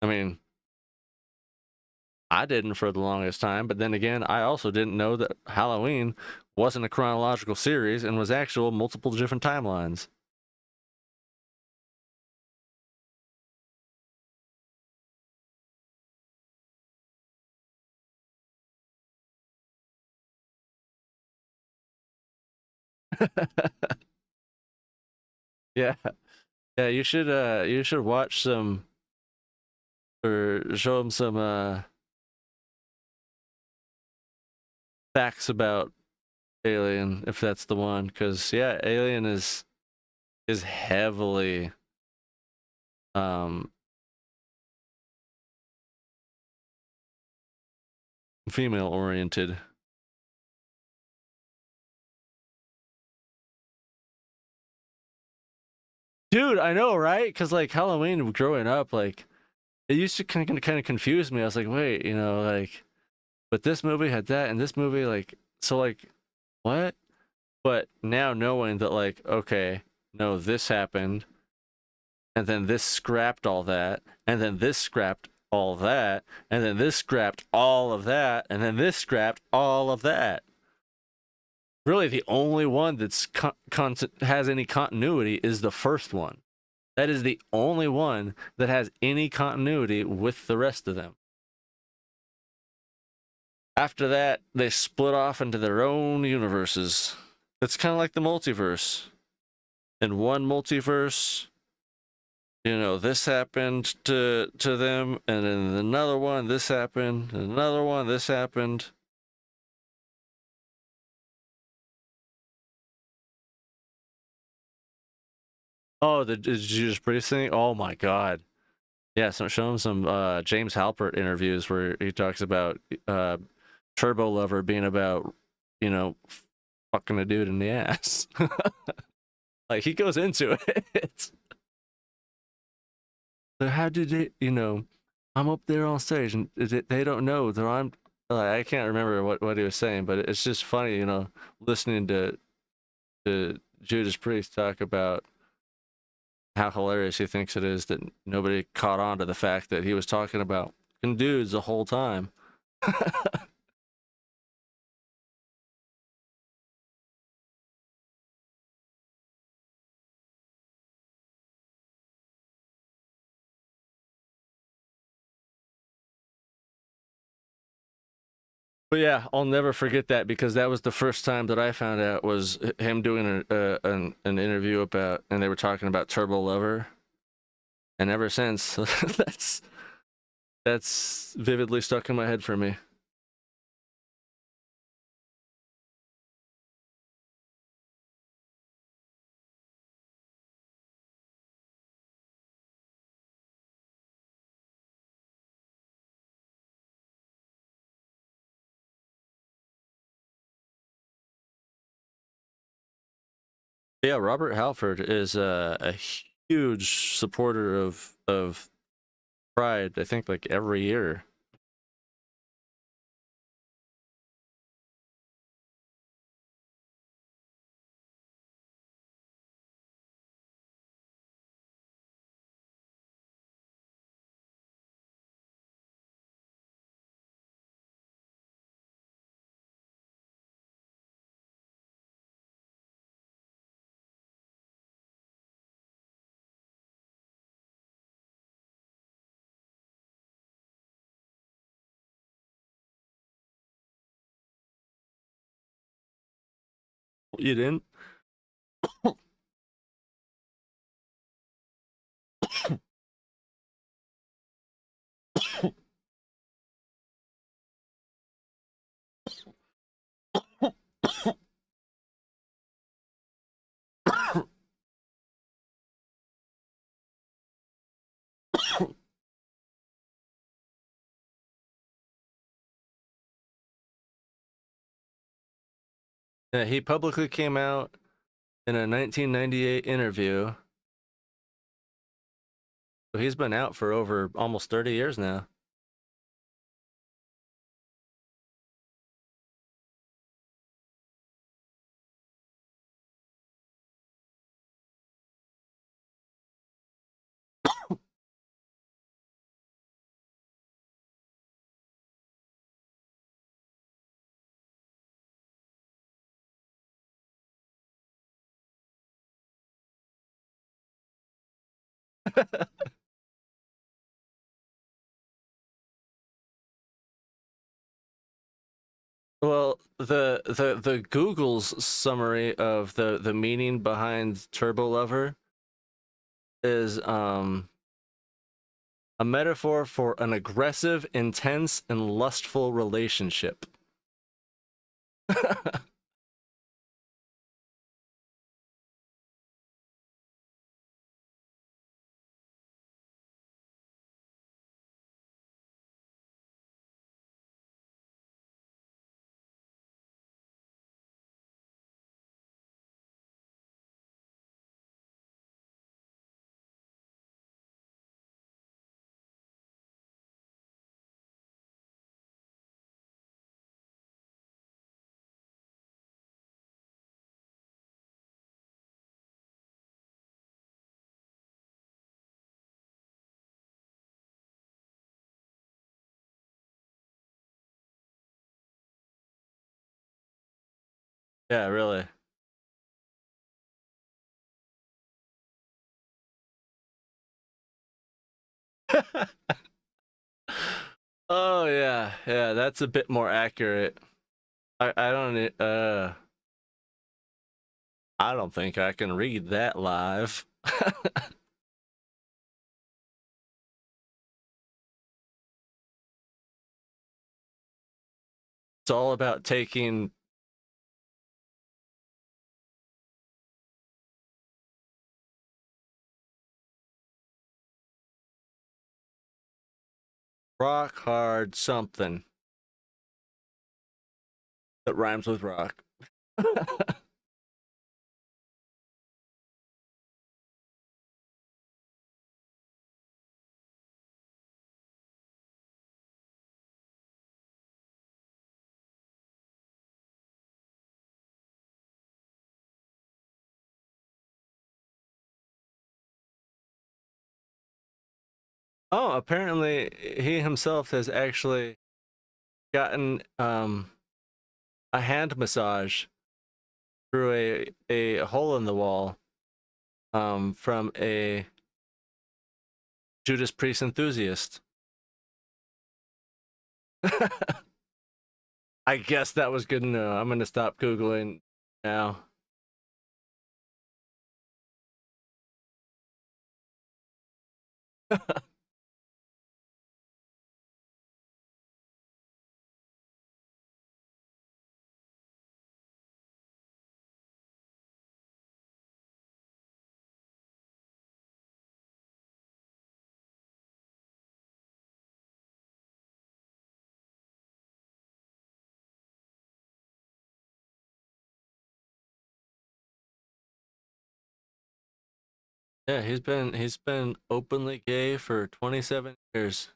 I mean, I didn't for the longest time, but then again, I also didn't know that Halloween wasn't a chronological series and was actual multiple different timelines. Yeah. Yeah, you should watch some, or show them some facts about Alien, if that's the one, because yeah, Alien is heavily female oriented. Dude, I know, right? Because like Halloween growing up, like it used to kind of confuse me. I was like, wait, you know, like, but this movie had that, and this movie, like, so like, what? But now knowing that, like, okay, no, this happened, and then this scrapped all that, and then this scrapped all that, and then this scrapped all of that, and then this scrapped all of that. Really, the only one that's has any continuity is the first one. That is the only one that has any continuity with the rest of them. After that, they split off into their own universes. It's kind of like the multiverse. In one multiverse, you know, this happened to them, and in another one, this happened, and another one, this happened. Oh, the Judas Priest thing? Oh my god. Yeah, so show him some James Halpert interviews where he talks about Turbo Lover being about, you know, fucking a dude in the ass. Like he goes into it. So how did it, you know, I'm up there on stage and they don't know that I'm, like, I can't remember what he was saying, but it's just funny, you know, listening to Judas Priest talk about how hilarious he thinks it is that nobody caught on to the fact that he was talking about dudes the whole time. But yeah, I'll never forget that because that was the first time that I found out was him doing an interview about, and they were talking about Turbo Lover, and ever since, that's vividly stuck in my head for me. Yeah, Robert Halford is a huge supporter of Pride. I think like every year. You didn't? Yeah, he publicly came out in a 1998 interview. So he's been out for over almost 30 years now. Well, the Google's summary of the meaning behind Turbo Lover is a metaphor for an aggressive, intense, and lustful relationship. Yeah, really. Oh yeah, yeah, that's a bit more accurate. I don't I don't think I can read that live. It's all about taking rock hard something that rhymes with rock. Oh, apparently he himself has actually gotten a hand massage through a hole in the wall from a Judas Priest enthusiast. I guess that was good to know. I'm gonna stop googling now. Yeah, he's been openly gay for 27 years.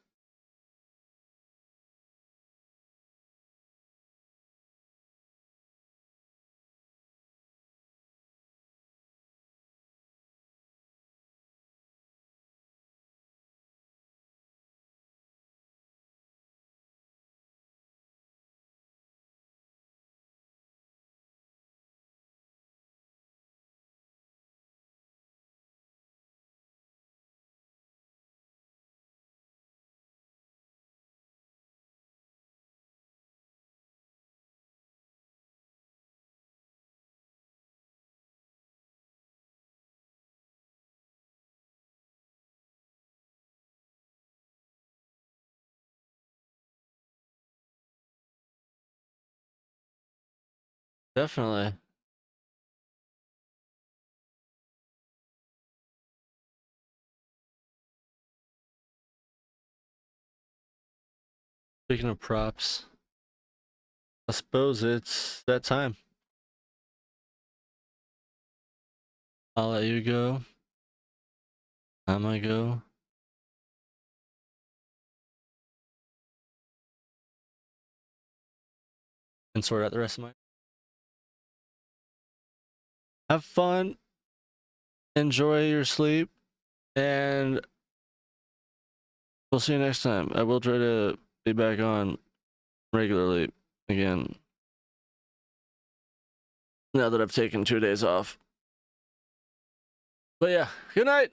Definitely. Speaking of props, I suppose it's that time. I'll let you go. I'm gonna go. And sort out the rest of my. Have fun. Enjoy your sleep. And we'll see you next time. I will try to be back on regularly again. Now that I've taken 2 days off. But yeah, good night.